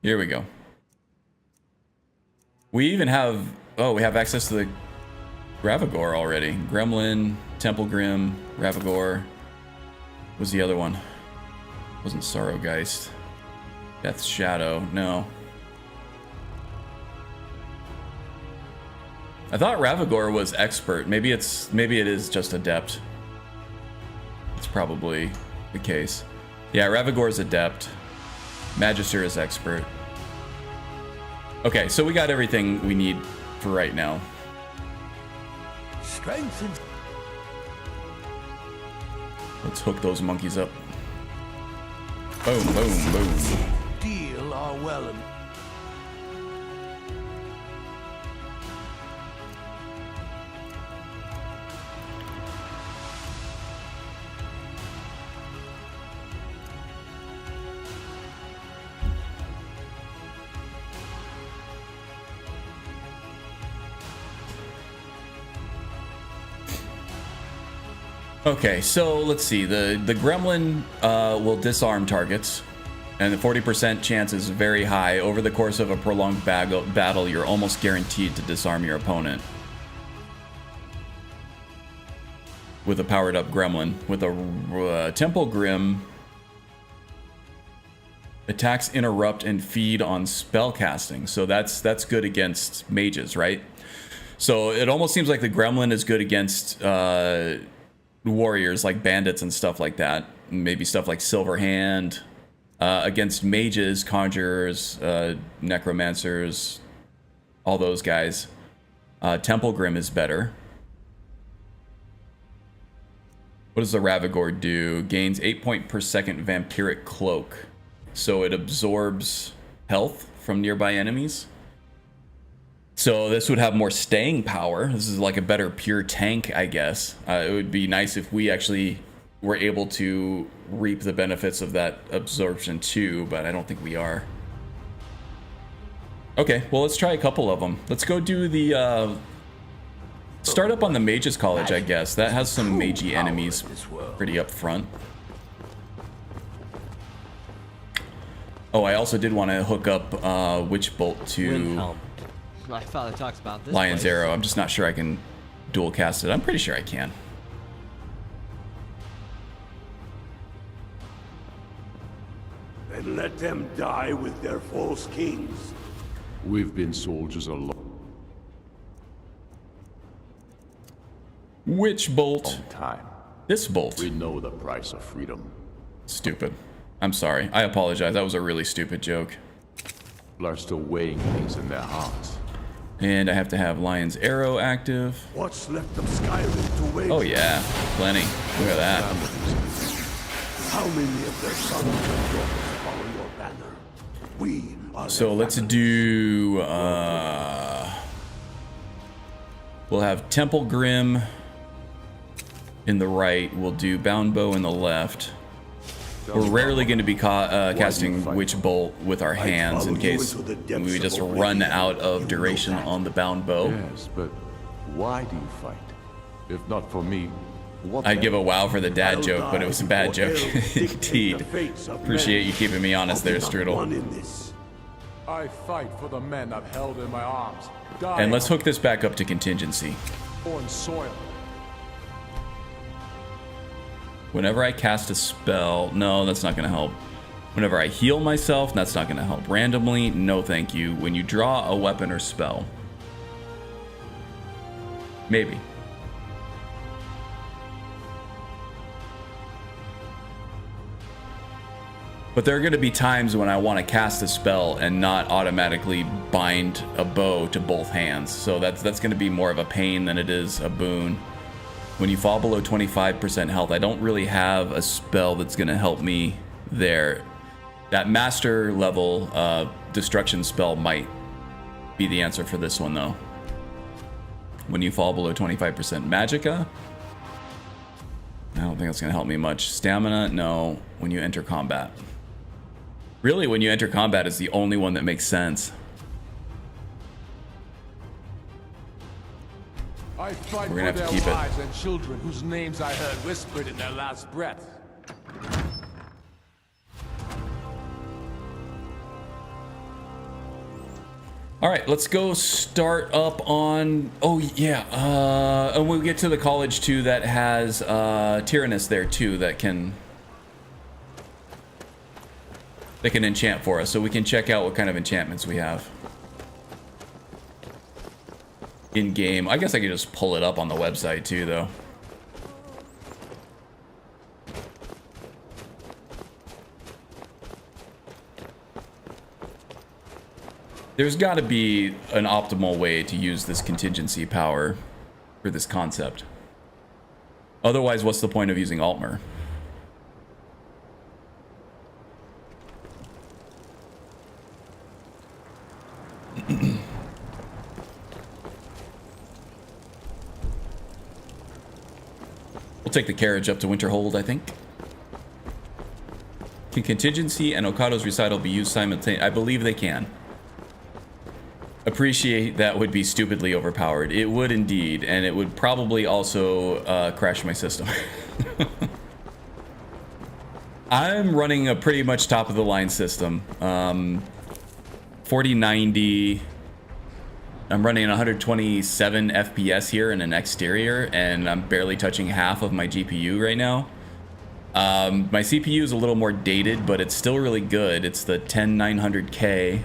Here we go. We even have... Oh, we have access to the Ravagore already. Gremlin, Temple Grim, Ravagore. What was the other one? Wasn't Sorrowgeist. Death's Shadow. No. I thought Ravagore was expert. Maybe it is just adept. It's probably the case. Yeah, Ravagore is adept. Magister is expert. Okay, so we got everything we need for right now. Strength and Let's hook those monkeys up. Boom, boom, boom. deal are well and Okay, so let's see. The gremlin will disarm targets, and the 40% chance is very high. Over the course of a prolonged battle, you're almost guaranteed to disarm your opponent. With a powered up gremlin. With a Temple Grim, attacks interrupt and feed on spell casting. So that's good against mages, right? So it almost seems like the gremlin is good against warriors like bandits and stuff like that. Maybe stuff like Silverhand. Against mages, conjurers, necromancers, all those guys. Temple Grim is better. What does the Ravagore do? Gains 8 point per second vampiric cloak. So it absorbs health from nearby enemies. So this would have more staying power. This is like a better pure tank, I guess. It would be nice if we actually were able to reap the benefits of that absorption too, but I don't think we are. Okay, well, let's try a couple of them. Let's go do the start up on the Mages College, I guess. That has some magey enemies pretty up front. Oh, I also did want to hook up Witch Bolt to My father talks about this Lion's place. Arrow. I'm just not sure I can dual cast it. I'm pretty sure I can. and let them die with their false kings. We've been soldiers a long Which bolt? time. This bolt. We know the price of freedom. Stupid. I'm sorry. I apologize. That was a really stupid joke. People are still weighing things in their hearts. And I have to have Lion's Arrow active. What's left of Skyrim to wait? Oh yeah, plenty. Look at that. How many of their sons and daughters follow your banner? We are So their let's families. do we'll have Temple Grim in the right. We'll do Bound Bow in the left. We're rarely going to be casting Witch Bolt with our hands in case we just run out of duration on the Bound Bow. Yes, but why do you fight? If not for me, what I'd then? give a wow for the dad joke, but it was a bad joke indeed. Appreciate you keeping me honest there, Strudel. I fight for the men I've held in my arms. And let's hook this back up to contingency. On soil. Whenever I cast a spell, no, that's not going to help. Whenever I heal myself, that's not going to help. Randomly, no thank you. When you draw a weapon or spell, maybe. But there are going to be times when I want to cast a spell and not automatically bind a bow to both hands. So that's going to be more of a pain than it is a boon. When you fall below 25% health, I don't really have a spell that's going to help me there. That master level destruction spell might be the answer for this one, though. When you fall below 25% magicka, I don't think that's going to help me much. Stamina, no. When you enter combat. Really, when you enter combat is the only one that makes sense. I fight We're gonna for have to their keep it. wives and children whose names I heard whispered in their last breath. All right, let's go start up on. Oh yeah, and we'll get to the college too that has Tyrannus there too that can enchant for us, so we can check out what kind of enchantments we have in game. I guess I could just pull it up on the website too, though. There's got to be an optimal way to use this contingency power for this concept. Otherwise, what's the point of using Altmer? We'll take the carriage up to Winterhold, I think. Can contingency and Okado's recital be used simultaneously? I believe they can. Appreciate that would be stupidly overpowered. It would indeed, and it would probably also crash my system. I'm running a pretty much top of the line system. 4090. I'm running 127 FPS here in an exterior, and I'm barely touching half of my GPU right now. My CPU is a little more dated, but it's still really good. It's the 10900K.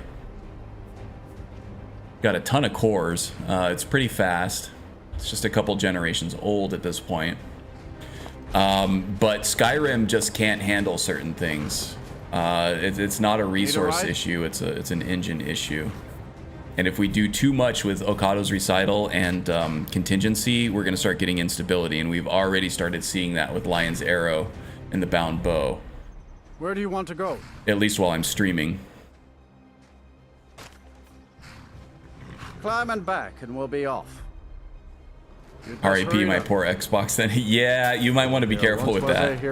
Got a ton of cores. It's pretty fast. It's just a couple generations old at this point. But Skyrim just can't handle certain things. It's not a resource issue. It's an engine issue. And if we do too much with Okado's recital and contingency, we're going to start getting instability. And we've already started seeing that with Lion's Arrow and the Bound Bow. Where do you want to go? At least while I'm streaming. Climb and back, and we'll be off. RIP my poor Xbox then. Yeah, you might want to be careful with that.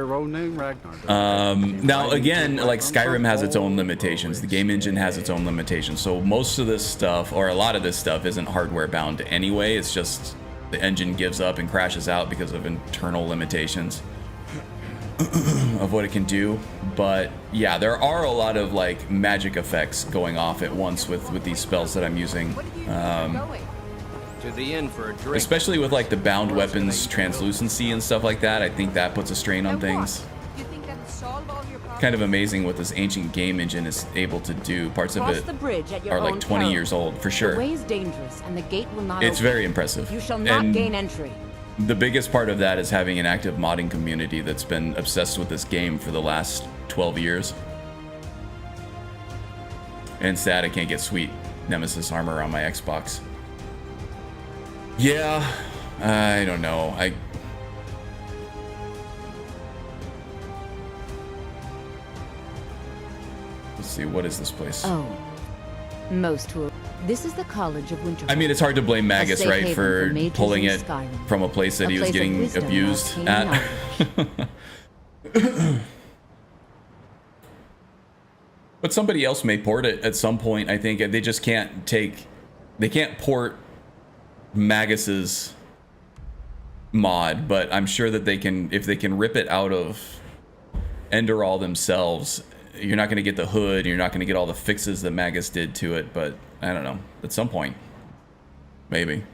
Now again, like Skyrim has its own limitations. The game engine has its own limitations. So most of this stuff, or a lot of this stuff, isn't hardware bound anyway. It's just the engine gives up and crashes out because of internal limitations of what it can do. But yeah, there are a lot of like magic effects going off at once with these spells that I'm using. To the inn for a drink. Especially with like the bound weapons translucency and stuff like that. I think that puts a strain on things. Kind of amazing what this ancient game engine is able to do. Parts of it are like 20 years old for sure. The way is dangerous and the gate will not It's open. very impressive. You shall not And gain entry. the biggest part of that is having an active modding community that's been obsessed with this game for the last 12 years. And sad I can't get sweet Nemesis Armor on my Xbox. Yeah, I don't know. Let's see, what is this place? Oh, most will. This is the College of Winter. I mean, it's hard to blame Magus, right, for pulling it Skyrim. from a place that he was getting abused at. But somebody else may port it at some point, I think. They just can't port Magus's mod, but I'm sure that they can, if they can rip it out of Enderall themselves. You're not going to get the hood, you're not going to get all the fixes that Magus did to it, but I don't know, at some point, maybe.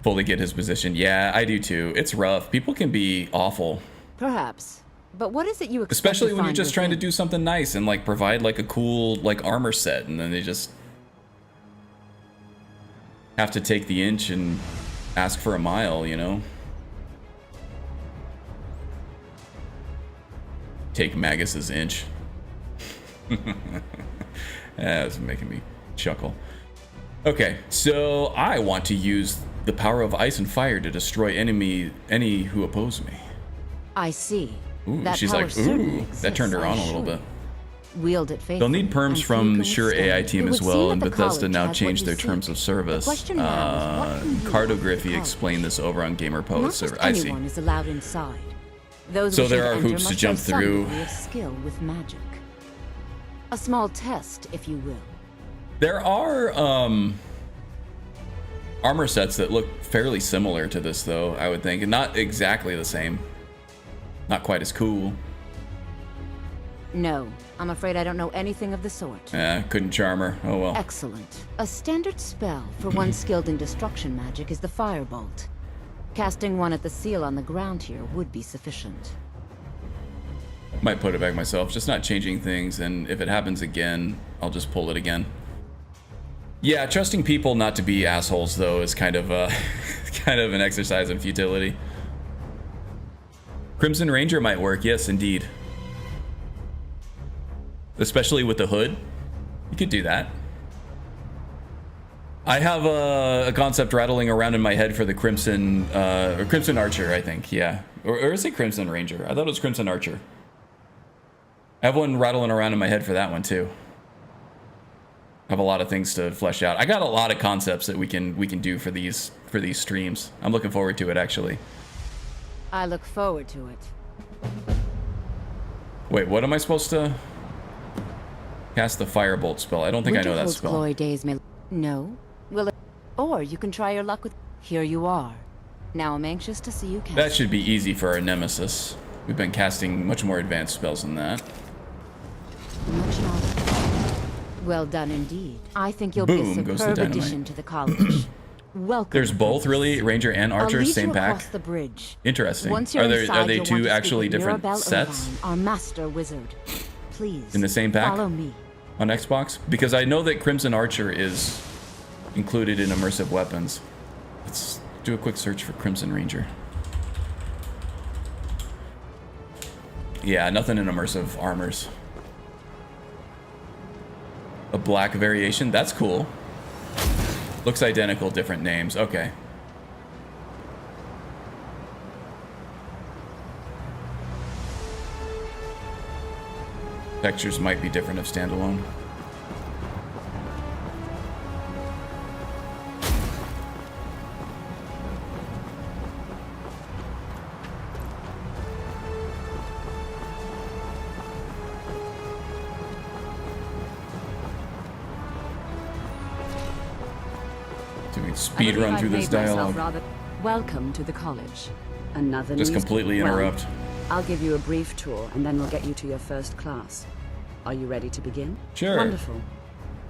Fully get his position. Yeah, I do too. It's rough. People can be awful. Perhaps. But what is it you expect? Especially when you're just trying to do something nice and like provide like a cool like armor set, and then they just have to take the inch and ask for a mile, you know? Take Magus's inch. That's making me chuckle. Okay, so I want to use the power of ice and fire to destroy any who oppose me. I see. Ooh, that she's power like, certainly ooh, exists, that turned her I on a assure little you. bit. Wield it faithfully. They'll need perms and from few Sure can AI withstand team it. as It would well, seem and that the Bethesda college now has changed what their you terms seek. of service. The question now is, what can you do Cartography with the explained this over on Gamer Not Post. just I see. anyone is allowed inside. Those So wishing there are enter hoops to must jump show some through. degree of skill with magic. A small test, if you will. There are armor sets that look fairly similar to this, though, I would think. And not exactly the same. Not quite as cool. No, I'm afraid I don't know anything of the sort. Yeah, couldn't charm her. Oh well. Excellent. A standard spell for one skilled in destruction magic is the Firebolt. Casting one at the seal on the ground here would be sufficient. Might put it back myself, just not changing things, and if it happens again, I'll just pull it again. Yeah, trusting people not to be assholes though is kind of kind of an exercise in futility. Crimson Ranger might work, yes indeed. Especially with the hood. You could do that. I have a concept rattling around in my head for the Crimson or Crimson Archer, I think, yeah. Or is it Crimson Ranger? I thought it was Crimson Archer. I have one rattling around in my head for that one too. I have a lot of things to flesh out. I got a lot of concepts that we can do for these streams. I'm looking forward to it actually. I look forward to it. Wait, what am I supposed to cast the Firebolt spell? I don't think I know that spell. Glory days may no. Will it? Or you can try your luck with. Here you are. Now I'm anxious to see you cast. That should be easy for our Nemesis. We've been casting much more advanced spells than that. Much knowledge. Well done indeed. I think you'll Boom, be a goes the superb addition to the college. Welcome. There's both, really? Ranger and Archer, same pack? Across the bridge. Interesting. Once you're Are inside, they you'll two want to actually speak with different Mirabelle sets? Irvine, our master wizard. Please. In the same pack? Follow me. On Xbox? Because I know that Crimson Archer is included in immersive weapons. Let's do a quick search for Crimson Ranger. Yeah, nothing in immersive armors. A black variation? That's cool. Looks identical, different names. Okay. Textures might be different if standalone. Speed run through this dialogue. Welcome to the college. Another Just completely interrupt. I'll give you a brief tour and then we'll get you to your first class. Are you ready to begin? Sure. Wonderful.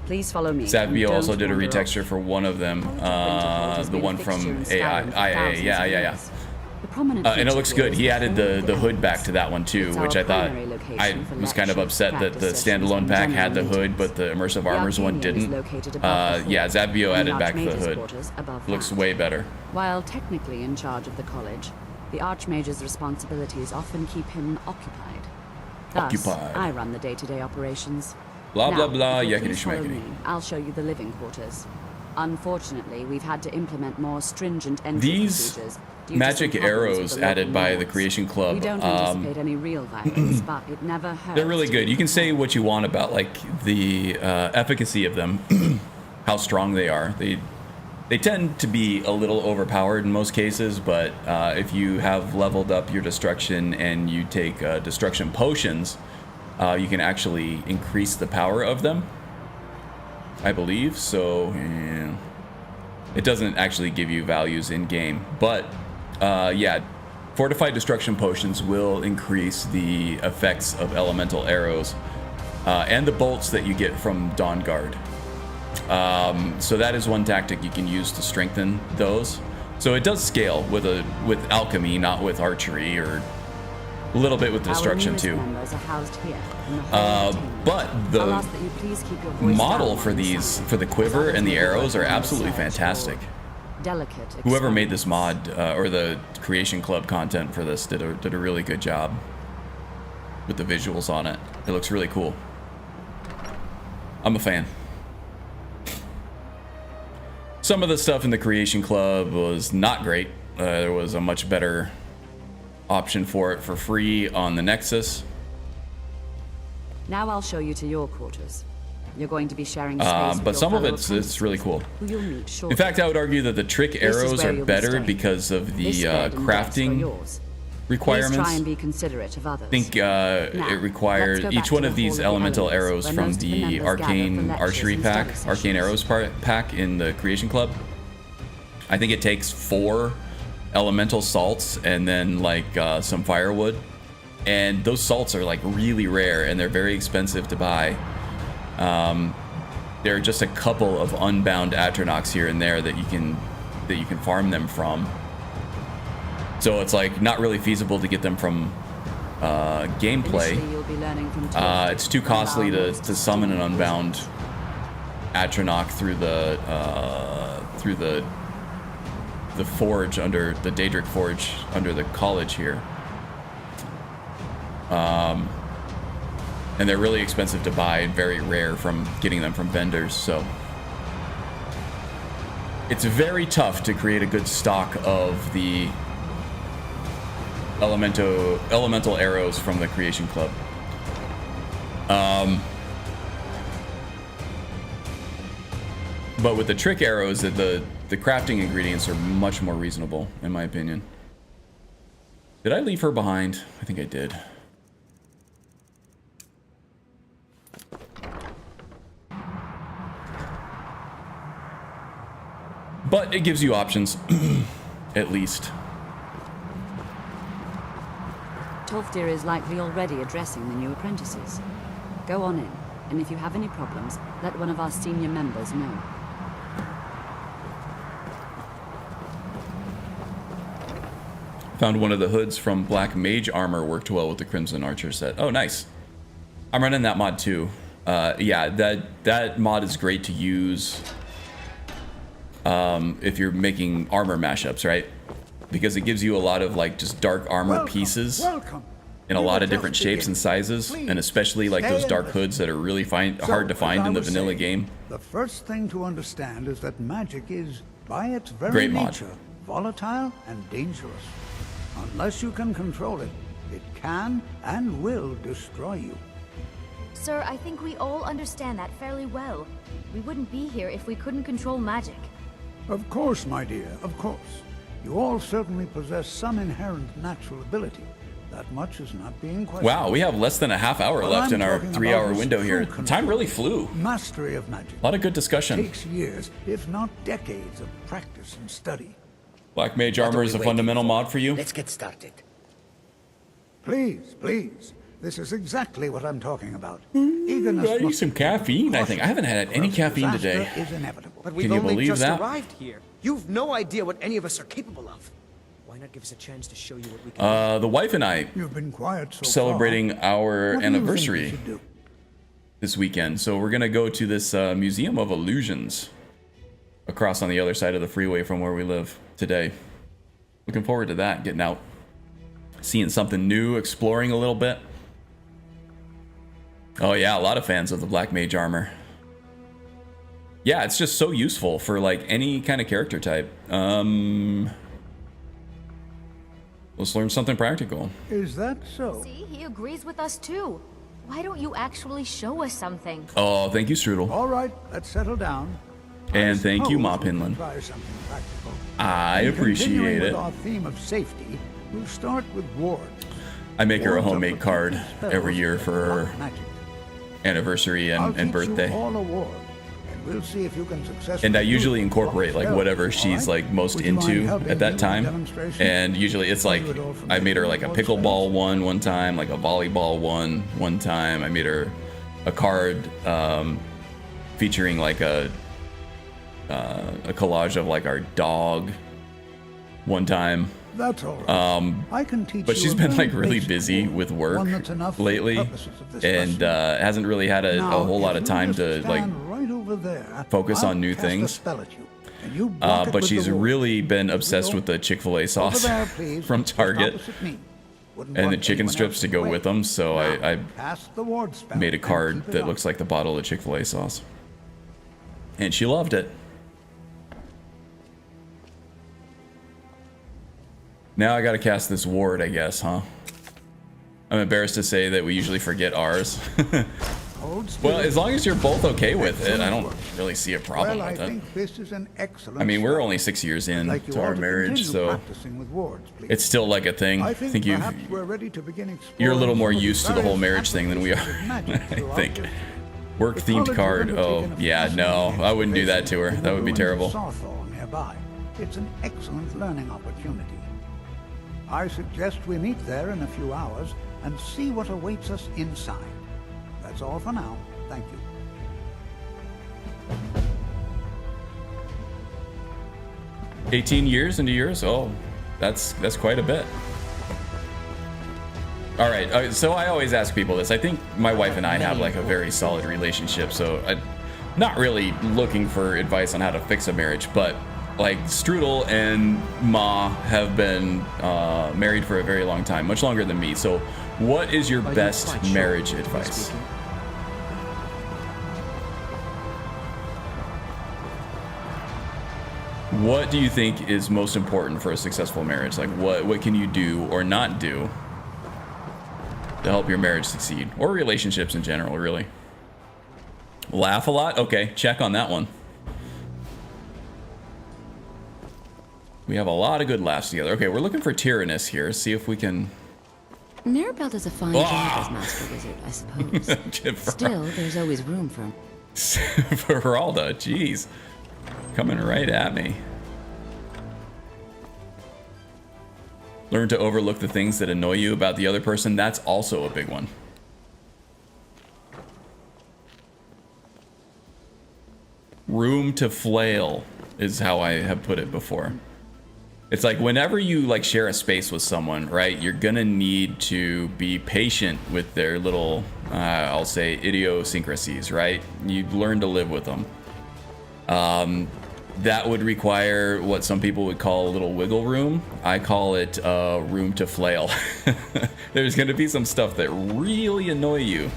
Please follow me. Savio also did a retexture for one of them, the one from IA. Yeah. And it looks good. He added the hood back to that one too, which I thought I was kind of upset that the standalone pack had the hood, but the immersive armors one didn't. Yeah, Zavio added back the hood. Looks way better. While technically in charge of the college, the Archmage's responsibilities often keep him occupied. Thus, I run the day-to-day operations. Blah blah blah. Now, Yakety schmackety. I'll show you the living quarters. Unfortunately, we've had to implement more stringent entry These procedures. magic arrows added by the Creation Club. We don't anticipate any real violence, but it never hurts. They're really good. You can say what you want about like the efficacy of them, how strong they are. They tend to be a little overpowered in most cases, but if you have leveled up your destruction and you take destruction potions, you can actually increase the power of them, I believe. So it doesn't actually give you values in game, but yeah, fortified destruction potions will increase the effects of elemental arrows and the bolts that you get from Dawn Guard. So that is one tactic you can use to strengthen those. So it does scale with alchemy, not with archery, or a little bit with destruction too. But the model for the quiver and the arrows are absolutely fantastic. Whoever made this mod or the Creation Club content for this did a really good job with the visuals on it. It looks really cool. I'm a fan. Some of the stuff in the Creation Club was not great. There was a much better option for it for free on the Nexus. Now I'll show you to your quarters. You're going to be sharing space but some of it's really cool. In fact, I would argue that the trick arrows are better because of the crafting requirements. Please try and be considerate of others. I think it requires each one of these elemental arrows from the Arcane Archery pack, Arcane Arrows pack in the Creation Club. I think it takes 4 elemental salts and then like some firewood And those salts are like really rare, and they're very expensive to buy. There are just a couple of unbound Atronachs here and there that you can farm them from. So it's like not really feasible to get them from gameplay. It's too costly to summon an unbound Atronach through the forge under the Daedric Forge under the college here. And they're really expensive to buy and very rare from getting them from vendors, so it's very tough to create a good stock of the elemental arrows from the Creation Club. But with the trick arrows, the crafting ingredients are much more reasonable, in my opinion. Did I leave her behind? I think I did. But it gives you options, at least. Tolfdir is likely already addressing the new apprentices. Go on in, and if you have any problems, let one of our senior members know. Found one of the hoods from Black Mage Armor worked well with the Crimson Archer set. Oh, nice. I'm running that mod too. Yeah, that mod is great to use if you're making armor mashups, right? Because it gives you a lot of like just dark armor pieces in a lot of different shapes and sizes, and especially like those dark hoods that are really hard to find in the vanilla game. The first thing to understand is that magic is, by its very nature, volatile and dangerous. Unless you can control it, it can and will destroy you. Sir, I think we all understand that fairly well. We wouldn't be here if we couldn't control magic. Of course, my dear, of course. You all certainly possess some inherent natural ability. That much is not being questioned. Wow, we have less than a half hour left in our 3-hour window here. Time really flew. Mastery of magic. A lot of good discussion. Takes years, if not decades, of practice and study. Black Mage Armor is a fundamental mod for you? Let's get started. Please, please. This is exactly what I'm talking about. I need some caffeine, I think. I haven't had any caffeine today. But we've only just arrived here. You've no idea what any of us are capable of. Why not give us a chance to show you what we can do? The wife and I You've been quiet so celebrating far. our What do you think we anniversary should do? this weekend. So we're gonna go to this Museum of Illusions across on the other side of the freeway from where we live today. Looking forward to that, getting out, seeing something new, exploring a little bit. Oh yeah, a lot of fans of the Black Mage Armor. Yeah, it's just so useful for like any kind of character type. Let's learn something practical. Is that so? See, he agrees with us too. Why don't you actually show us something? Oh, thank you, Strudel. All right, let's settle down. And thank you, Ma Pinland. Try something practical. I appreciate Continuing it. with our theme of safety, we'll start with wards. I make her a Wards are homemade card protected every spells year that for block her magic. anniversary I'll and teach birthday. You all a ward, and we'll see if you can successfully And I usually use incorporate like spells. whatever she's like most Would you mind into helping at me that with time. the demonstration? And usually it's like I made her like a pickleball one time, like a volleyball one time. I made her a card featuring like a collage of like our dog one time. That's all right. I can teach But you she's a been very like really basic busy ward, with work one that's enough for the lately, purposes of this and lesson. hasn't really had a Now, whole lot if of you time just to like stand right over there, focus I'll on new cast a things. spell at you, and you block it But with she's the ward. really been obsessed with the Chick-fil-A sauce Over there, please, from just Target opposite me. Wouldn't and the want chicken anyone strips else to in go the way. with them. So I Cast the ward spell made a and card keep it that up. looks like the bottle of Chick-fil-A sauce, and she loved it. Now I gotta cast this ward, I guess, huh? I'm embarrassed to say that we usually forget ours. Well, as long as you're both okay with it, I don't really see a problem Well, with I it. think this is an excellent I mean, we're start. only 6 years in I'd like you to all our to marriage, continue so practicing with wards, please. it's still like a thing. I I think think perhaps we're ready to begin you're a little exploring more some of the used to the whole various marriage thing than we are, applications of magic I throughout think. history. Work The themed college card. will Oh, undertake an yeah, no, I wouldn't do that to her. in That would be the ruins terrible. of Sarthor nearby. It's an excellent learning opportunity. I suggest we meet there in a few hours and see what awaits us inside. That's all for now. Thank you. 18 years into yours? Oh, that's quite a bit. All right, so I always ask people this. I think my wife and I have like a very solid relationship, so I'm not really looking for advice on how to fix a marriage, but like Strudel and Ma have been married for a very long time, much longer than me. So what is your best marriage advice? What do you think is most important for a successful marriage? Like what can you do or not do to help your marriage succeed, or relationships in general, really? Laugh a lot? Okay, check on that one. We have a lot of good laughs together. Okay, we're looking for Tyrannus here. See if we can... Mirabelle does a fine job as Master Wizard, I suppose. Still, there's always room for him. For Geralda, jeez. Coming right at me. Learn to overlook the things that annoy you about the other person. That's also a big one. Room to flail is how I have put it before. It's like whenever you like share a space with someone, right, you're gonna need to be patient with their little, I'll say, idiosyncrasies, right? You learn to live with them. That would require what some people would call a little wiggle room. I call it room to flail. There's gonna be some stuff that really annoy you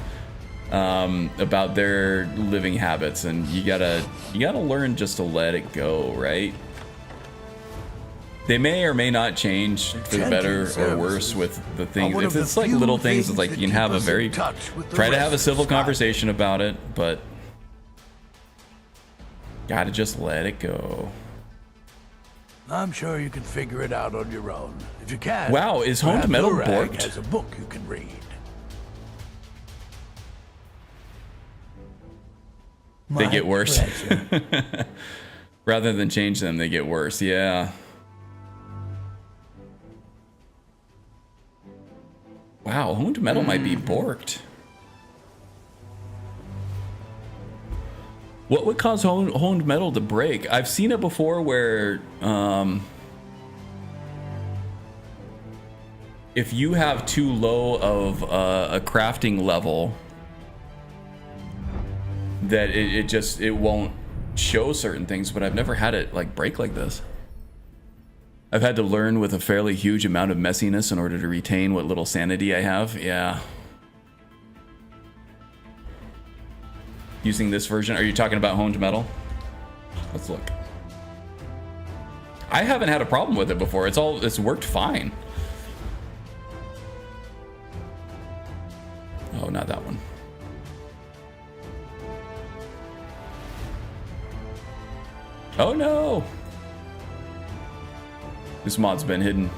about their living habits, and you gotta learn just to let it go, right? They may or may not change for the better or worse with the things. If it's like little things, it's like you can have a very try to have a civil conversation about it, but gotta just let it go. I'm sure you can figure it out on your own. If you can. Wow, is Honed Metal borked? Has a book you can read. They get worse. Rather than change them, they get worse. Yeah. Wow, Honed Metal might be borked. What would cause honed metal to break? I've seen it before where if you have too low of a crafting level, that it won't show certain things, but I've never had it like break like this. I've had to learn with a fairly huge amount of messiness in order to retain what little sanity I have. Yeah. Using this version, are you talking about Honed Metal? Let's look. I haven't had a problem with it before. It's worked fine. Oh, not that one. Oh no! This mod's been hidden.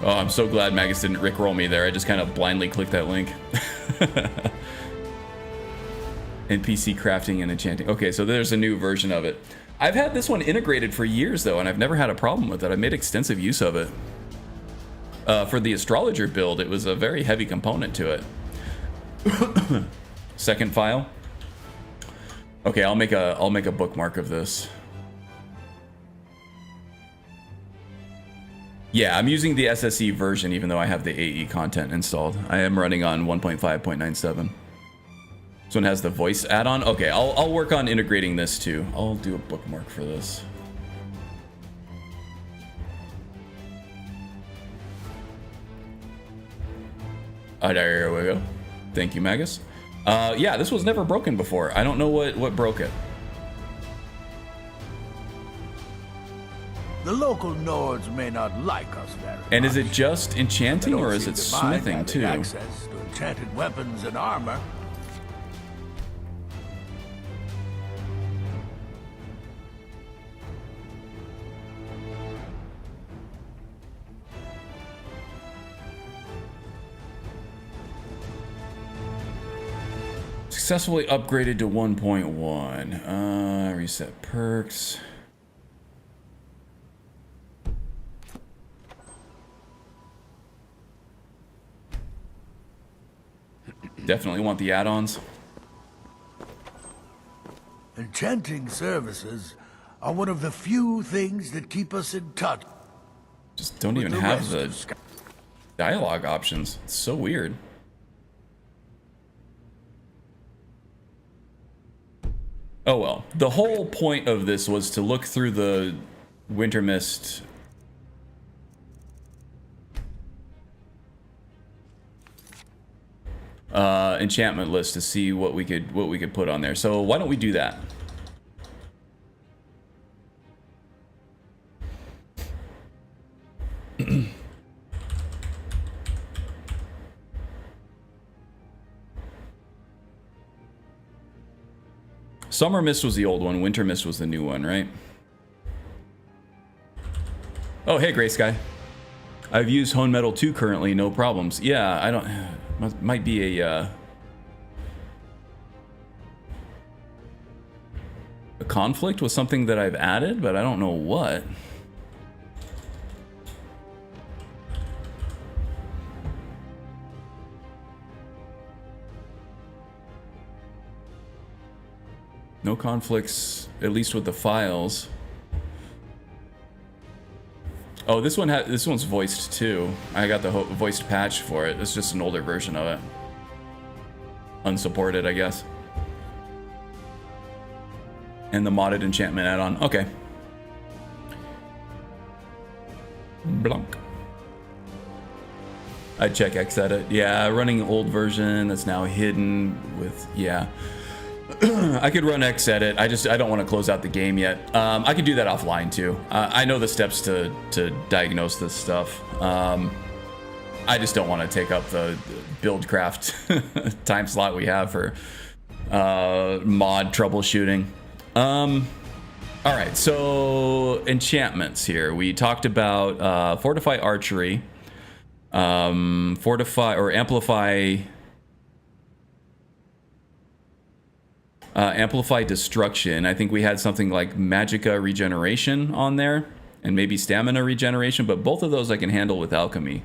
Oh, I'm so glad Magus didn't rickroll me there. I just kind of blindly clicked that link. NPC crafting and enchanting. Okay, so there's a new version of it. I've had this one integrated for years though, and I've never had a problem with it. I made extensive use of it. For the astrologer build, it was a very heavy component to it. Second file. Okay, I'll make a bookmark of this. Yeah, I'm using the SSE version even though I have the AE content installed. I am running on 1.5.97. This one has the voice add-on. Okay, I'll work on integrating this too. I'll do a bookmark for this. There we go. Thank you, Magus. Yeah, this was never broken before. I don't know what broke it. The local Nords may not like us very much. And is it just enchanting or is it smithing too? Access to enchanted weapons and armor. Successfully upgraded to 1.1. Reset perks. Definitely want the add-ons. Enchanting services are one of the few things that keep us in touch. Just don't even have the dialogue options. It's so weird. Oh well. The whole point of this was to look through the Winter Mist enchantment list to see what we could put on there. So why don't we do that? Summer Mist was the old one, Winter Mist was the new one, right? Oh, hey, Gray Sky. I've used Hone Metal 2 currently, no problems. Yeah, I don't... Might be a conflict with something that I've added, but I don't know what. No conflicts, at least with the files. Oh, this one's voiced too. I got the voiced patch for it. It's just an older version of it. Unsupported, I guess. And the modded enchantment add-on. Okay. Blanc. I check Xedit. Yeah, running old version that's now hidden with, yeah. I could run Xedit. I don't want to close out the game yet. I could do that offline too. I know the steps to diagnose this stuff. I just don't want to take up the Buildcraft time slot we have for mod troubleshooting. All right, so enchantments here. We talked about fortify archery, fortify or amplify. Amplify destruction. I think we had something like magicka regeneration on there, and maybe stamina regeneration, but both of those I can handle with alchemy.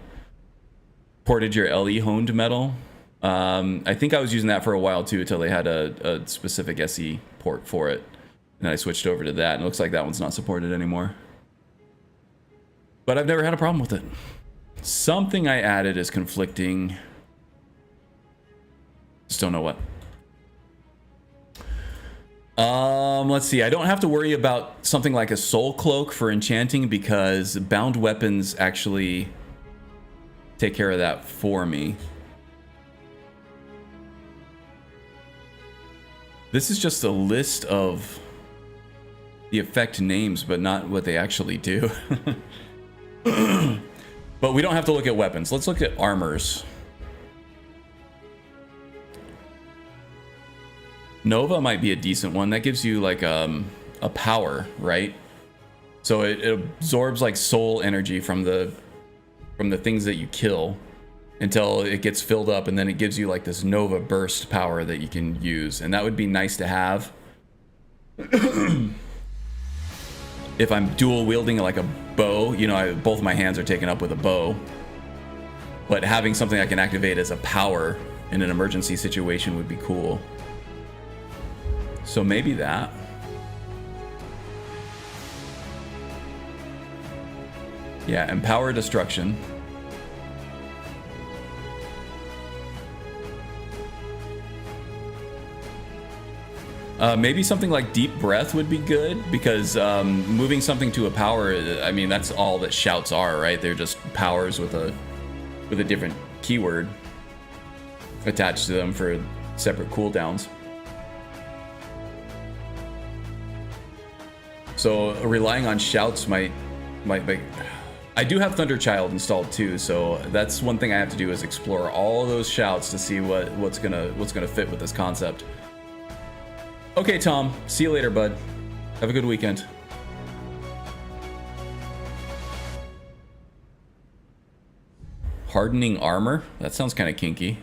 Ported your LE honed metal. I think I was using that for a while too, until they had a specific SE port for it, and I switched over to that, and it looks like that one's not supported anymore. But I've never had a problem with it. Something I added is conflicting. Just don't know what. Let's see. I don't have to worry about something like a soul cloak for enchanting because bound weapons actually take care of that for me. This is just a list of the effect names, but not what they actually do. But we don't have to look at weapons. Let's look at armors. Nova might be a decent one. That gives you like a power, right? So it absorbs like soul energy from the things that you kill until it gets filled up, and then it gives you like this Nova burst power that you can use, and that would be nice to have. If I'm dual wielding like a bow, you know, both my hands are taken up with a bow, but having something I can activate as a power in an emergency situation would be cool. So maybe that. Yeah, empower destruction. Maybe something like deep breath would be good, because moving something to a power, I mean, that's all that shouts are, right? They're just powers with a different keyword attached to them for separate cooldowns. So relying on shouts might make... I do have Thunderchild installed too, so that's one thing I have to do is explore all those shouts to see what's gonna fit with this concept. Okay, Tom. See you later, bud. Have a good weekend. Hardening armor? That sounds kind of kinky.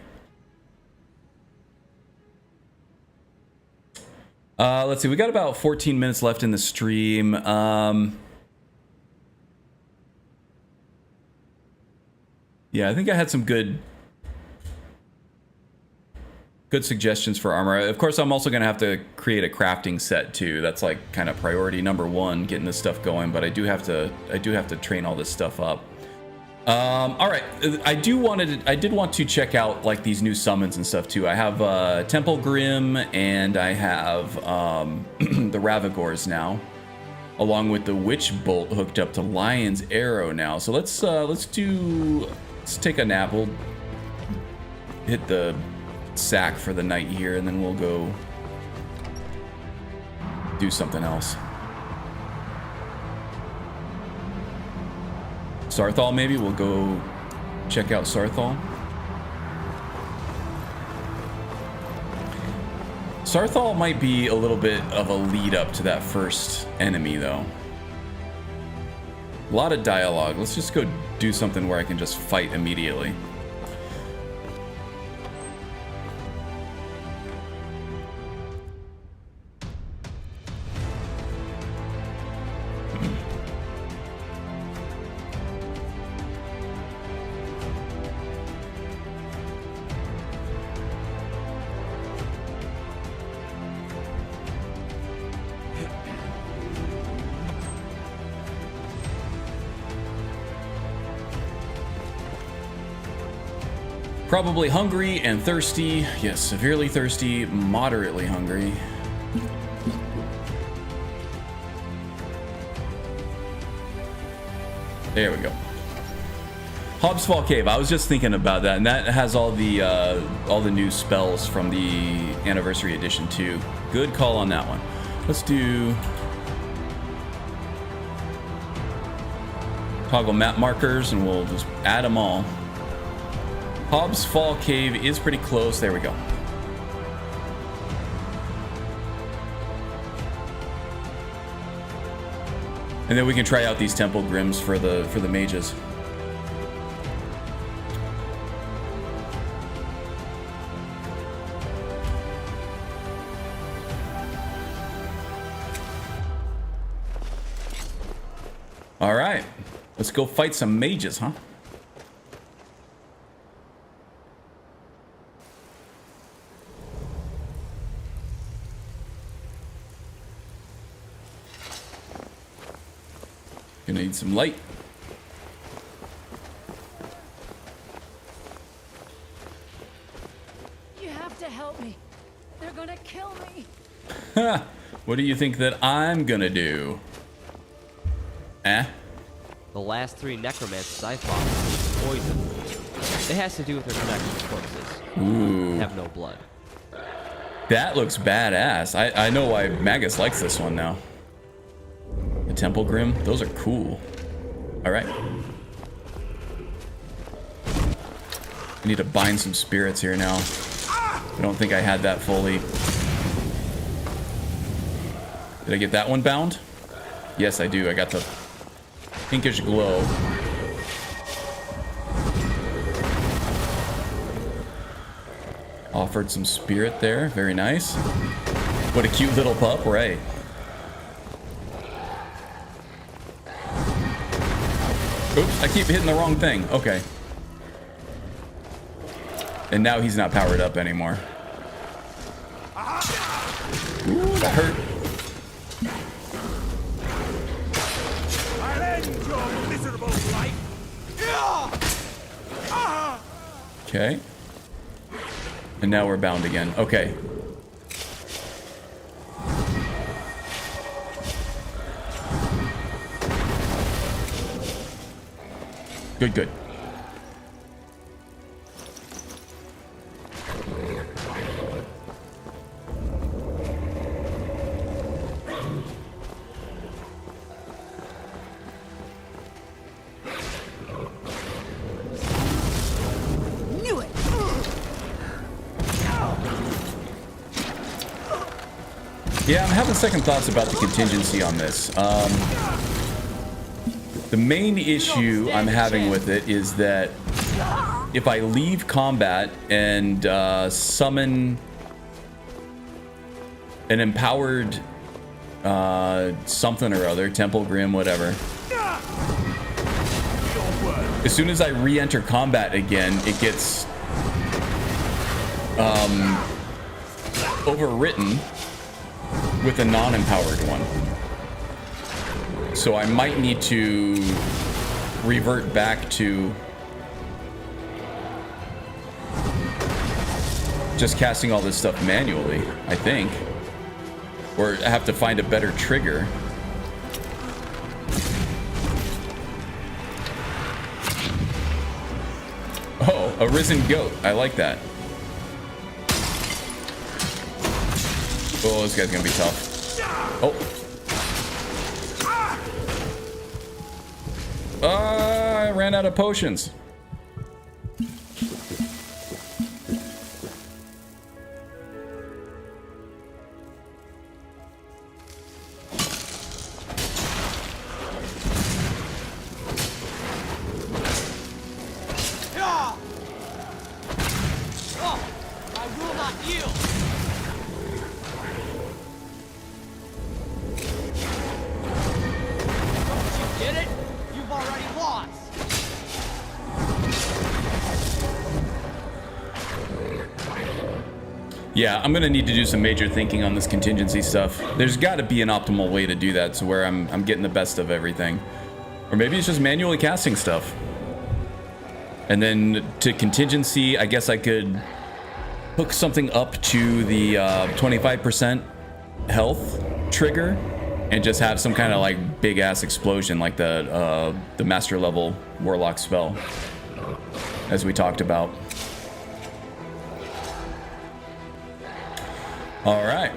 Let's see. We got about 14 minutes left in the stream. Yeah, I think I had some good Good suggestions for armor. Of course, I'm also gonna have to create a crafting set too. That's like kind of priority number one, getting this stuff going. But I do have to train all this stuff up. All right, I did want to check out like these new summons and stuff too. I have Temple Grim and I have the Ravagors now, along with the Witch Bolt hooked up to Lion's Arrow now. So let's take a nap. We'll hit the sack for the night here, and then we'll go do something else. Sarthal, maybe we'll go check out Sarthal. Sarthal might be a little bit of a lead up to that first enemy though. A lot of dialogue. Let's just go do something where I can just fight immediately. Probably hungry and thirsty. Yes, severely thirsty, moderately hungry. There we go. Hobbs Fall Cave. I was just thinking about that, and that has all the new spells from the Anniversary Edition too. Good call on that one. Let's do toggle map markers, and we'll just add them all. Hobbs Fall Cave is pretty close. There we go. And then we can try out these Temple Grims for the mages. All right, let's go fight some mages, huh? Gonna need some light. You have to help me. They're gonna kill me. What do you think that I'm gonna do? Eh? The last 3 necromancers I fought were poisoned. It has to do with their connection to corpses. Ooh. Have no blood. That looks badass. I know why Magus likes this one now. The Temple Grim, those are cool. All right. I need to bind some spirits here now. I don't think I had that fully. Did I get that one bound? Yes, I do. I got the pinkish glow. Offered some spirit there. Very nice. What a cute little pup, right? Oops, I keep hitting the wrong thing. Okay. And now he's not powered up anymore. Ooh, that hurt. I'll end your miserable life. Okay. And now we're bound again. Okay. Good, good. Knew it. Yeah, I'm having second thoughts about the contingency on this. The main issue I'm having with it is that if I leave combat and summon an empowered something or other, Temple Grim, whatever, as soon as I re-enter combat again, it gets overwritten with a non-empowered one. So I might need to revert back to just casting all this stuff manually, I think. Or have to find a better trigger. Oh, a risen goat. I like that. Oh, this guy's gonna be tough. Oh. I ran out of potions. Yeah, I'm gonna need to do some major thinking on this contingency stuff. There's got to be an optimal way to do that, so where I'm getting the best of everything, or maybe it's just manually casting stuff. And then to contingency, I guess I could hook something up to the 25% health trigger, and just have some kind of like big ass explosion, like the master level warlock spell, as we talked about. All right.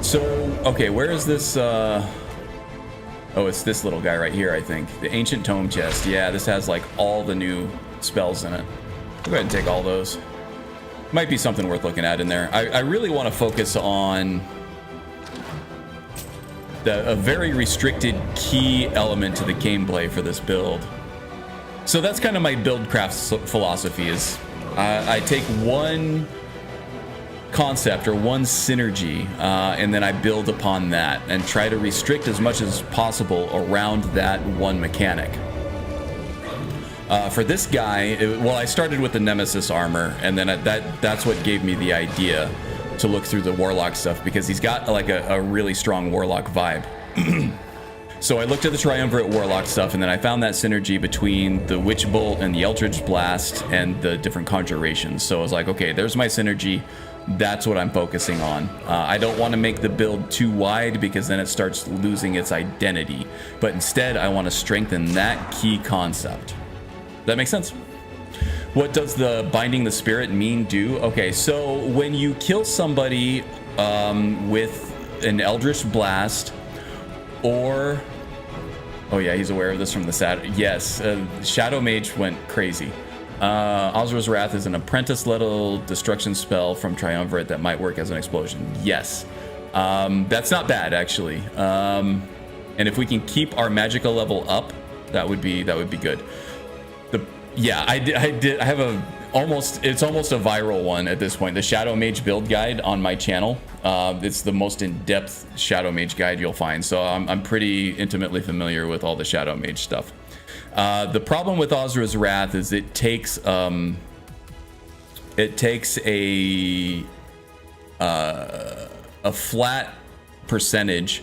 So, okay, where is this? Oh, it's this little guy right here, I think. The ancient tome chest. Yeah, this has like all the new spells in it. I'll go ahead and take all those. Might be something worth looking at in there. I really want to focus on a very restricted key element to the gameplay for this build. So that's kind of my Buildcraft philosophy is I take one concept or one synergy and then I build upon that and try to restrict as much as possible around that one mechanic. For this guy, well, I started with the Nemesis armor, and then that's what gave me the idea to look through the warlock stuff, because he's got like a really strong warlock vibe. So I looked at the triumvirate warlock stuff, and then I found that synergy between the witch bolt and the eldritch blast and the different conjurations. So I was like, okay, there's my synergy. That's what I'm focusing on. I don't want to make the build too wide, because then it starts losing its identity. But instead, I want to strengthen that key concept. That makes sense? What does the binding the spirit mean do? Okay, so when you kill somebody with an eldritch blast, or oh yeah, he's aware of this from the yes, Shadow Mage went crazy. Ozra's Wrath is an apprentice-level destruction spell from Triumvirate that might work as an explosion. Yes, that's not bad actually. And if we can keep our magicka level up, that would be good. Yeah, I have it's almost a viral one at this point. The Shadow Mage build guide on my channel. It's the most in-depth Shadow Mage guide you'll find. So I'm pretty intimately familiar with all the Shadow Mage stuff. The problem with Ozra's Wrath is it takes a flat percentage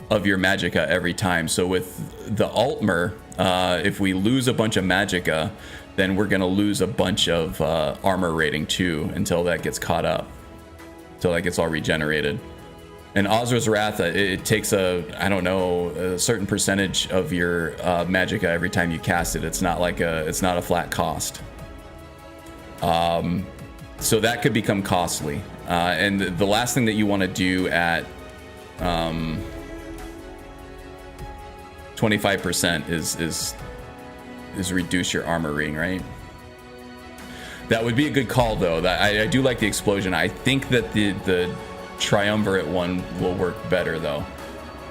of your magicka every time. So with the Altmer, if we lose a bunch of magicka, then we're gonna lose a bunch of armor rating too, until that gets caught up, until that gets all regenerated. And Ozra's Wrath, it takes a certain percentage of your magicka every time you cast it. It's not a flat cost. So that could become costly. And the last thing that you want to do at 25% is reduce your armor rating, right? That would be a good call though. I do like the explosion. I think that the Triumvirate one will work better though.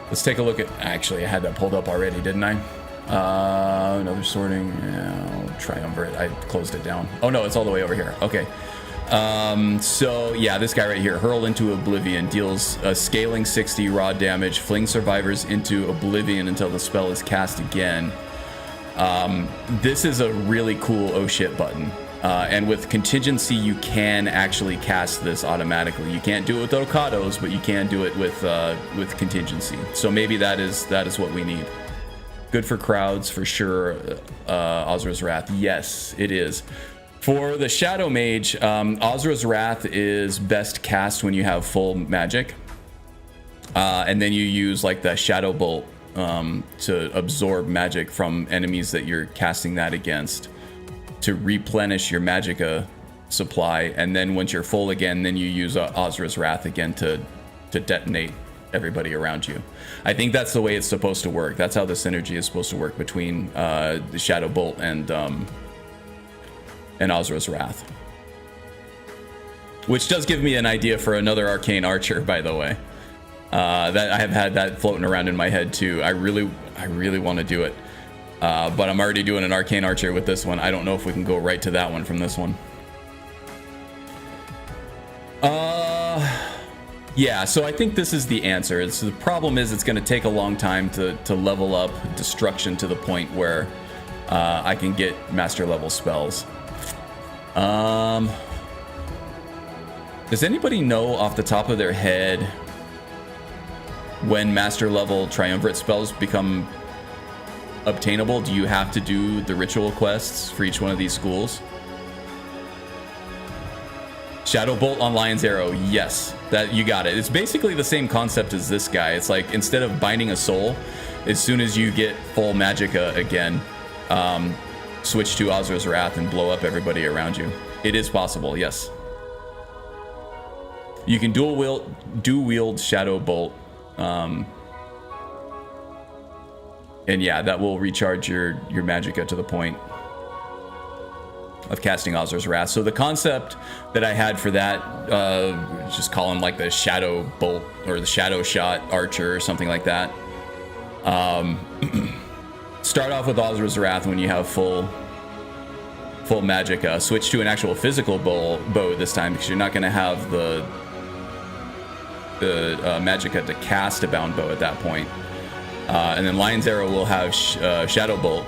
Let's take a look at, actually I had that pulled up already, didn't I? Another sorting, Triumvirate, I closed it down. Oh no, it's all the way over here, okay. So yeah, this guy right here, Hurl into Oblivion, deals a scaling 60 raw damage, fling survivors into Oblivion until the spell is cast again. This is a really cool oh shit button. And with contingency, you can actually cast this automatically. You can't do it with Okados, but you can do it with contingency. So maybe that is what we need. Good for crowds for sure. Ozra's Wrath, yes, it is. For the Shadow Mage, Ozra's Wrath is best cast when you have full magic. And then you use like the Shadow Bolt to absorb magic from enemies that you're casting that against to replenish your magicka supply. And then once you're full again, then you use Ozra's Wrath again to detonate everybody around you. I think that's the way it's supposed to work. That's how the synergy is supposed to work between the Shadow Bolt and Ozra's Wrath. Which does give me an idea for another Arcane Archer, by the way. That I have had that floating around in my head too. I really want to do it. But I'm already doing an Arcane Archer with this one. I don't know if we can go right to that one from this one. Yeah, so I think this is the answer. The problem is it's going to take a long time to level up Destruction to the point where I can get master level spells. Does anybody know off the top of their head when master level triumvirate spells become obtainable? Do you have to do the ritual quests for each one of these schools? Shadow Bolt on Lion's Arrow, yes, that you got it. It's basically the same concept as this guy. It's like instead of binding a soul, as soon as you get full magicka again, switch to Ozra's Wrath and blow up everybody around you. It is possible, yes. You can dual wield Shadow Bolt, and yeah, that will recharge your magicka to the point of casting Ozra's Wrath. So the concept that I had for that, just call him like the Shadow Bolt or the Shadow Shot Archer or something like that. Start off with Ozra's Wrath when you have full magicka. Switch to an actual physical bow this time because you're not going to have the magicka to cast a bound bow at that point. And then Lion's Arrow will have Shadow Bolt.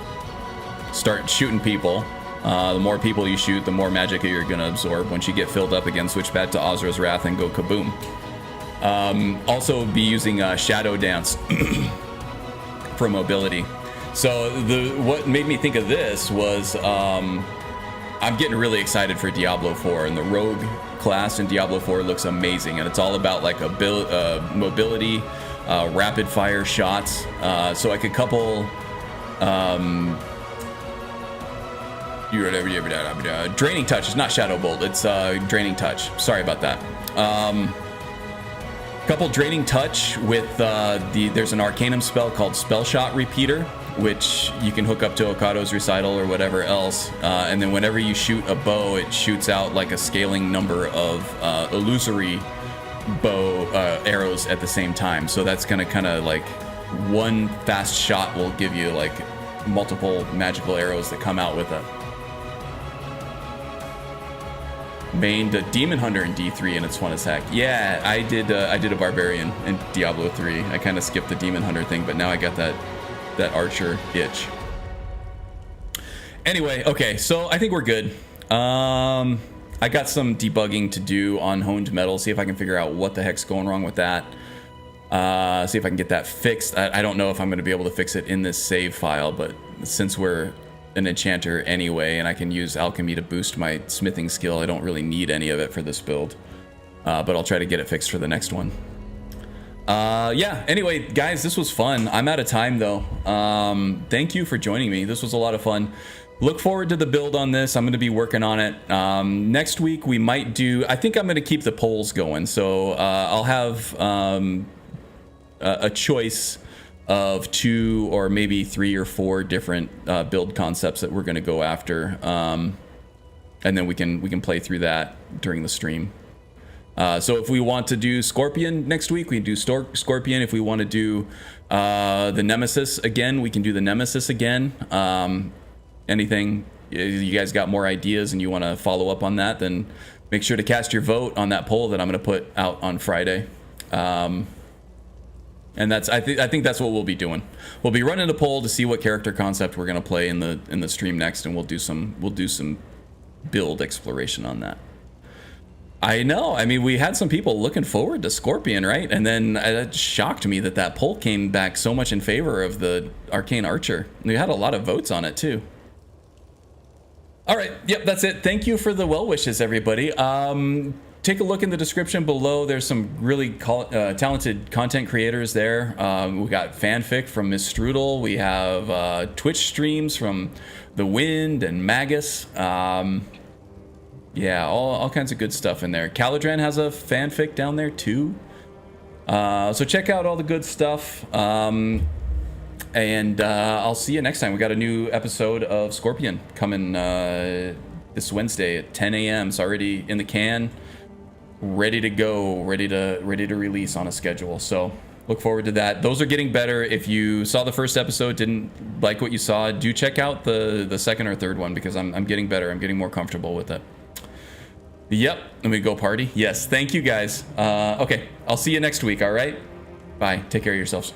Start shooting people. The more people you shoot, the more magicka you're going to absorb. Once you get filled up again, switch back to Ozra's Wrath and go kaboom. Also be using Shadow Dance for mobility. So what made me think of this was I'm getting really excited for Diablo 4, and the Rogue class in Diablo 4 looks amazing, and it's all about like mobility, rapid fire shots. So I could couple Draining Touch. It's not Shadow Bolt, it's Draining Touch. Sorry about that. Couple Draining Touch with there's an Arcanum spell called Spell Shot Repeater, which you can hook up to Okado's Recital or whatever else, and then whenever you shoot a bow, it shoots out like a scaling number of illusory bow arrows at the same time. So that's gonna kind of like one fast shot will give you like multiple magical arrows that come out with it. Mained a Demon Hunter in D3 and it's fun as heck. Yeah, I did a Barbarian in Diablo 3. I kind of skipped the Demon Hunter thing, but now I got that Archer itch. Anyway, okay, so I think we're good. I got some debugging to do on Honed Metal, see if I can figure out what the heck's going wrong with that. See if I can get that fixed. I don't know if I'm going to be able to fix it in this save file, but since we're an enchanter anyway, and I can use alchemy to boost my smithing skill, I don't really need any of it for this build. But I'll try to get it fixed for the next one. Yeah, anyway, guys, this was fun. I'm out of time, though. Thank you for joining me. This was a lot of fun. Look forward to the build on this. I'm going to be working on it. Next week, we might do... I think I'm going to keep the polls going. So I'll have a choice of 2 or maybe 3 or 4 different build concepts that we're going to go after. And then we can play through that during the stream. So if we want to do Scorpion next week, we can do Scorpion. If we want to do the Nemesis again, we can do the Nemesis again. Anything, you guys got more ideas and you want to follow up on that, then make sure to cast your vote on that poll that I'm going to put out on Friday. And that's I think that's what we'll be doing. We'll be running a poll to see what character concept we're going to play in the stream next, and we'll do some build exploration on that. I know. I mean, we had some people looking forward to Scorpion, right? And then it shocked me that that poll came back so much in favor of the Arcane Archer. We had a lot of votes on it too. All right. Yep, that's it. Thank you for the well wishes, everybody. Take a look in the description below. There's some really talented content creators there. We got fanfic from Miss Strudel. We have Twitch streams from The Wind and Magus. Yeah, all kinds of good stuff in there. Caladran has a fanfic down there too. So check out all the good stuff. And I'll see you next time. We got a new episode of Scorpion coming this Wednesday at 10 a.m. It's already in the can, ready to go, ready to release on a schedule. So look forward to that. Those are getting better. If you saw the first episode, didn't like what you saw, do check out the second or third one, because I'm getting better. I'm getting more comfortable with it. Yep, let me go party. Yes, thank you guys. Okay, I'll see you next week, all right? Bye, take care of yourselves.